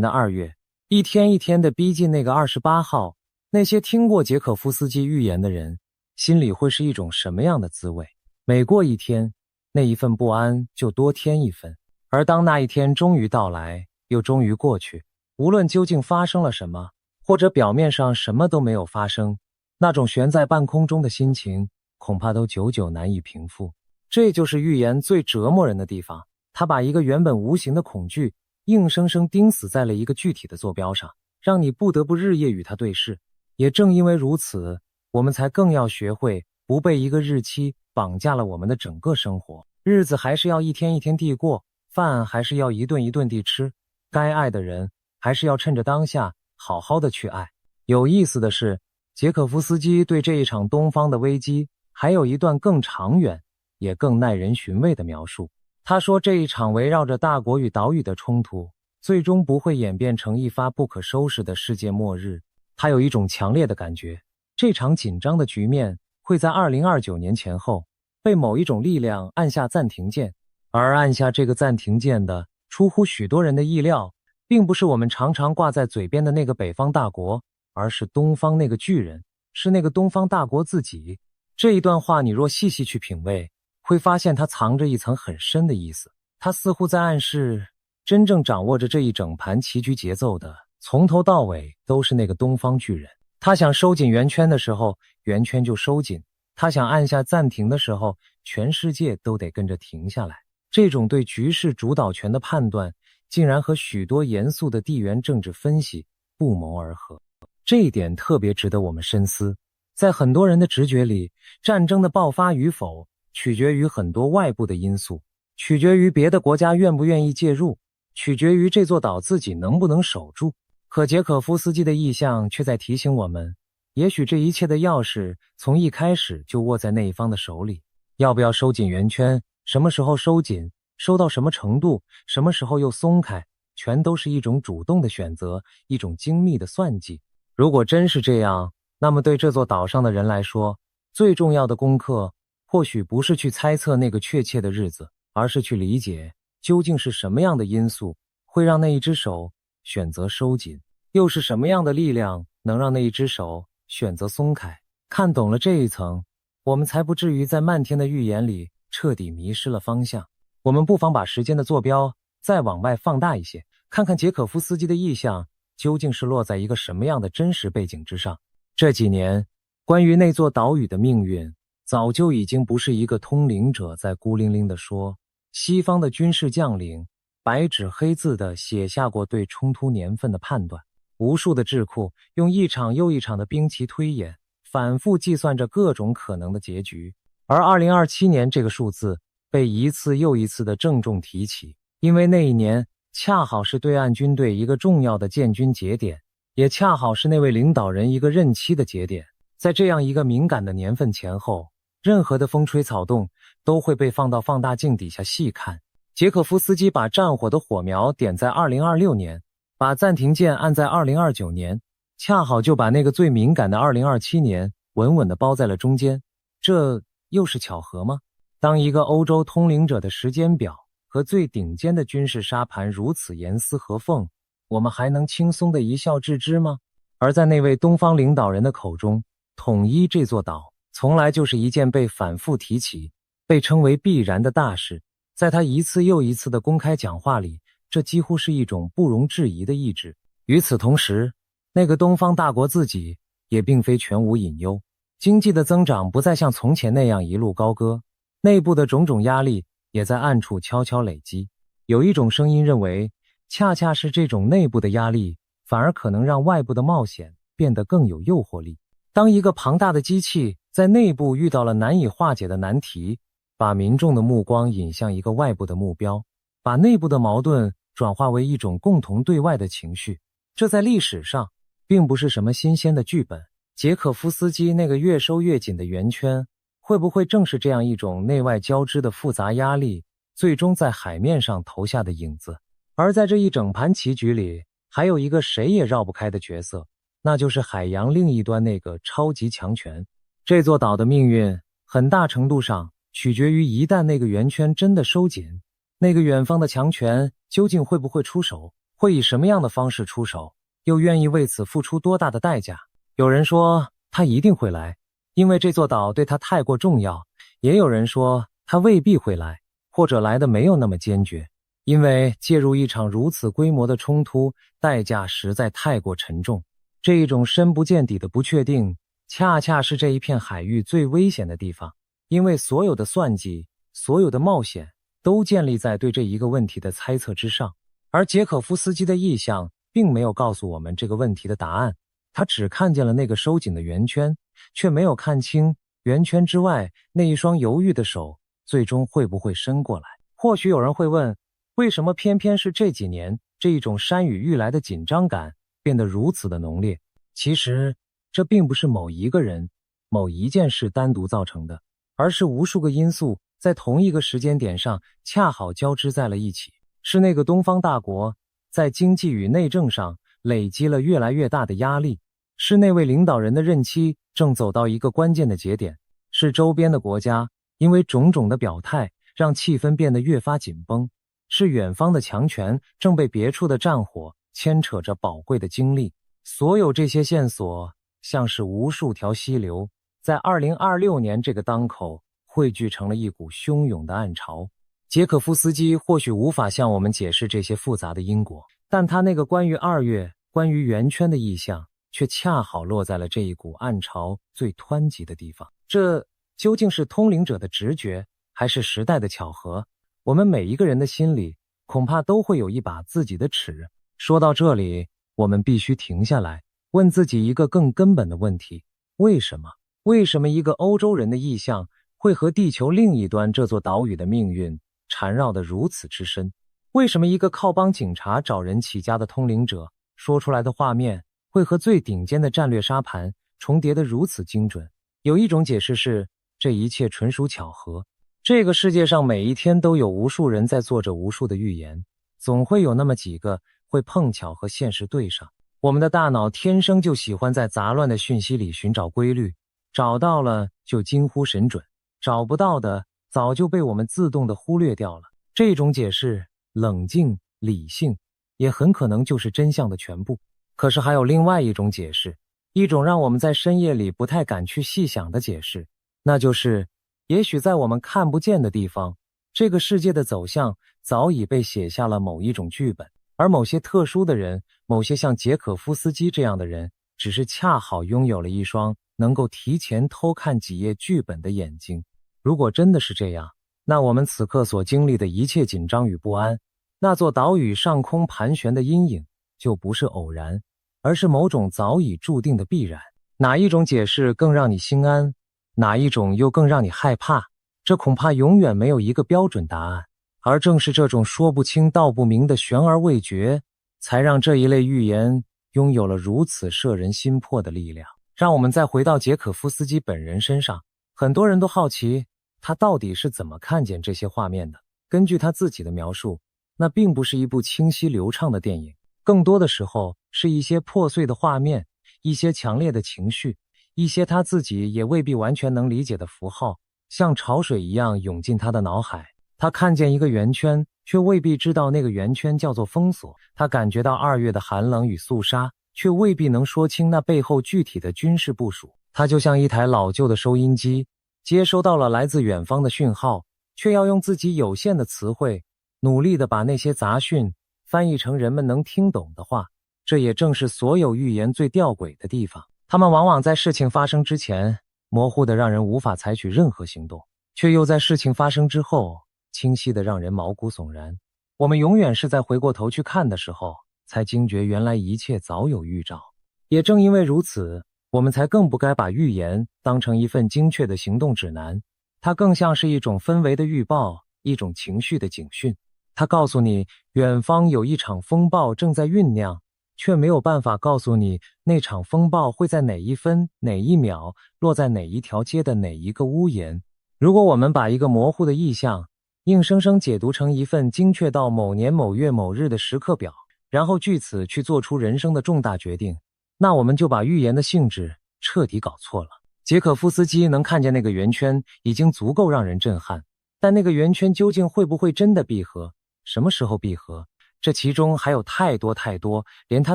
的2月一天一天地逼近那个28号，那些听过捷可夫斯基预言的人心里会是一种什么样的滋味？每过一天，那一份不安就多添一分。而当那一天终于到来，又终于过去，无论究竟发生了什么，或者表面上什么都没有发生，那种悬在半空中的心情恐怕都久久难以平复。这就是预言最折磨人的地方，它把一个原本无形的恐惧硬生生钉死在了一个具体的坐标上，让你不得不日夜与它对视。也正因为如此，我们才更要学会不被一个日期绑架了我们的整个生活。日子还是要一天一天地过，饭还是要一顿一顿地吃，该爱的人还是要趁着当下好好的去爱。有意思的是，捷可夫斯基对这一场东方的危机还有一段更长远也更耐人寻味的描述。他说，这一场围绕着大国与岛屿的冲突最终不会演变成一发不可收拾的世界末日。他有一种强烈的感觉，这场紧张的局面会在2029年前后被某一种力量按下暂停键，而按下这个暂停键的，出乎许多人的意料，并不是我们常常挂在嘴边的那个北方大国，而是东方那个巨人，是那个东方大国自己。这一段话你若细细去品味，会发现它藏着一层很深的意思。它似乎在暗示，真正掌握着这一整盘棋局节奏的，从头到尾都是那个东方巨人。他想收紧圆圈的时候，圆圈就收紧；他想按下暂停的时候，全世界都得跟着停下来。这种对局势主导权的判断，竟然和许多严肃的地缘政治分析不谋而合。这一点特别值得我们深思。在很多人的直觉里，战争的爆发与否取决于很多外部的因素，取决于别的国家愿不愿意介入，取决于这座岛自己能不能守住。可捷可夫斯基的意象却在提醒我们，也许这一切的钥匙从一开始就握在那一方的手里。要不要收紧圆圈，什么时候收紧，收到什么程度，什么时候又松开，全都是一种主动的选择，一种精密的算计。如果真是这样，那么对这座岛上的人来说，最重要的功课或许不是去猜测那个确切的日子，而是去理解究竟是什么样的因素会让那一只手选择收紧，又是什么样的力量能让那一只手选择松开。看懂了这一层，我们才不至于在漫天的预言里彻底迷失了方向。我们不妨把时间的坐标再往外放大一些，看看捷可夫斯基的意象究竟是落在一个什么样的真实背景之上。这几年，关于那座岛屿的命运，早就已经不是一个通灵者在孤零零地说，西方的军事将领白纸黑字地写下过对冲突年份的判断，无数的智库用一场又一场的兵棋推演，反复计算着各种可能的结局。而2027年这个数字被一次又一次的郑重提起，因为那一年恰好是对岸军队一个重要的建军节点，也恰好是那位领导人一个任期的节点。在这样一个敏感的年份前后，任何的风吹草动都会被放到放大镜底下细看。捷可夫斯基把战火的火苗点在2026年，把暂停键按在2029年，恰好就把那个最敏感的2027年稳稳地包在了中间。这又是巧合吗？当一个欧洲通灵者的时间表和最顶尖的军事沙盘如此严丝合缝，我们还能轻松地一笑置之吗？而在那位东方领导人的口中，统一这座岛从来就是一件被反复提起、被称为必然的大事。在他一次又一次的公开讲话里，这几乎是一种不容置疑的意志。与此同时，那个东方大国自己也并非全无隐忧，经济的增长不再像从前那样一路高歌，内部的种种压力也在暗处悄悄累积。有一种声音认为，恰恰是这种内部的压力，反而可能让外部的冒险变得更有诱惑力。当一个庞大的机器在内部遇到了难以化解的难题，把民众的目光引向一个外部的目标，把内部的矛盾转化为一种共同对外的情绪，这在历史上并不是什么新鲜的剧本。捷可夫斯基那个越收越紧的圆圈，会不会正是这样一种内外交织的复杂压力，最终在海面上投下的影子？而在这一整盘棋局里，还有一个谁也绕不开的角色，那就是海洋另一端那个超级强权。这座岛的命运很大程度上取决于一旦那个圆圈真的收紧，那个远方的强权究竟会不会出手，会以什么样的方式出手，又愿意为此付出多大的代价。有人说他一定会来，因为这座岛对他太过重要，也有人说他未必会来，或者来的没有那么坚决，因为介入一场如此规模的冲突，代价实在太过沉重。这一种深不见底的不确定，恰恰是这一片海域最危险的地方，因为所有的算计，所有的冒险，都建立在对这一个问题的猜测之上。而捷可夫斯基的意象并没有告诉我们这个问题的答案，他只看见了那个收紧的圆圈，却没有看清圆圈之外那一双犹豫的手最终会不会伸过来。或许有人会问，为什么偏偏是这几年，这一种山雨欲来的紧张感变得如此的浓烈？其实这并不是某一个人、某一件事单独造成的，而是无数个因素在同一个时间点上恰好交织在了一起。是那个东方大国在经济与内政上累积了越来越大的压力，是那位领导人的任期正走到一个关键的节点，是周边的国家因为种种的表态让气氛变得越发紧绷，是远方的强权正被别处的战火牵扯着宝贵的精力。所有这些线索像是无数条溪流，在2026年这个当口汇聚成了一股汹涌的暗潮。捷可夫斯基或许无法向我们解释这些复杂的因果，但他那个关于2月、关于圆圈的意象，却恰好落在了这一股暗潮最湍急的地方。这究竟是通灵者的直觉，还是时代的巧合？我们每一个人的心里恐怕都会有一把自己的尺。说到这里，我们必须停下来，问自己一个更根本的问题：为什么？为什么一个欧洲人的意象会和地球另一端这座岛屿的命运缠绕得如此之深？为什么一个靠帮警察找人起家的通灵者说出来的画面会和最顶尖的战略沙盘重叠得如此精准？有一种解释是，这一切纯属巧合。这个世界上每一天都有无数人在做着无数的预言，总会有那么几个会碰巧和现实对上。我们的大脑天生就喜欢在杂乱的讯息里寻找规律，找到了就惊呼神准，找不到的早就被我们自动地忽略掉了。这种解释冷静理性，也很可能就是真相的全部。可是还有另外一种解释，一种让我们在深夜里不太敢去细想的解释，那就是也许在我们看不见的地方，这个世界的走向早已被写下了某一种剧本，而某些特殊的人，某些像捷可夫斯基这样的人，只是恰好拥有了一双能够提前偷看几页剧本的眼睛。如果真的是这样，那我们此刻所经历的一切紧张与不安，那座岛屿上空盘旋的阴影，就不是偶然，而是某种早已注定的必然。哪一种解释更让你心安，哪一种又更让你害怕？这恐怕永远没有一个标准答案。而正是这种说不清道不明的悬而未决，才让这一类预言拥有了如此摄人心魄的力量。让我们再回到捷可夫斯基本人身上，很多人都好奇他到底是怎么看见这些画面的。根据他自己的描述，那并不是一部清晰流畅的电影，更多的时候是一些破碎的画面，一些强烈的情绪，一些他自己也未必完全能理解的符号，像潮水一样涌进他的脑海。他看见一个圆圈，却未必知道那个圆圈叫做封锁。他感觉到2月的寒冷与肃杀，却未必能说清那背后具体的军事部署。他就像一台老旧的收音机，接收到了来自远方的讯号，却要用自己有限的词汇，努力地把那些杂讯翻译成人们能听懂的话。这也正是所有预言最吊诡的地方。他们往往在事情发生之前，模糊的让人无法采取任何行动，却又在事情发生之后，清晰的让人毛骨悚然。我们永远是在回过头去看的时候，才惊觉原来一切早有预兆。也正因为如此，我们才更不该把预言当成一份精确的行动指南，它更像是一种氛围的预报，一种情绪的警讯。它告诉你，远方有一场风暴正在酝酿，却没有办法告诉你那场风暴会在哪一分哪一秒落在哪一条街的哪一个屋檐。如果我们把一个模糊的意象硬生生解读成一份精确到某年某月某日的时刻表，然后据此去做出人生的重大决定，那我们就把预言的性质彻底搞错了。捷可夫斯基能看见那个圆圈已经足够让人震撼，但那个圆圈究竟会不会真的闭合，什么时候闭合，这其中还有太多连他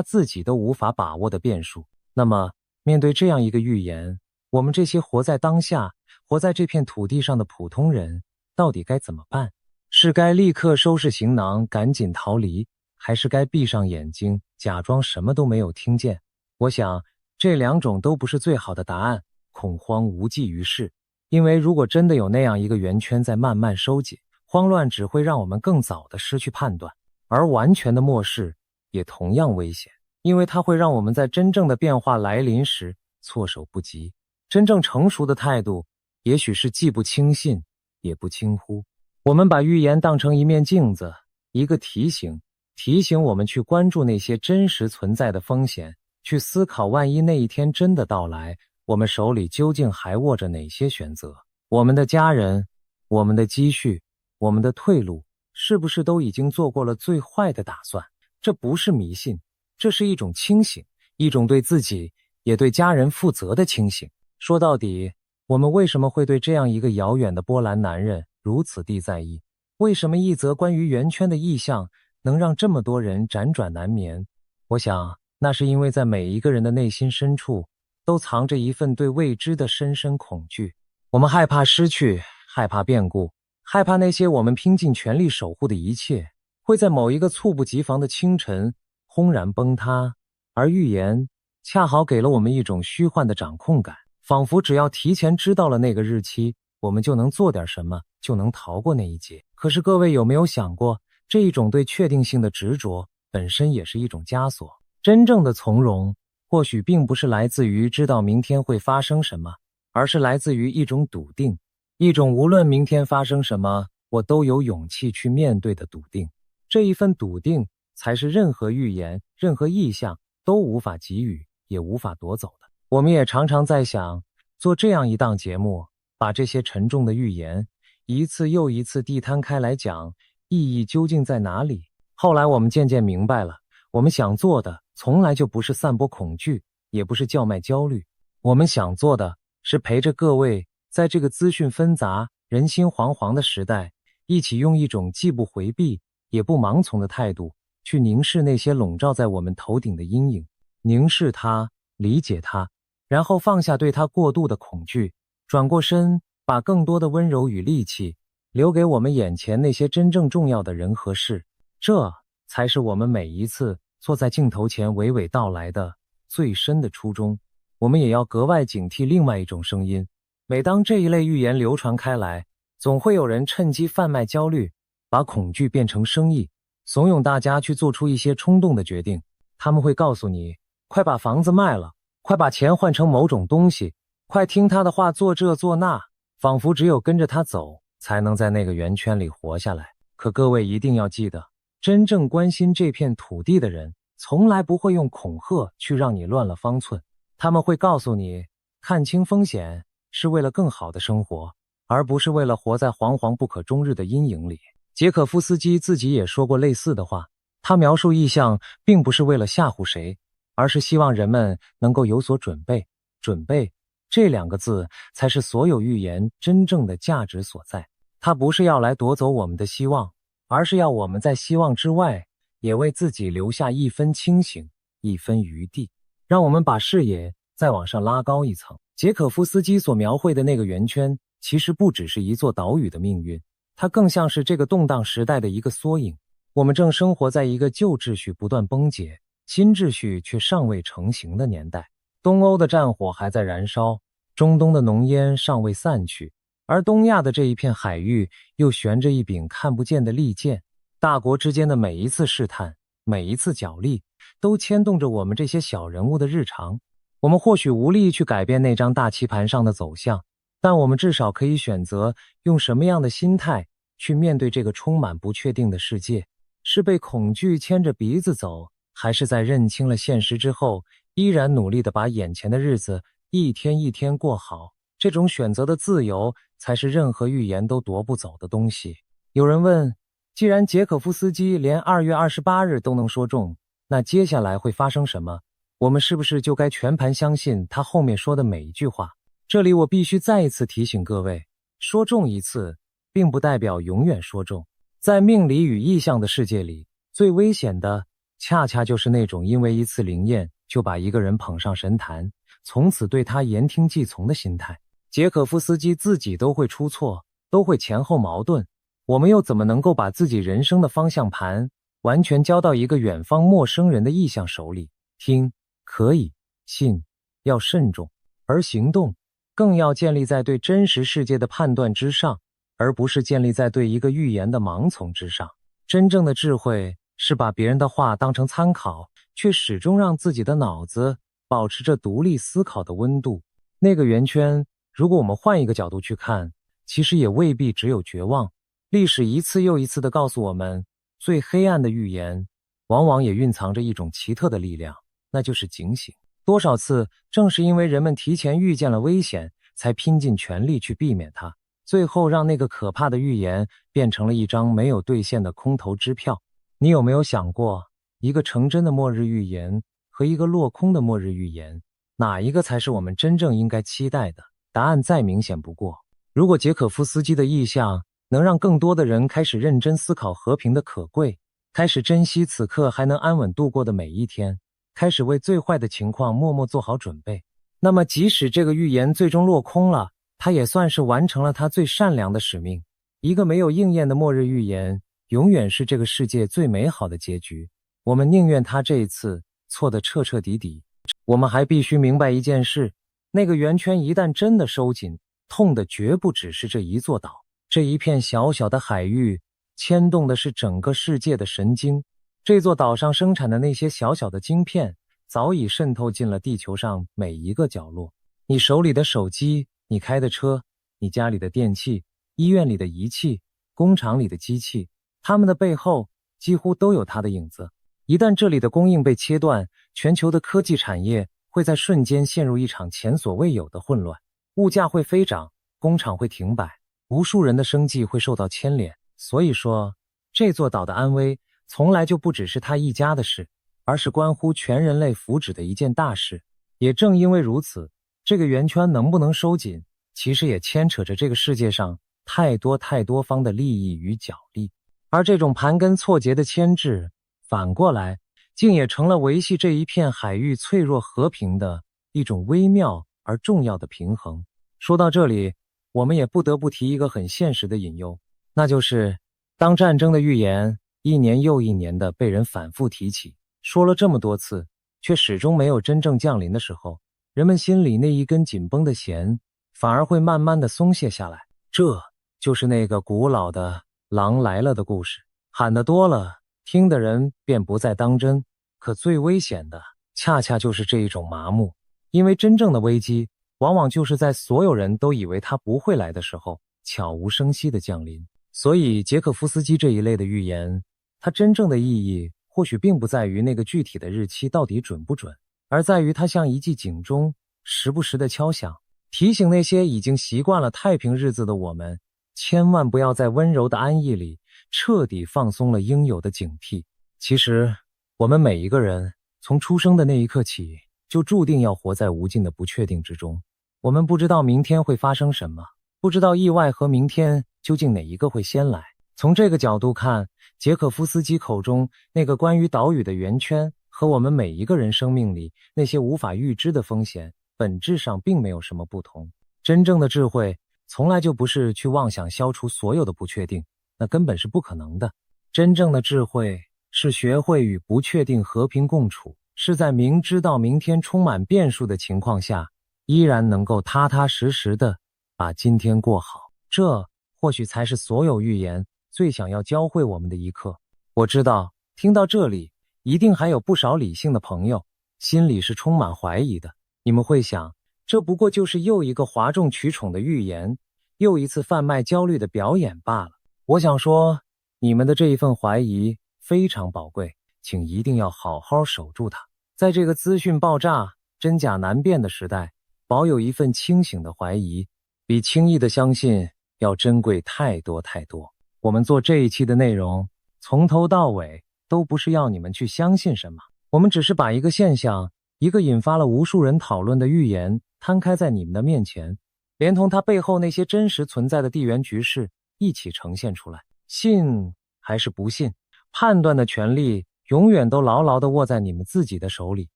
自己都无法把握的变数。那么面对这样一个预言，我们这些活在当下，活在这片土地上的普通人到底该怎么办？是该立刻收拾行囊赶紧逃离，还是该闭上眼睛假装什么都没有听见？我想这2种都不是最好的答案，恐慌无济于事。因为如果真的有那样一个圆圈在慢慢收紧，慌乱只会让我们更早地失去判断，而完全的漠视也同样危险，因为它会让我们在真正的变化来临时措手不及。真正成熟的态度也许是既不轻信也不轻忽。我们把预言当成一面镜子，一个提醒我们去关注那些真实存在的风险，去思考万一那一天真的到来，我们手里究竟还握着哪些选择。我们的家人，我们的积蓄，我们的退路，是不是都已经做过了最坏的打算？这不是迷信，这是一种清醒，一种对自己也对家人负责的清醒。说到底，我们为什么会对这样一个遥远的波兰男人如此地在意？为什么一则关于圆圈的意象能让这么多人辗转难眠？我想那是因为在每一个人的内心深处都藏着一份对未知的深深恐惧。我们害怕失去，害怕变故，害怕那些我们拼尽全力守护的一切会在某一个猝不及防的清晨轰然崩塌。而预言恰好给了我们一种虚幻的掌控感，仿佛只要提前知道了那个日期，我们就能做点什么，就能逃过那一劫。可是各位有没有想过，这一种对确定性的执着本身也是一种枷锁。真正的从容或许并不是来自于知道明天会发生什么，而是来自于一种笃定，一种无论明天发生什么我都有勇气去面对的笃定。这一份笃定才是任何预言，任何意象都无法给予也无法夺走的。我们也常常在想，做这样一档节目，把这些沉重的预言一次又一次地摊开来讲，意义究竟在哪里？后来我们渐渐明白了，我们想做的从来就不是散播恐惧，也不是叫卖焦虑，我们想做的是陪着各位在这个资讯纷杂、人心惶惶的时代，一起用一种既不回避也不盲从的态度，去凝视那些笼罩在我们头顶的阴影，凝视它，理解它，然后放下对它过度的恐惧，转过身，把更多的温柔与力气留给我们眼前那些真正重要的人和事。这才是我们每一次坐在镜头前娓娓道来的最深的初衷。我们也要格外警惕另外一种声音，每当这一类预言流传开来，总会有人趁机贩卖焦虑，把恐惧变成生意，怂恿大家去做出一些冲动的决定。他们会告诉你，快把房子卖了，快把钱换成某种东西，快听他的话做这做那，仿佛只有跟着他走才能在那个圆圈里活下来。可各位一定要记得，真正关心这片土地的人从来不会用恐吓去让你乱了方寸，他们会告诉你，看清风险是为了更好的生活，而不是为了活在惶惶不可终日的阴影里。捷可夫斯基自己也说过类似的话，他描述意象并不是为了吓唬谁，而是希望人们能够有所准备，准备这两个字才是所有预言真正的价值所在。它不是要来夺走我们的希望，而是要我们在希望之外，也为自己留下一分清醒，一分余地，让我们把视野再往上拉高一层。捷可夫斯基所描绘的那个圆圈，其实不只是一座岛屿的命运，它更像是这个动荡时代的一个缩影。我们正生活在一个旧秩序不断崩解，新秩序却尚未成型的年代。东欧的战火还在燃烧，中东的浓烟尚未散去，而东亚的这一片海域又悬着一柄看不见的利剑。大国之间的每一次试探，每一次角力，都牵动着我们这些小人物的日常。我们或许无力去改变那张大棋盘上的走向，但我们至少可以选择用什么样的心态去面对这个充满不确定的世界。是被恐惧牵着鼻子走，还是在认清了现实之后，依然努力地把眼前的日子一天一天过好？这种选择的自由，才是任何预言都夺不走的东西。有人问，既然捷可夫斯基连2月28日都能说中，那接下来会发生什么？我们是不是就该全盘相信他后面说的每一句话？这里我必须再一次提醒各位，说中一次，并不代表永远说中。在命理与意象的世界里，最危险的恰恰就是那种因为一次灵验就把一个人捧上神坛，从此对他言听计从的心态。捷可夫斯基自己都会出错，都会前后矛盾，我们又怎么能够把自己人生的方向盘完全交到一个远方陌生人的意象手里？听可以，信要慎重，而行动更要建立在对真实世界的判断之上，而不是建立在对一个预言的盲从之上。真正的智慧是把别人的话当成参考，却始终让自己的脑子保持着独立思考的温度。那个圆圈，如果我们换一个角度去看，其实也未必只有绝望。历史一次又一次地告诉我们，最黑暗的预言往往也蕴藏着一种奇特的力量，那就是警醒。多少次正是因为人们提前预见了危险，才拼尽全力去避免它，最后让那个可怕的预言变成了一张没有兑现的空头支票。你有没有想过，一个成真的末日预言和一个落空的末日预言，哪一个才是我们真正应该期待的？答案再明显不过。如果捷可夫斯基的意象能让更多的人开始认真思考和平的可贵，开始珍惜此刻还能安稳度过的每一天，开始为最坏的情况默默做好准备，那么即使这个预言最终落空了，他也算是完成了他最善良的使命。一个没有应验的末日预言，永远是这个世界最美好的结局。我们宁愿他这一次错得彻彻底底。我们还必须明白一件事，那个圆圈一旦真的收紧，痛的绝不只是这一座岛，这一片小小的海域牵动的是整个世界的神经。这座岛上生产的那些小小的晶片，早已渗透进了地球上每一个角落。你手里的手机，你开的车，你家里的电器，医院里的仪器，工厂里的机器，它们的背后几乎都有它的影子。一旦这里的供应被切断，全球的科技产业会在瞬间陷入一场前所未有的混乱，物价会飞涨，工厂会停摆，无数人的生计会受到牵连。所以说，这座岛的安危从来就不只是他一家的事，而是关乎全人类福祉的一件大事。也正因为如此，这个圆圈能不能收紧，其实也牵扯着这个世界上太多方的利益与角力。而这种盘根错节的牵制，反过来竟也成了维系这一片海域脆弱和平的一种微妙而重要的平衡。说到这里，我们也不得不提一个很现实的隐忧，那就是当战争的预言一年又一年的被人反复提起，说了这么多次，却始终没有真正降临的时候，人们心里那一根紧绷的弦反而会慢慢的松懈下来。这就是那个古老的狼来了的故事，喊得多了，听的人便不再当真。可最危险的恰恰就是这一种麻木，因为真正的危机往往就是在所有人都以为它不会来的时候，悄无声息的降临。所以捷可夫斯基这一类的预言，它真正的意义或许并不在于那个具体的日期到底准不准，而在于它像一记警钟，时不时的敲响，提醒那些已经习惯了太平日子的我们，千万不要在温柔的安逸里彻底放松了应有的警惕。其实我们每一个人从出生的那一刻起，就注定要活在无尽的不确定之中。我们不知道明天会发生什么，不知道意外和明天究竟哪一个会先来。从这个角度看，捷可夫斯基口中那个关于岛屿的圆圈和我们每一个人生命里那些无法预知的风险，本质上并没有什么不同。真正的智慧从来就不是去妄想消除所有的不确定，那根本是不可能的。真正的智慧是学会与不确定和平共处，是在明知道明天充满变数的情况下，依然能够踏踏实实的把今天过好。这或许才是所有预言最想要教会我们的一课。我知道，听到这里，一定还有不少理性的朋友，心里是充满怀疑的。你们会想，这不过就是又一个哗众取宠的预言，又一次贩卖焦虑的表演罢了。我想说，你们的这一份怀疑非常宝贵，请一定要好好守住它。在这个资讯爆炸、真假难辨的时代，保有一份清醒的怀疑，比轻易的相信要珍贵太多太多。我们做这一期的内容，从头到尾都不是要你们去相信什么，我们只是把一个现象，一个引发了无数人讨论的预言摊开在你们的面前，连同它背后那些真实存在的地缘局势一起呈现出来。信还是不信，判断的权利永远都牢牢地握在你们自己的手里，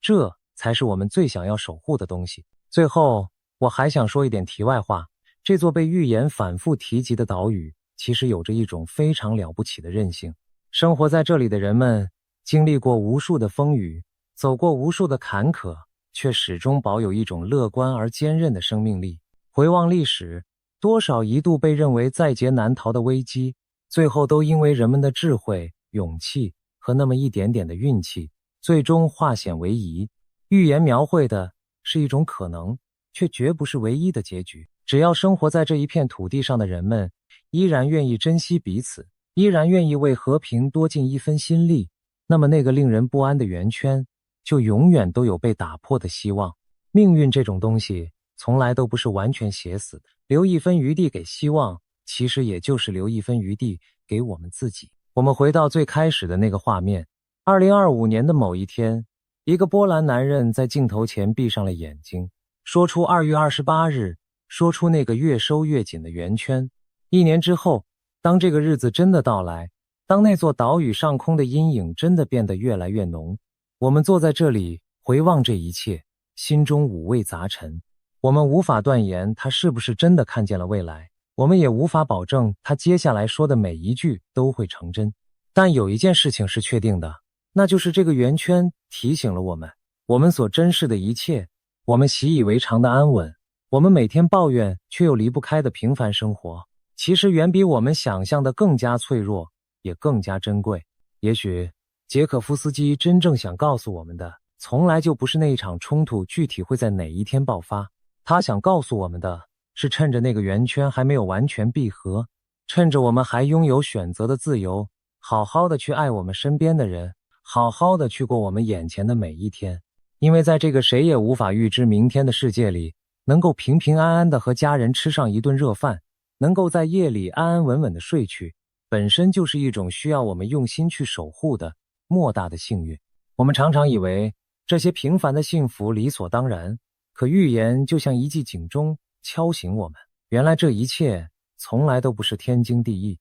这才是我们最想要守护的东西。最后，我还想说一点题外话，这座被预言反复提及的岛屿，其实有着一种非常了不起的韧性。生活在这里的人们，经历过无数的风雨，走过无数的坎坷，却始终保有一种乐观而坚韧的生命力。回望历史，多少一度被认为在劫难逃的危机，最后都因为人们的智慧、勇气和那么一点点的运气，最终化险为夷。预言描绘的是一种可能，却绝不是唯一的结局。只要生活在这一片土地上的人们依然愿意珍惜彼此，依然愿意为和平多尽一分心力，那么那个令人不安的圆圈就永远都有被打破的希望。命运这种东西从来都不是完全写死的，留一分余地给希望，其实也就是留一分余地给我们自己。我们回到最开始的那个画面，2025年的某一天，一个波兰男人在镜头前闭上了眼睛，说出2月28日，说出那个越收越紧的圆圈。1年之后，当这个日子真的到来，当那座岛屿上空的阴影真的变得越来越浓，我们坐在这里回望这一切，心中五味杂陈。我们无法断言他是不是真的看见了未来，我们也无法保证他接下来说的每一句都会成真。但有一件事情是确定的，那就是这个圆圈提醒了我们，我们所珍视的一切，我们习以为常的安稳，我们每天抱怨却又离不开的平凡生活，其实远比我们想象的更加脆弱，也更加珍贵。也许捷可夫斯基真正想告诉我们的，从来就不是那一场冲突具体会在哪一天爆发，他想告诉我们的是，趁着那个圆圈还没有完全闭合，趁着我们还拥有选择的自由，好好的去爱我们身边的人，好好的去过我们眼前的每一天。因为在这个谁也无法预知明天的世界里，能够平平安安的和家人吃上一顿热饭，能够在夜里安安稳稳的睡去，本身就是一种需要我们用心去守护的莫大的幸运。我们常常以为这些平凡的幸福理所当然，可预言就像一记警钟，敲醒我们，原来这一切从来都不是天经地义。